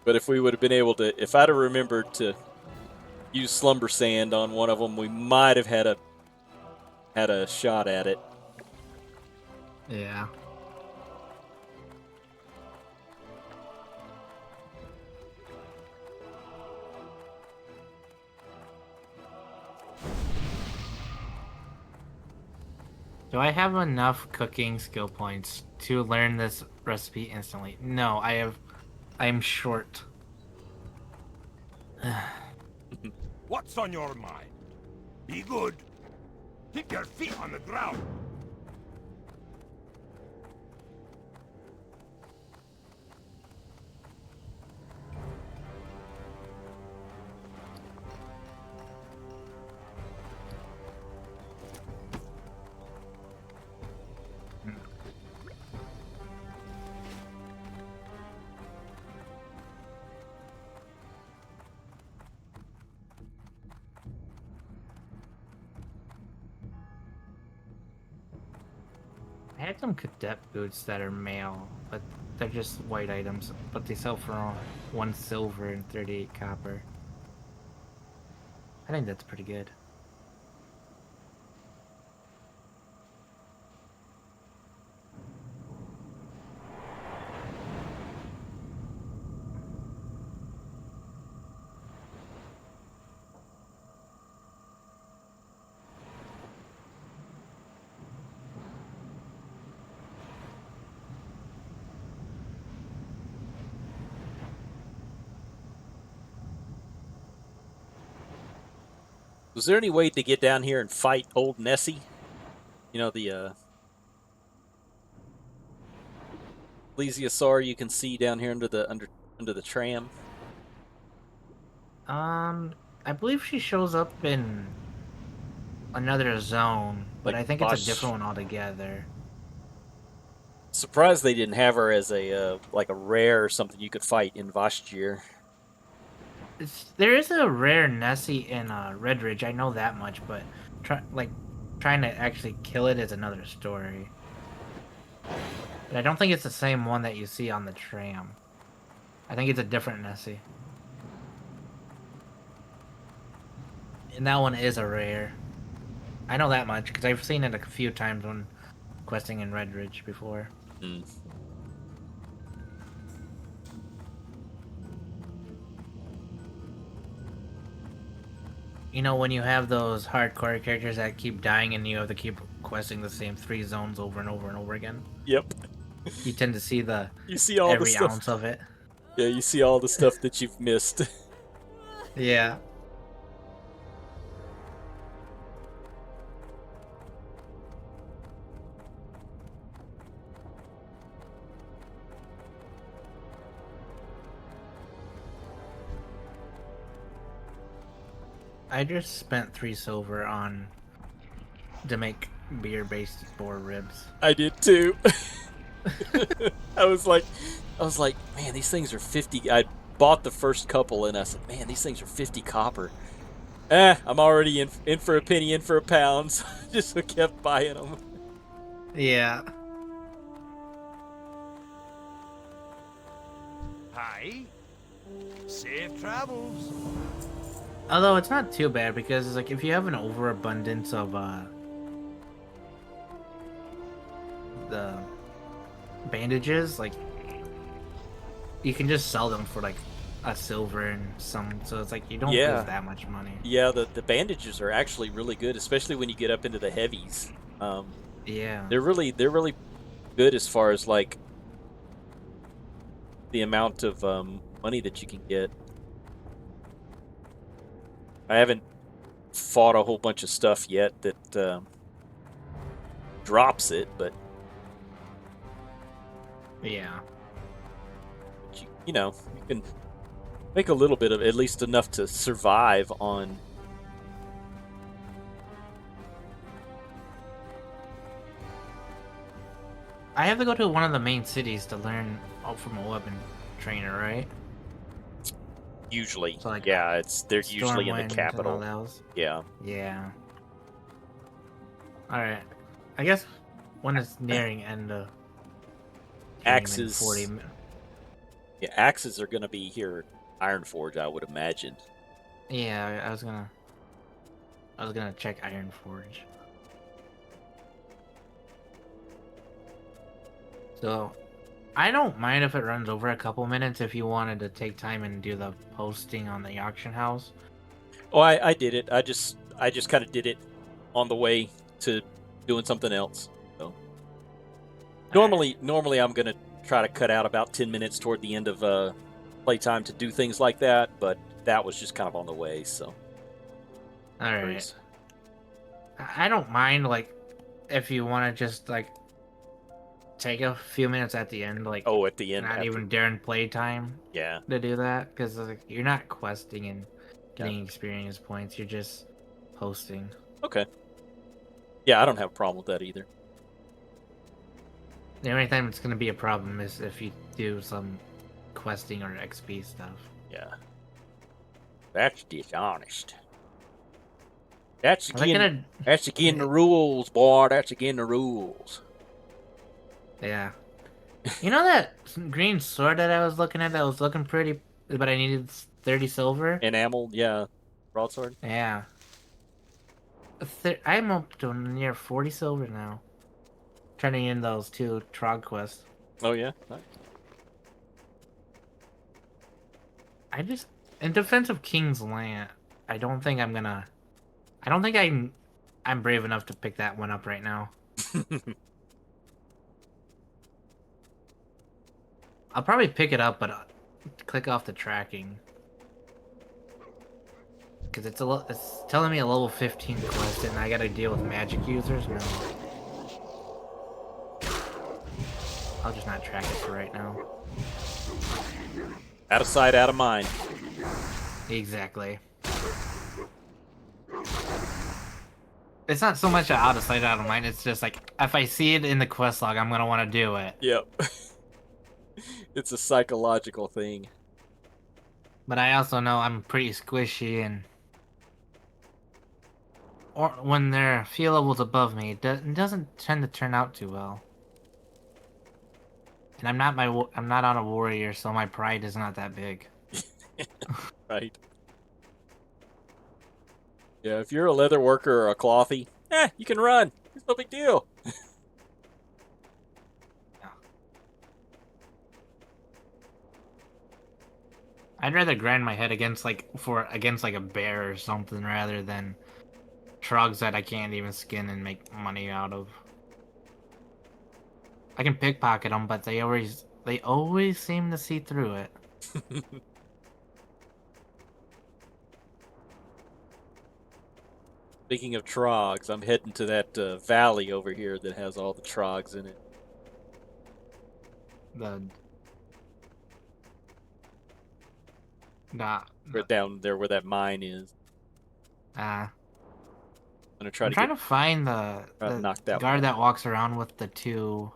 Speaker 1: But if we would have been able to, if I'd have remembered to use slumber sand on one of them, we might have had a shot at it.
Speaker 2: Yeah. Do I have enough cooking skill points to learn this recipe instantly? No, I'm short.
Speaker 5: What's on your mind? Be good. Keep your feet on the ground.
Speaker 2: I had some cadet boots that are male, but they're just white items, but they sell for 1 silver and 38 copper. I think that's pretty good.
Speaker 1: Was there any way to get down here and fight old Nessie? You know, the plesiosaur you can see down here under the tram.
Speaker 2: I believe she shows up in another zone, but
Speaker 1: Like
Speaker 2: I think
Speaker 1: Bosch-
Speaker 2: it's a different one altogether.
Speaker 1: Surprised they didn't have her as a like a rare or something you could fight in Vashjir.
Speaker 2: There is a rare Nessie in Red Ridge, I know that much, but trying to actually kill it is another story. But I don't think it's the same one that you see on the tram. I think it's a different Nessie. And that one is a rare. I know that much, because I've seen it a few times when questing in Red Ridge before.
Speaker 1: Mm.
Speaker 2: You know, when you have those hardcore characters that keep dying and you have to keep questing the same 3 zones over and over and over again,
Speaker 1: Yep.
Speaker 2: you tend to see
Speaker 1: You see all the
Speaker 2: every
Speaker 1: stuff.
Speaker 2: ounce of it.
Speaker 1: Yeah, you see all the stuff that you've missed.
Speaker 2: Yeah. I just spent 3 silver on to make beer-based boar ribs.
Speaker 1: I did too. I was like, man, these things are 50. I bought the first couple, and I said, man, these things are 50 copper. I'm already in for a penny, in for a pound. So I just kept buying them.
Speaker 2: Yeah.
Speaker 5: Hi. Safe travels.
Speaker 2: Although it's not too bad because it's like if you have an overabundance of the bandages, like you can just sell them for like a silver and some, so it's like you don't
Speaker 1: Yeah.
Speaker 2: lose that much money.
Speaker 1: Yeah, the bandages are actually really good, especially when you get up into the heavies.
Speaker 2: Yeah.
Speaker 1: They're really good as far as like the amount of money that you can get. I haven't fought a whole bunch of stuff yet that drops it, but
Speaker 2: Yeah.
Speaker 1: you know, you can make a little bit of, at least enough to survive on.
Speaker 2: I have to go to one of the main cities to learn from a weapon trainer, right?
Speaker 1: Usually,
Speaker 2: So, like,
Speaker 1: yeah, they're usually in
Speaker 2: Stormwind
Speaker 1: the
Speaker 2: and all
Speaker 1: capital.
Speaker 2: those.
Speaker 1: Yeah.
Speaker 2: Yeah. Alright. I guess when it's nearing end of
Speaker 1: Axes.
Speaker 2: 40
Speaker 1: Yeah, axes are gonna be here. Ironforge, I would imagine.
Speaker 2: Yeah, I was gonna check Ironforge. So, I don't mind if it runs over a couple minutes if you wanted to take time and do the posting on the auction house.
Speaker 1: Oh, I did it. I just kind of did it on the way to doing something else. So normally I'm gonna try to cut out about 10 minutes toward the end of playtime to do things like that, but that was just kind of on the way. So
Speaker 2: Alright. I don't mind, like, if you want to just, like, take a few minutes at the end, like,
Speaker 1: oh, at the end,
Speaker 2: not
Speaker 1: after,
Speaker 2: even during playtime
Speaker 1: yeah,
Speaker 2: to do that, because like, you're not questing and getting experience points, you're just posting.
Speaker 1: okay, yeah, I don't have a problem with that either.
Speaker 2: The only time it's going to be a problem is if you do some questing or XP stuff.
Speaker 1: Yeah, that's dishonest. That's
Speaker 2: Are they
Speaker 1: again,
Speaker 2: gonna...
Speaker 1: that's again the rules, boy. That's again the rules.
Speaker 2: Yeah. You know that green sword that I was looking at that was looking pretty, but I needed 30 silver?
Speaker 1: Enamel, yeah, broadsword.
Speaker 2: Yeah. I'm up to near 40 silver now. Turning in those 2 Trog quests.
Speaker 1: Oh yeah, nice.
Speaker 2: I just... In defense of King's Land, I don't think I'm brave enough to pick that one up right now. I'll probably pick it up, but click off the tracking. Because it's telling me a level 15 quest and I gotta deal with magic users? No. I'll just not track it for right now.
Speaker 1: Out of sight, out of mind.
Speaker 2: Exactly. It's not so much out of sight, out of mind. It's just like, if I see it in the quest log, I'm gonna want to do it.
Speaker 1: Yep. It's a psychological thing.
Speaker 2: But I also know I'm pretty squishy, and or when they're a few levels above me, it doesn't tend to turn out too well. And I'm not on a warrior, so my pride is not that big.
Speaker 1: Right. Yeah, if you're a leather worker or a clothy, you can run. It's no big deal.
Speaker 2: I'd rather grind my head against like a bear or something rather than trogs that I can't even skin and make money out of. I can pickpocket them, but they always seem to see through it.
Speaker 1: Speaking of trogs, I'm heading to that valley over here that has all the trogs in it. Right down there where that mine is.
Speaker 2: Ah.
Speaker 1: I'm gonna try
Speaker 2: I'm
Speaker 1: to
Speaker 2: trying
Speaker 1: get
Speaker 2: to find the
Speaker 1: knock that
Speaker 2: guard
Speaker 1: one.
Speaker 2: that walks around with the 2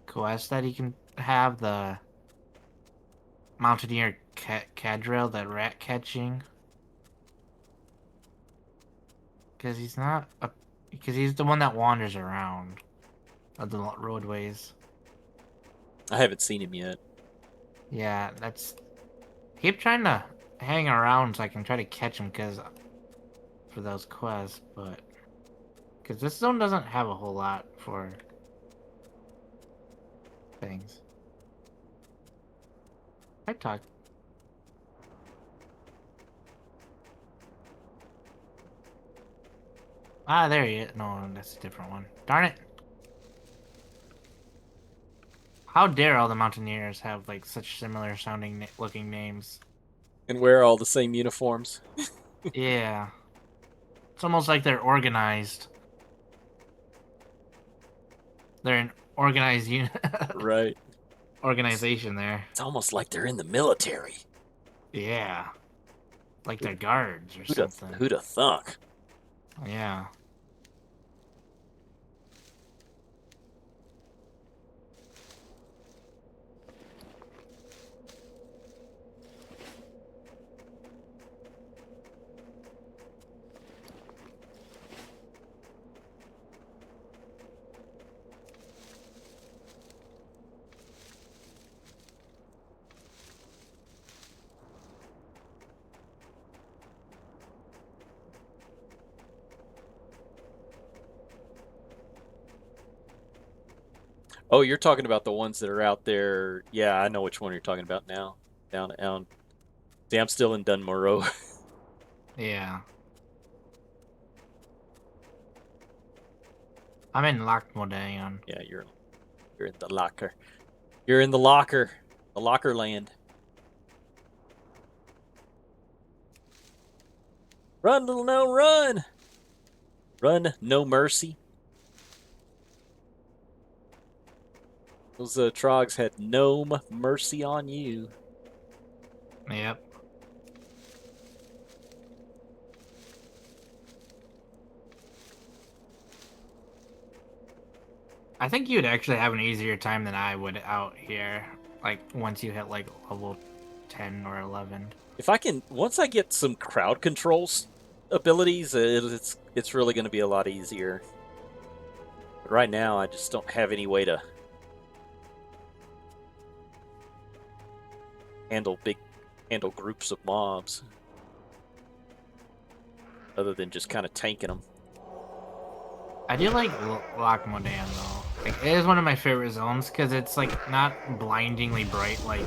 Speaker 2: quests that he can have. The Mountaineer Cadrill, the rat catching. Because he's not a... Because he's the one that wanders around of the roadways.
Speaker 1: I haven't seen him yet.
Speaker 2: Yeah, that's... Keep trying to hang around so I can try to catch him for those quests, but... Because this zone doesn't have a whole lot for things. I talk. Ah, there he is. No, that's a different one. Darn it. How dare all the Mountaineers have, like, such similar sounding looking names.
Speaker 1: And wear all the same uniforms.
Speaker 2: Yeah. It's almost like they're organized. They're an organized
Speaker 1: Right.
Speaker 2: organization there.
Speaker 1: It's almost like they're in the military.
Speaker 2: Yeah. Like they're guards or
Speaker 1: Who'da
Speaker 2: something.
Speaker 1: who'da thunk?
Speaker 2: Yeah.
Speaker 1: Oh, you're talking about the ones that are out there. Yeah, I know which one you're talking about now. Down. See, I'm still in Dunmorrow.
Speaker 2: Yeah. I'm in Lochmodayon.
Speaker 1: Yeah, you're in the locker. You're in the locker. The locker land. Run, little no, run! Run, no mercy. Those trogs had no mercy on you.
Speaker 2: Yep. I think you'd actually have an easier time than I would out here. Like, once you hit, like, level 10 or 11.
Speaker 1: If I can, once I get some crowd controls abilities, it's really going to be a lot easier. But right now, I just don't have any way to handle groups of mobs, other than just kind of tanking them.
Speaker 2: I do like Lochmodan though. Like, it is one of my favorite zones because it's like not blindingly bright like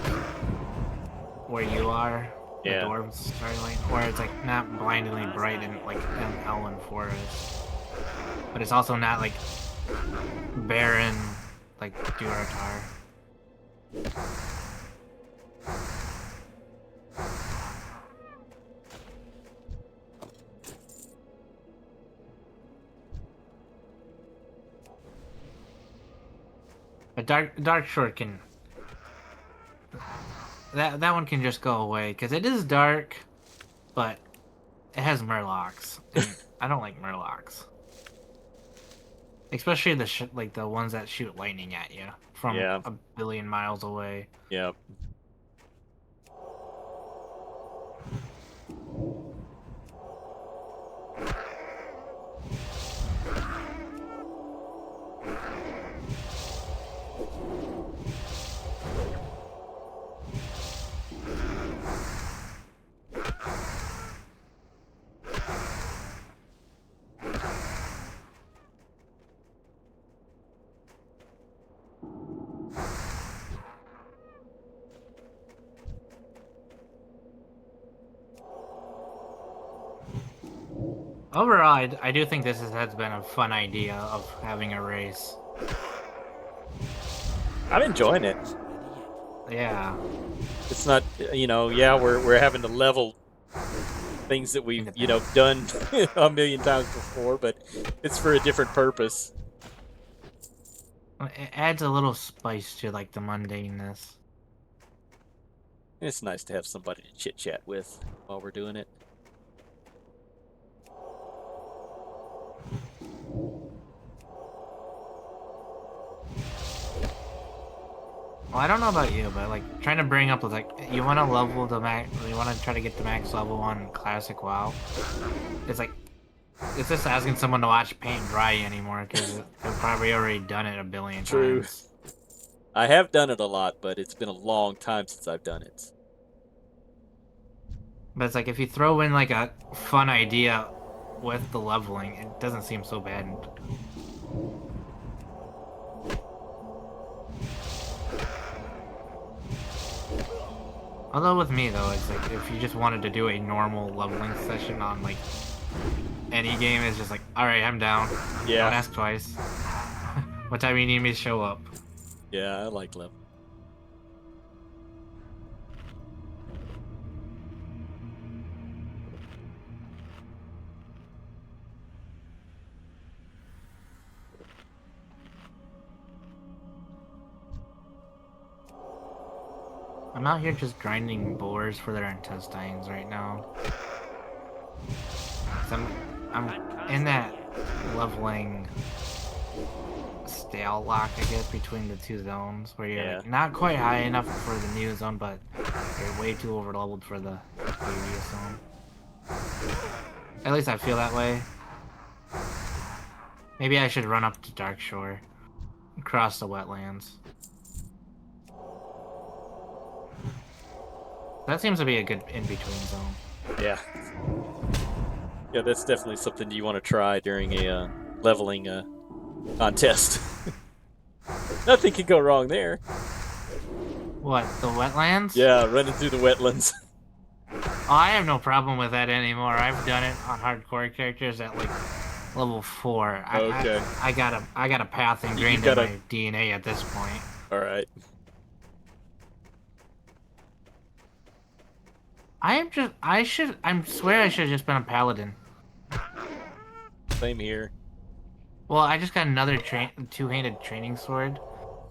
Speaker 2: where you are.
Speaker 1: Yeah.
Speaker 2: The dwarves, sorry, like where it's like not blindingly bright in like an Elwyn Forest, but it's also not like barren like Durotar. A dark short can that one can just go away because it is dark, but it has murlocs. And I don't like murlocs, especially like the ones that shoot lightning at you from a billion miles away.
Speaker 1: Yeah.
Speaker 2: Overall, I do think this has been a fun idea of having a race.
Speaker 1: I'm enjoying it.
Speaker 2: Yeah.
Speaker 1: It's not, we're having to level things that we've, done a million times before, but it's for a different purpose.
Speaker 2: It adds a little spice to like the mundaneness.
Speaker 1: It's nice to have somebody to chit chat with while we're doing it.
Speaker 2: Well, I don't know about you, but like trying to bring up like you want to level the max, you want to try to get the max level on classic WoW. It's like it's just asking someone to watch paint dry anymore because they've probably already done it a billion
Speaker 1: True.
Speaker 2: times.
Speaker 1: I have done it a lot, but it's been a long time since I've done it.
Speaker 2: But it's like if you throw in like a fun idea with the leveling, it doesn't seem so bad. Although with me though, it's like if you just wanted to do a normal leveling session on like any game, it's just like, all right, I'm down.
Speaker 1: Yeah.
Speaker 2: Don't ask twice. What time you need me to show up?
Speaker 1: Yeah, I like level.
Speaker 2: I'm out here just grinding boars for their intestines right now. 'Cause I'm in that leveling stale lock, I guess, between the two zones, where you're like, not quite high enough for the new zone, but you're way too over leveled for the previous zone. At least I feel that way. Maybe I should run up to Darkshore and cross the wetlands. That seems to be a good in-between zone.
Speaker 1: Yeah. Yeah, that's definitely something you want to try during a leveling contest. Nothing can go wrong there.
Speaker 2: What, the wetlands?
Speaker 1: Yeah, running through the wetlands.
Speaker 2: Oh, I have no problem with that anymore. I've done it on hardcore characters at like level 4.
Speaker 1: Okay.
Speaker 2: I got a path ingrained in my DNA at this point.
Speaker 1: All right.
Speaker 2: I swear I should have just been a paladin.
Speaker 1: Same here.
Speaker 2: Well, I just got another two-handed training sword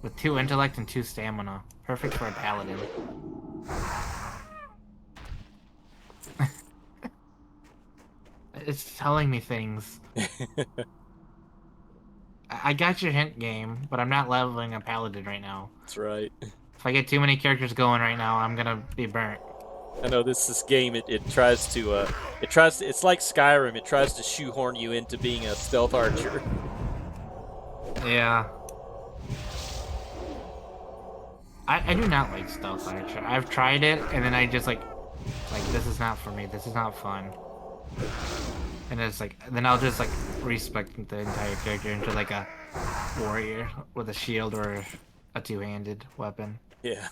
Speaker 2: with 2 intellect and 2 stamina. Perfect for a paladin. It's telling me things. I got your hint, game, but I'm not leveling a paladin right now.
Speaker 1: That's right.
Speaker 2: If I get too many characters going right now, I'm gonna be burnt.
Speaker 1: I know this game. It tries to it's like Skyrim. It tries to shoehorn you into being a stealth archer.
Speaker 2: Yeah. I do not like stealth archer. I've tried it, and then I just like this is not for me. This is not fun. And it's like, then I'll just like respec the entire character into like a warrior with a shield or a two-handed weapon.
Speaker 1: Yeah.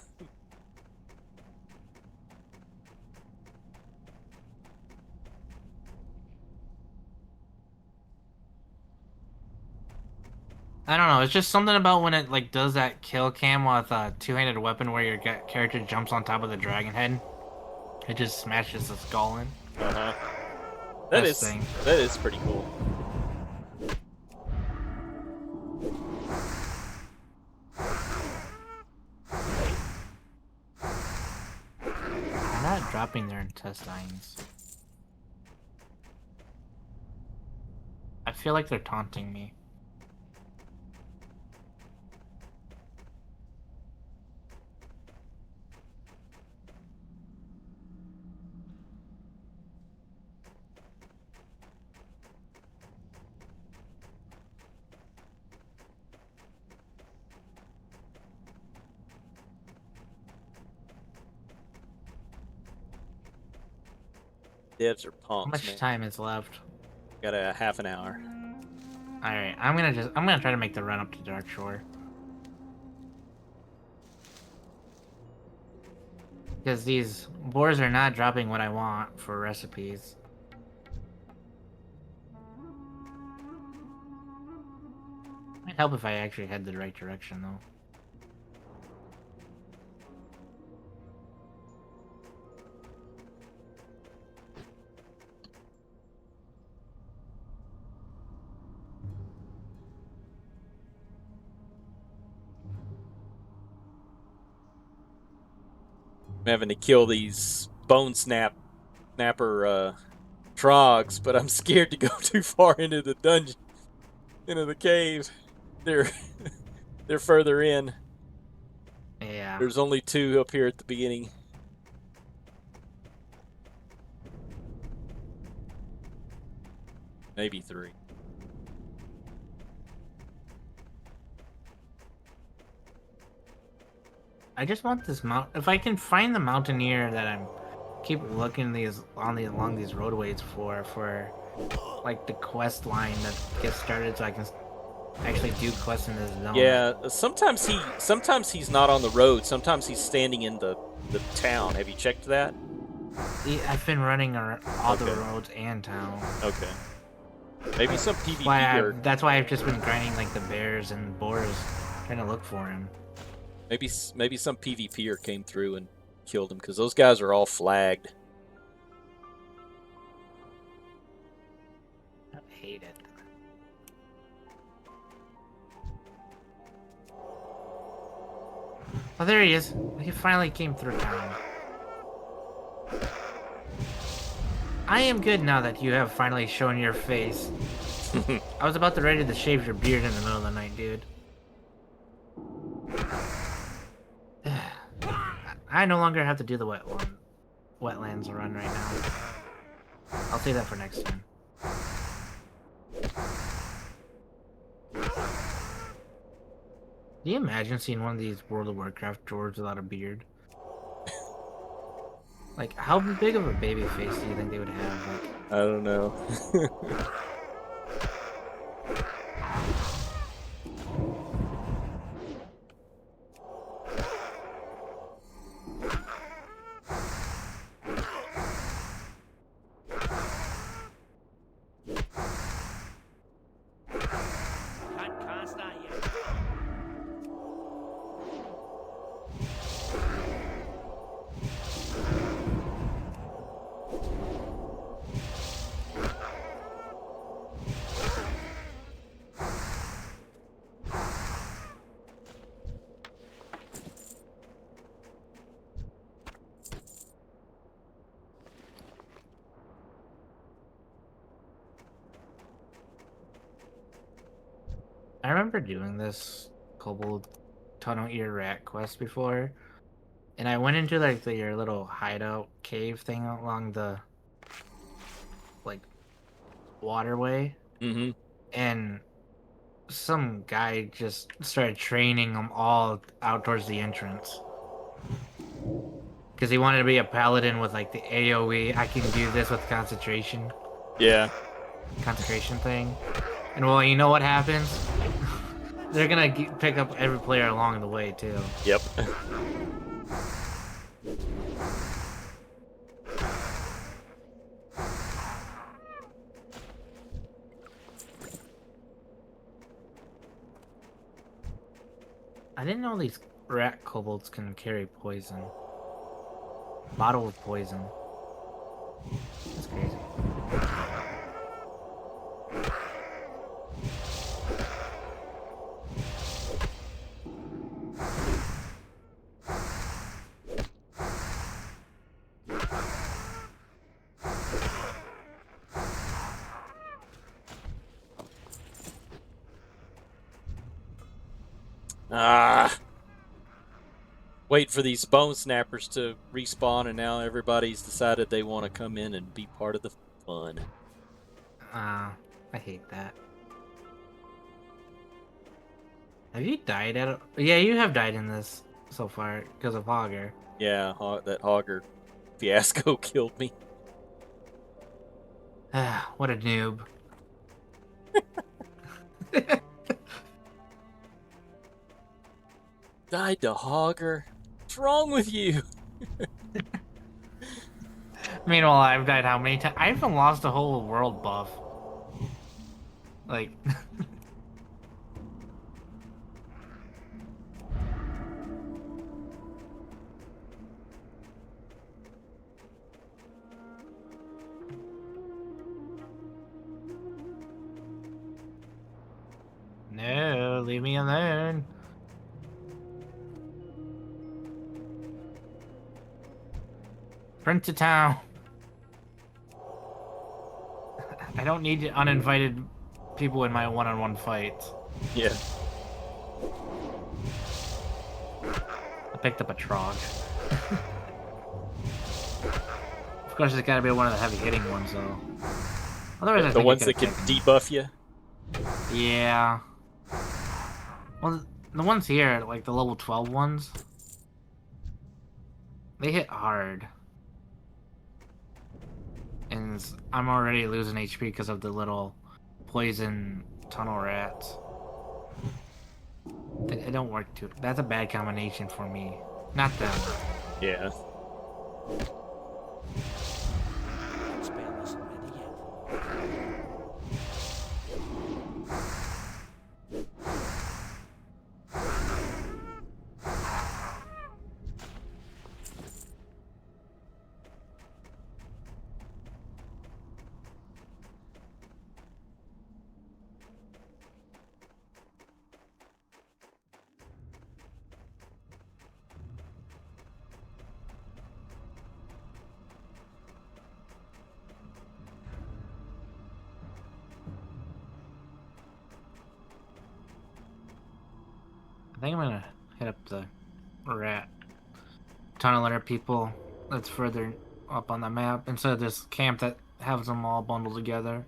Speaker 2: I don't know, it's just something about when it like does that kill cam with a two-handed weapon where your character jumps on top of the dragon head. It just smashes the skull in.
Speaker 1: Uh-huh. That is pretty cool.
Speaker 2: I'm not dropping their intestines. I feel like they're taunting me.
Speaker 1: Devs are punks.
Speaker 2: How much
Speaker 1: man.
Speaker 2: time is left?
Speaker 1: Got a half an hour.
Speaker 2: Alright, I'm gonna try to make the run up to Darkshore. Because these boars are not dropping what I want for recipes. Might help if I actually head the right direction though.
Speaker 1: I'm having to kill these snapper trogs, but I'm scared to go too far into the dungeon, into the cave. They're they're further in.
Speaker 2: Yeah.
Speaker 1: There's only 2 up here at the beginning. Maybe 3.
Speaker 2: I just want this mount. If I can find the mountaineer that I'm keep looking along these roadways for like the quest line that gets started, so I can actually do quests in this zone.
Speaker 1: Yeah, sometimes he's not on the road. Sometimes he's standing in the town. Have you checked that?
Speaker 2: I've been running all the
Speaker 1: Okay.
Speaker 2: roads and town.
Speaker 1: Okay. Maybe some PvP or
Speaker 2: That's why I've just been grinding like the bears and boars, trying to look for him.
Speaker 1: maybe some PvPer came through and killed him because those guys are all flagged.
Speaker 2: I hate it. Oh, there he is. He finally came through town. I am good now that you have finally shown your face. I was about to ready to shave your beard in the middle of the night, dude. I no longer have to do the wetlands run right now. I'll save that for next time. Can you imagine seeing one of these World of Warcraft dwarves without a beard? Like, how big of a baby face do you think they would have? Like,
Speaker 1: I don't know.
Speaker 3: Can't cast that yet.
Speaker 2: I remember doing this kobold tunnel ear rat quest before, and I went into like your little hideout cave thing along the like waterway,
Speaker 1: Mm-hmm.
Speaker 2: and some guy just started training them all out towards the entrance because he wanted to be a paladin with like the AOE. I can do this with concentration
Speaker 1: Yeah.
Speaker 2: thing, and well, you know what happens? They're gonna pick up every player along the way too.
Speaker 1: Yep.
Speaker 2: I didn't know these rat kobolds can carry poison. Bottle of poison. That's crazy.
Speaker 1: Ah. Wait for these bone snappers to respawn, and now everybody's decided they want to come in and be part of the fun.
Speaker 2: I hate that. Have you died at? Yeah, you have died in this so far because of Hogger.
Speaker 1: Yeah, that Hogger fiasco killed me.
Speaker 2: What a noob.
Speaker 1: Died to Hogger. What's wrong with you?
Speaker 2: Meanwhile, I've died how many times? I haven't lost a whole world buff. Like. No, leave me alone. Sprint to town. I don't need uninvited people in my one-on-one fights.
Speaker 1: Yeah.
Speaker 2: I picked up a Trog. Of course, it's gotta be one of the heavy-hitting ones, though. Otherwise, I
Speaker 1: The
Speaker 2: think
Speaker 1: ones
Speaker 2: I
Speaker 1: that
Speaker 2: could've
Speaker 1: can
Speaker 2: picked
Speaker 1: debuff you.
Speaker 2: Yeah. Well, the ones here, like the level 12 ones, they hit hard. And I'm already losing HP because of the little poison tunnel rats. It don't work too. That's a bad combination for me. Not them.
Speaker 1: Yeah.
Speaker 3: Spell isn't ready yet.
Speaker 2: I think I'm gonna hit up the rat tunneler people that's further up on the map instead of this camp that has them all bundled together.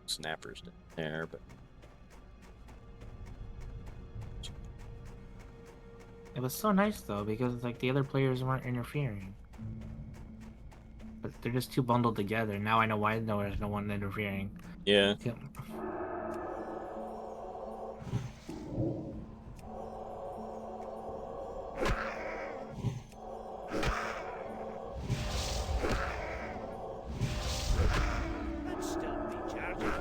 Speaker 1: Snappers down there, but
Speaker 2: It was so nice though because like the other players weren't interfering. But they're just too bundled together. Now I know why there's no one interfering.
Speaker 1: yeah.
Speaker 3: Let's still recharging.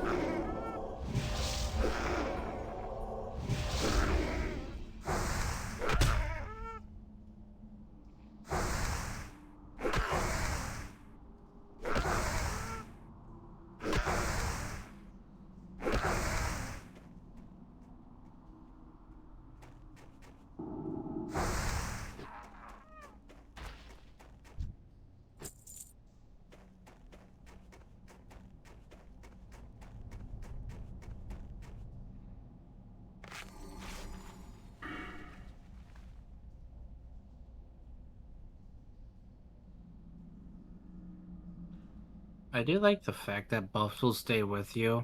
Speaker 2: I do like the fact that buffs will stay with you.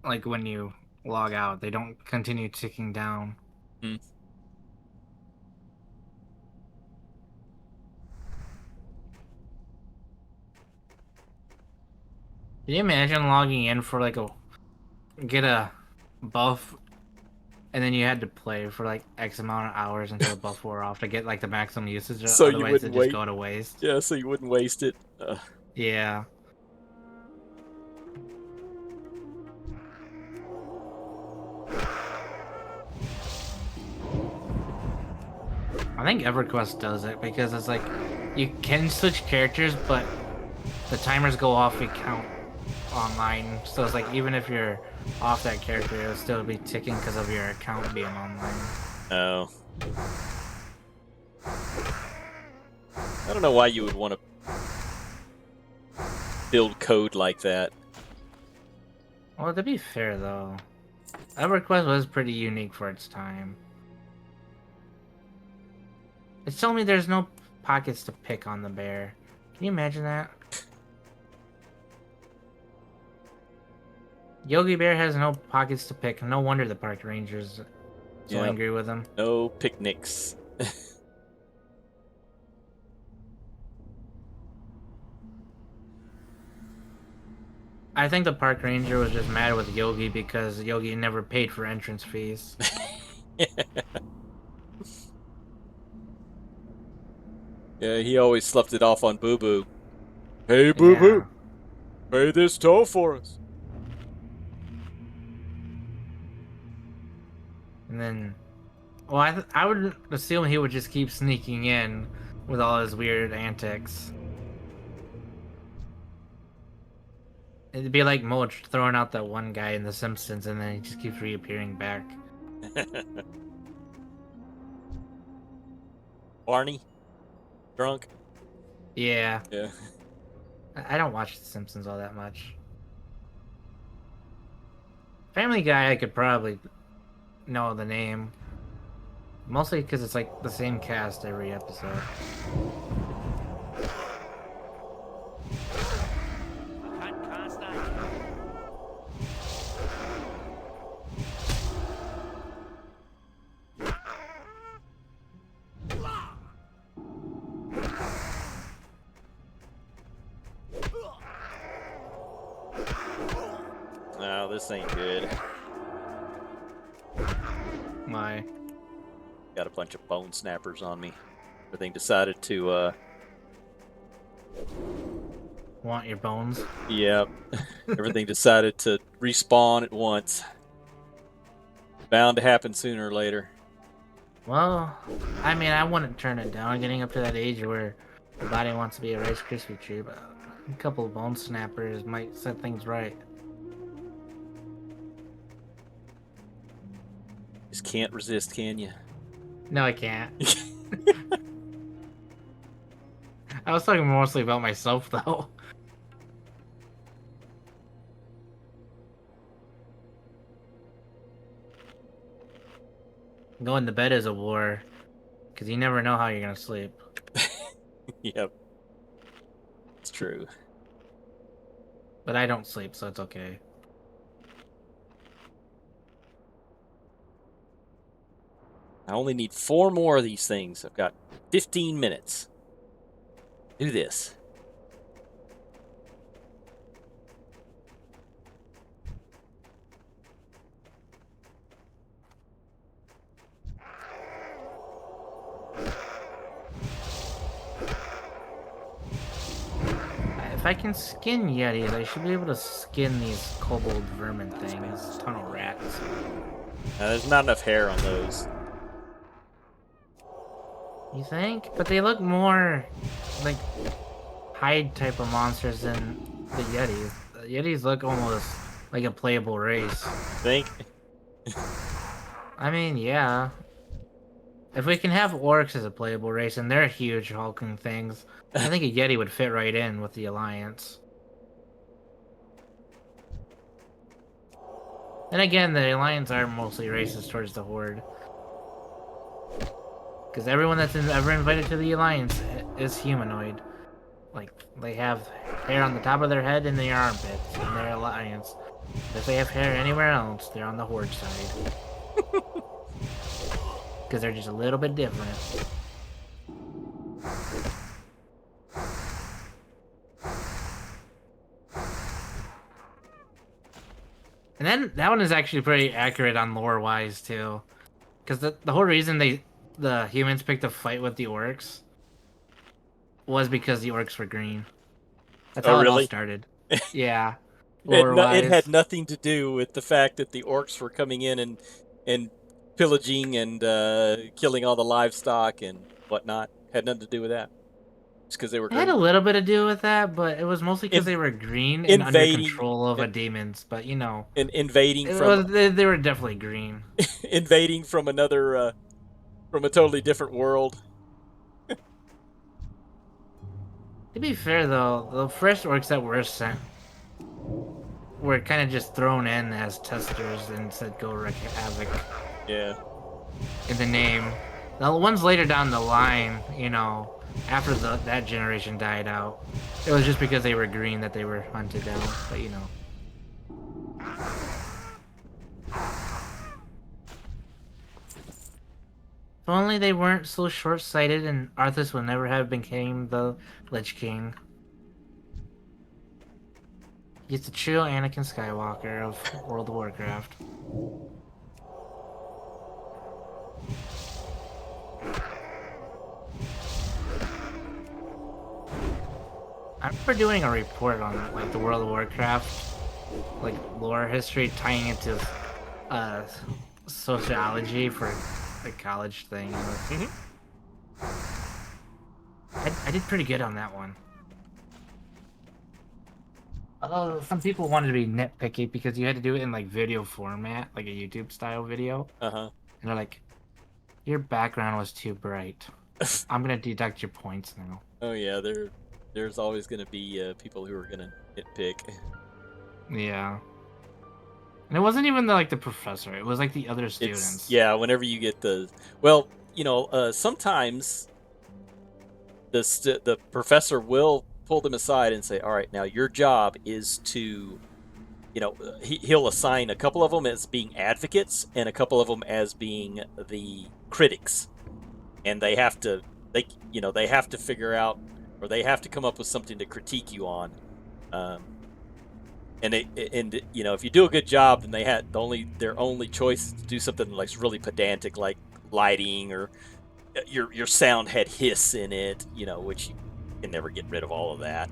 Speaker 2: Like when you log out, they don't continue ticking down.
Speaker 1: Hmm.
Speaker 2: Can you imagine logging in for like get a buff and then you had to play for like X amount of hours until the buff wore off to get like the maximum usage,
Speaker 1: So you
Speaker 2: otherwise
Speaker 1: wouldn't
Speaker 2: it just
Speaker 1: wait.
Speaker 2: go to waste.
Speaker 1: Yeah, so you wouldn't waste it.
Speaker 2: Yeah. I think EverQuest does it because it's like you can switch characters, but the timers go off and count online. So it's like even if you're off that character, it'll still be ticking because of your account being online.
Speaker 1: Oh. I don't know why you would want to build code like that.
Speaker 2: Well, to be fair though, EverQuest was pretty unique for its time. It's telling me there's no pockets to pick on the bear. Can you imagine that? Yogi Bear has no pockets to pick. No wonder the park rangers so
Speaker 1: Yep.
Speaker 2: angry with him.
Speaker 1: No picnics.
Speaker 2: I think the park ranger was just mad with Yogi because Yogi never paid for entrance fees.
Speaker 1: Yeah, he always sloughed it off on Boo Boo. Hey, Boo Boo, pay this toll for us.
Speaker 2: And then, well, I would assume he would just keep sneaking in with all his weird antics. It'd be like Mulch throwing out that one guy in The Simpsons and then he just keeps reappearing back.
Speaker 1: Barney? Drunk?
Speaker 2: Yeah.
Speaker 1: Yeah.
Speaker 2: I don't watch The Simpsons all that much. Family Guy, I could probably know the name. Mostly because it's like the same cast every episode.
Speaker 3: I can't cast that.
Speaker 1: No, this ain't good.
Speaker 2: My.
Speaker 1: Got a bunch of bone snappers on me. Everything decided to,
Speaker 2: Want your bones?
Speaker 1: Yep. Everything decided to respawn at once. Bound to happen sooner or later.
Speaker 2: Well, I mean, I wouldn't turn it down. Getting up to that age where the body wants to be a Rice Krispie treat, but a couple of bone snappers might set things right.
Speaker 1: Just can't resist, can you?
Speaker 2: No, I can't. I was talking mostly about myself, though. Going to bed is a war, because you never know how you're gonna sleep.
Speaker 1: Yep. It's true.
Speaker 2: But I don't sleep, so it's okay.
Speaker 1: I only need 4 more of these things. I've got 15 minutes. Do this.
Speaker 2: If I can skin Yetis, I should be able to skin these kobold vermin things. Tunnel rats.
Speaker 1: There's not enough hair on those.
Speaker 2: You think? But they look more like hide type of monsters than the Yetis. The Yetis look almost like a playable race.
Speaker 1: Think?
Speaker 2: I mean, yeah. If we can have orcs as a playable race, and they're huge hulking things, I think a Yeti would fit right in with the Alliance. And again, the Alliance are mostly racist towards the Horde. Because everyone that's ever invited to the Alliance is humanoid. Like, they have hair on the top of their head and their armpits in their Alliance. If they have hair anywhere else, they're on the Horde side. Because they're just a little bit different. And then that one is actually pretty accurate on lore-wise too, because the whole reason the humans picked a fight with the orcs was because the orcs were green. That's
Speaker 1: Oh,
Speaker 2: how it all
Speaker 1: really?
Speaker 2: started. Yeah,
Speaker 1: It
Speaker 2: lore-wise.
Speaker 1: had nothing to do with the fact that the orcs were coming in and pillaging and killing all the livestock and whatnot. Had nothing to do with that. Just because they were
Speaker 2: It had a
Speaker 1: green.
Speaker 2: little bit to do with that, but it was mostly because they were green and under
Speaker 1: invading-
Speaker 2: control of a demons. But you know,
Speaker 1: And invading
Speaker 2: it
Speaker 1: from
Speaker 2: was, they were definitely green.
Speaker 1: invading from another from a totally different world.
Speaker 2: To be fair, though, the first orcs that were sent were kind of just thrown in as testers and said go wreak havoc
Speaker 1: Yeah.
Speaker 2: in the name. The ones later down the line, you know, after that generation died out, it was just because they were green that they were hunted down. But you know. If only they weren't so short-sighted and Arthas would never have became the Lich King. He's the true Anakin Skywalker of World of Warcraft. I remember doing a report on like the World of Warcraft, like lore history, tying it to sociology for the college thing. I did pretty good on that one. Although some people wanted to be nitpicky because you had to do it in like video format, like a YouTube style video.
Speaker 1: Uh-huh.
Speaker 2: And they're like, your background was too bright. I'm gonna deduct your points now.
Speaker 1: Oh yeah, there's always going to be people who are going to nitpick.
Speaker 2: Yeah. And it wasn't even the professor. It was like the other students.
Speaker 1: Yeah, whenever you get well, sometimes the professor will pull them aside and say, "All right, now your job is to," he'll assign a couple of them as being advocates and a couple of them as being the critics, and they have to figure out, or they have to come up with something to critique you on. And if you do a good job, then their only choice is to do something like really pedantic, like lighting, or your sound had hiss in it, which you can never get rid of all of that.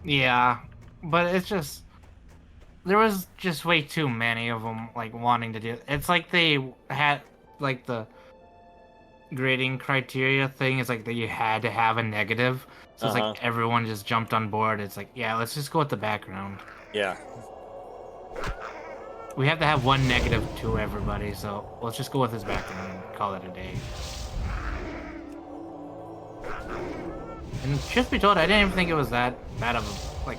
Speaker 2: Yeah, but it's just there was just way too many of them wanting to do. It's like they had the grading criteria thing is that you had to have a negative. So it's like everyone just jumped on board. It's like, yeah, let's just go with the background.
Speaker 1: Yeah.
Speaker 2: We have to have one negative to everybody, so let's just go with his background and call it a day. And truth be told, I didn't even think it was that bad of a,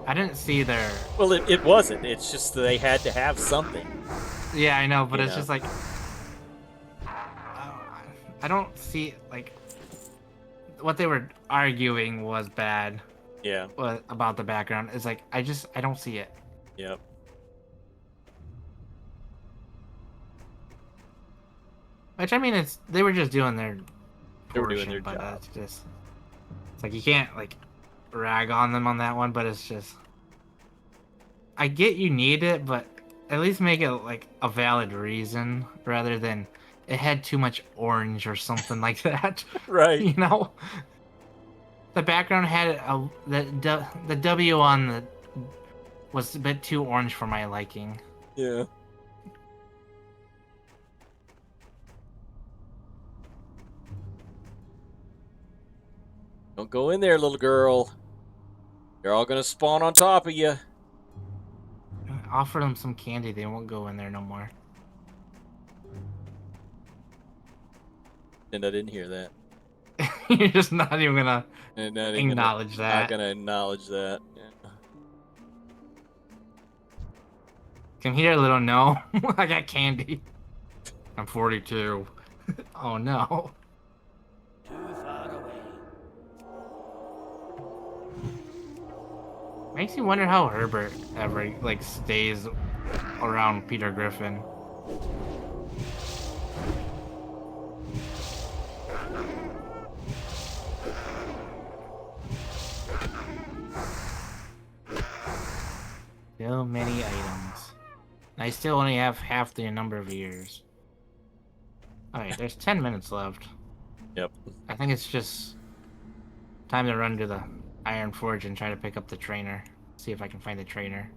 Speaker 2: I didn't see their...
Speaker 1: Well, it wasn't. It's just they had to have something.
Speaker 2: Yeah, I know, but it's just like... I don't see, what they were arguing was bad.
Speaker 1: Yeah.
Speaker 2: About the background. It's like, I don't see it.
Speaker 1: Yep.
Speaker 2: Which, I mean, they were just doing their
Speaker 1: They were doing their
Speaker 2: but
Speaker 1: job.
Speaker 2: it's like, you can't, rag on them on that one, but it's just... I get you need it, but at least make it, a valid reason, rather than it had too much orange or something like that.
Speaker 1: Right.
Speaker 2: The background had the W on the was a bit too orange for my liking.
Speaker 1: Yeah. Don't go in there, little girl. They're all gonna spawn on top of you.
Speaker 2: Offer them some candy, they won't go in there no more.
Speaker 1: And I didn't hear that.
Speaker 2: You're just not even gonna
Speaker 1: acknowledge
Speaker 2: that.
Speaker 1: Not gonna acknowledge that. Yeah.
Speaker 2: Can hear a little no. I got candy. I'm 42. Oh no.
Speaker 3: Too far away.
Speaker 2: Makes you wonder how Herbert ever stays around Peter Griffin. So many items. And I still only have half the number of years. Alright, there's 10 minutes left.
Speaker 1: Yep.
Speaker 2: I think it's just time to run to the Iron Forge and try to pick up the trainer. See if I can find the trainer.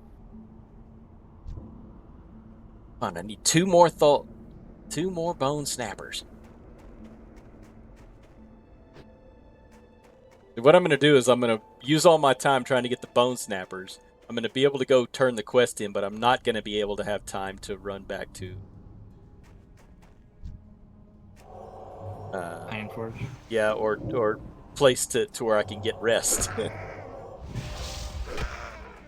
Speaker 1: Come on, I need two more bone snappers. What I'm gonna do is I'm gonna use all my time trying to get the bone snappers. I'm gonna be able to go turn the quest in, but I'm not gonna be able to have time to run back to
Speaker 2: Iron Forge.
Speaker 1: Yeah, or place to where I can get rest.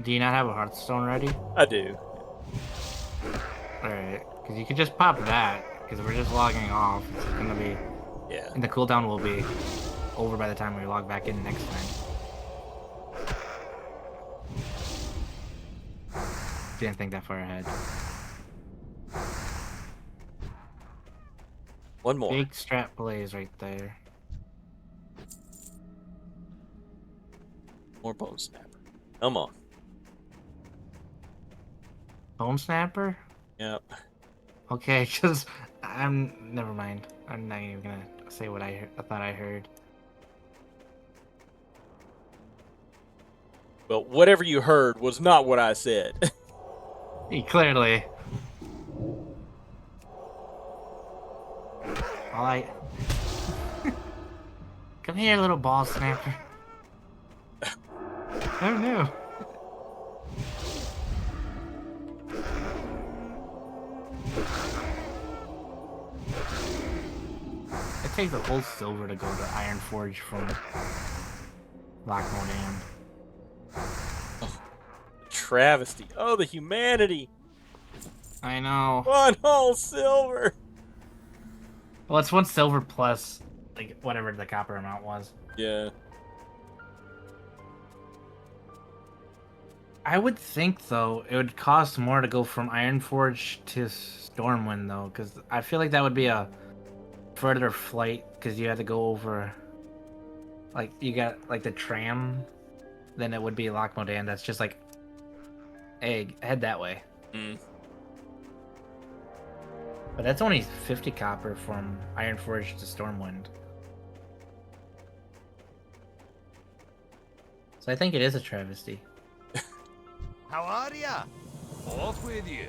Speaker 2: Do you not have a Hearthstone ready?
Speaker 1: I do.
Speaker 2: Alright, because you could just pop that, because we're just logging off. It's gonna be...
Speaker 1: Yeah.
Speaker 2: And the cooldown will be over by the time we log back in next time. Didn't think that far ahead.
Speaker 1: One more.
Speaker 2: Big strap plays right there.
Speaker 1: More bone snapper. Come on.
Speaker 2: Bone Snapper?
Speaker 1: Yep.
Speaker 2: Okay, because never mind. I'm not even gonna say what I thought I heard.
Speaker 1: Well, whatever you heard was not what I said.
Speaker 2: Clearly. Come here, little ball snapper. Oh no. take the whole silver to go to Iron Forge from Lochmodan.
Speaker 1: Travesty. Oh, the humanity.
Speaker 2: I know.
Speaker 1: 1 whole silver.
Speaker 2: Well, it's 1 silver plus, like, whatever the copper amount was.
Speaker 1: Yeah.
Speaker 2: I would think, though, it would cost more to go from Ironforge to Stormwind, though, because I feel like that would be a further flight, because you had to go over, like, you got, like, the tram, than it would be Lochmodan. That's just like, hey, head that way.
Speaker 1: Mm.
Speaker 2: But that's only 50 copper from Ironforge to Stormwind. So I think it is a travesty.
Speaker 5: How are ya? Off with you.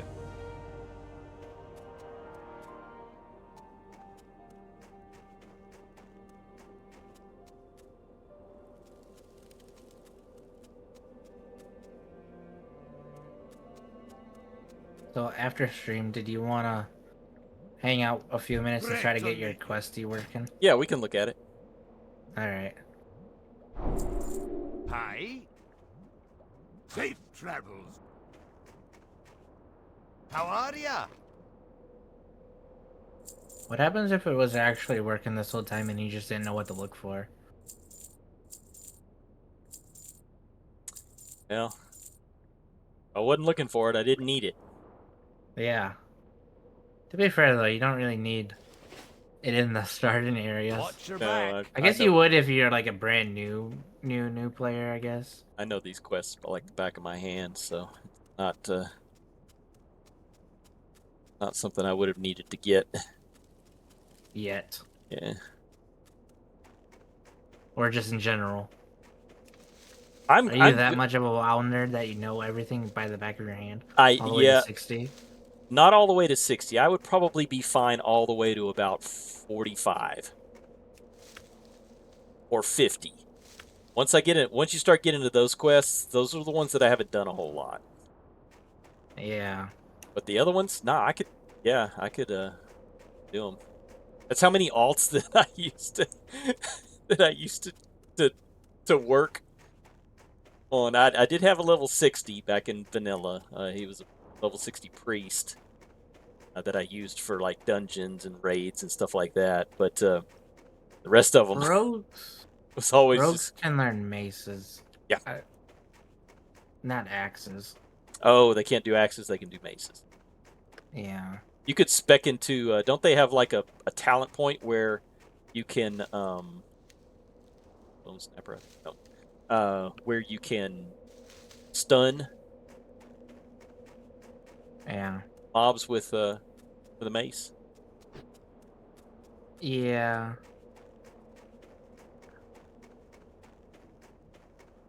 Speaker 2: So after stream, did you want to hang out a few minutes to try to get your questy working?
Speaker 1: Yeah, we can look at it.
Speaker 2: Alright.
Speaker 5: Hi. Safe travels. How are ya?
Speaker 2: What happens if it was actually working this whole time and you just didn't know what to look for?
Speaker 1: Well, I wasn't looking for it. I didn't need it.
Speaker 2: Yeah. To be fair though, you don't really need it in the starting areas.
Speaker 5: Watch your
Speaker 1: No,
Speaker 5: back.
Speaker 2: I guess
Speaker 1: know,
Speaker 2: you would if you're like a brand new player, I guess.
Speaker 1: I know these quests like the back of my hand, so it's not something I would have needed to get.
Speaker 2: Yet.
Speaker 1: Yeah.
Speaker 2: Or just in general.
Speaker 1: I'm
Speaker 2: Are you that much of a WoW nerd that you know everything by the back of your hand? All the way
Speaker 1: yeah,
Speaker 2: to 60?
Speaker 1: not all the way to 60. I would probably be fine all the way to about 45 or 50. Once you start getting into those quests, those are the ones that I haven't done a whole lot.
Speaker 2: Yeah.
Speaker 1: But the other ones, I could do them. That's how many alts that I used to work on. I did have a level 60 back in vanilla. He was a level 60 priest that I used for like dungeons and raids and stuff like that. But the rest of them was always
Speaker 2: Rogues can learn maces.
Speaker 1: Yeah.
Speaker 2: Not axes.
Speaker 1: Oh, they can't do axes. They can do maces.
Speaker 2: Yeah.
Speaker 1: You could spec into. Don't they have like a talent point where you can bone snapper? No. Where you can stun
Speaker 2: Yeah.
Speaker 1: mobs with the mace.
Speaker 2: Yeah.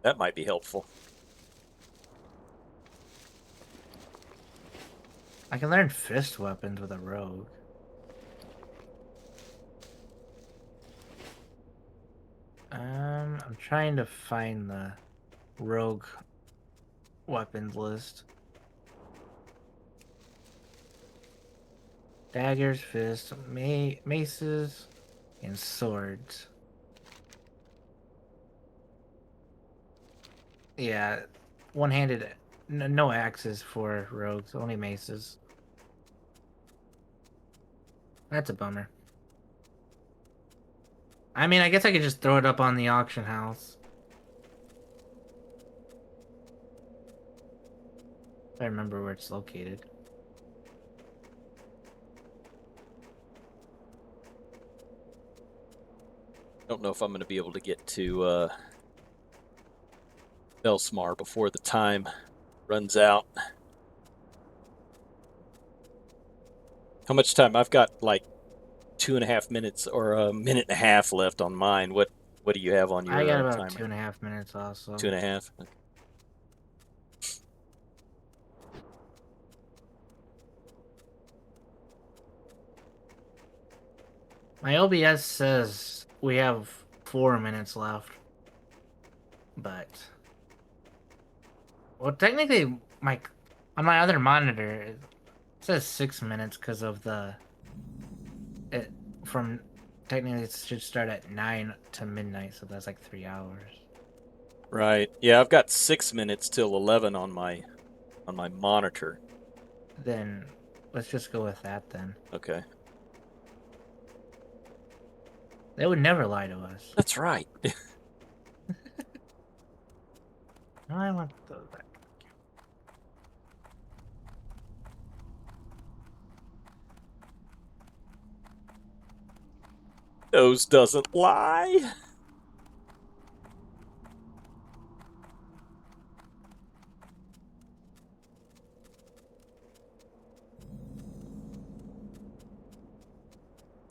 Speaker 1: That might be helpful.
Speaker 2: I can learn fist weapons with a rogue. I'm trying to find the rogue weapons list. Daggers, fists, maces, and swords. Yeah, one-handed. No axes for rogues, only maces. That's a bummer. I mean, I guess I could just throw it up on the auction house. I remember where it's located.
Speaker 1: Don't know if I'm going to be able to get to Belsmar before the time runs out. How much time? I've got like 2.5 minutes or a minute and a half left on mine. What do you have on your
Speaker 2: I got about
Speaker 1: timer?
Speaker 2: 2.5 minutes also.
Speaker 1: 2.5. Okay.
Speaker 2: My OBS says we have 4 minutes left. But... Well, technically, on my other monitor, it says 6 minutes because of from technically it should start at 9 to midnight, so that's like 3 hours.
Speaker 1: Right. Yeah, I've got 6 minutes till 11 on my monitor.
Speaker 2: Then let's just go with that then.
Speaker 1: Okay.
Speaker 2: They would never lie to us.
Speaker 1: That's right.
Speaker 2: No, I want those back.
Speaker 1: Those doesn't lie.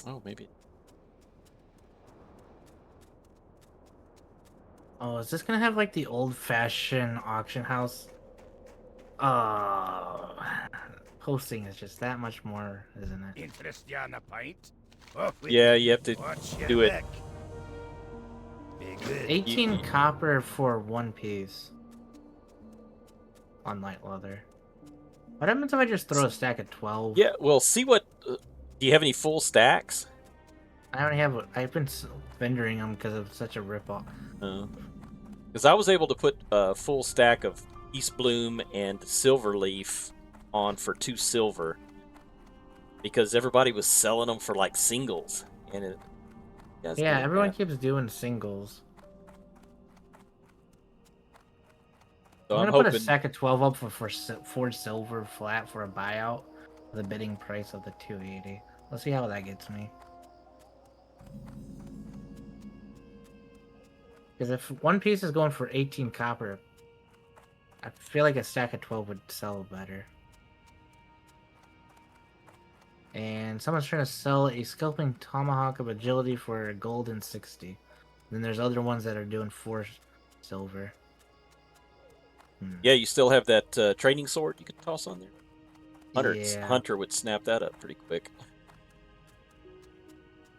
Speaker 1: Oh, maybe.
Speaker 2: Oh, is this gonna have like the old-fashioned auction house? Posting is just that much more, isn't it?
Speaker 5: Interest you on a pint? Off with
Speaker 1: Yeah,
Speaker 5: you.
Speaker 1: you have to
Speaker 5: Watch your
Speaker 1: do it.
Speaker 5: back. Be good.
Speaker 2: 18 copper for one piece. On light leather. What happens if I just throw a stack of 12?
Speaker 1: Yeah, well, see what... do you have any full stacks?
Speaker 2: I only have. I've been vendoring them because of such a ripoff.
Speaker 1: Because I was able to put a full stack of East Bloom and Silverleaf on for 2 silver. Because everybody was selling them for like singles. And it...
Speaker 2: Yeah, everyone keeps doing singles.
Speaker 1: So
Speaker 2: I'm
Speaker 1: I'm
Speaker 2: gonna put a
Speaker 1: hoping...
Speaker 2: stack of 12 up for 4 silver flat for a buyout. The bidding price of the 280. Let's see how that gets me. Because if one piece is going for 18 copper, I feel like a stack of 12 would sell better. And someone's trying to sell a Scalping Tomahawk of Agility for a gold and 60. Then there's other ones that are doing 4 silver.
Speaker 1: Yeah, you still have that training sword you could toss on there?
Speaker 2: Yeah.
Speaker 1: Hunter would snap that up pretty quick.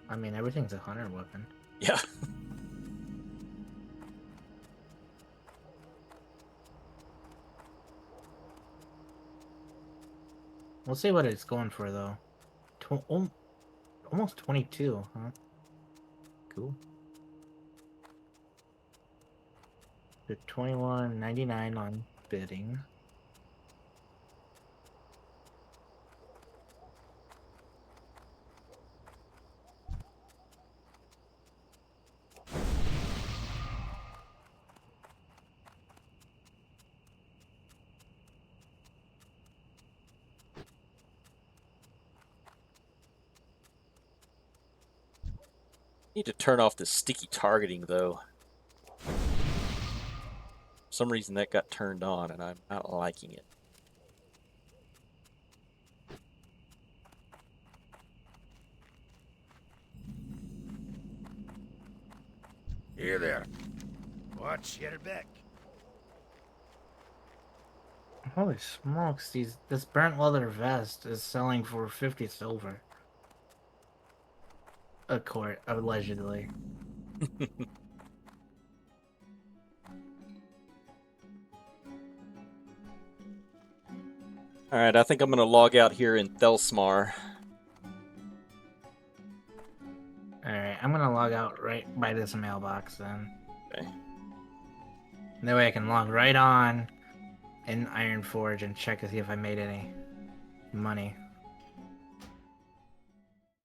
Speaker 2: I mean, everything's a hunter weapon.
Speaker 1: Yeah.
Speaker 2: We'll see what it's going for, though. Almost 22, huh? Cool. The 21.99 on bidding.
Speaker 1: Need to turn off the sticky targeting, though. For some reason that got turned on, and I'm not liking it.
Speaker 5: Here there. Watch your back.
Speaker 2: Holy smokes, this burnt leather vest is selling for 50 silver. A quart, allegedly.
Speaker 1: Alright, I think I'm going to log out here in Thelsmar.
Speaker 2: Alright, I'm gonna log out right by this mailbox then.
Speaker 1: Okay.
Speaker 2: That way I can log right on in Ironforge and check to see if I made any money.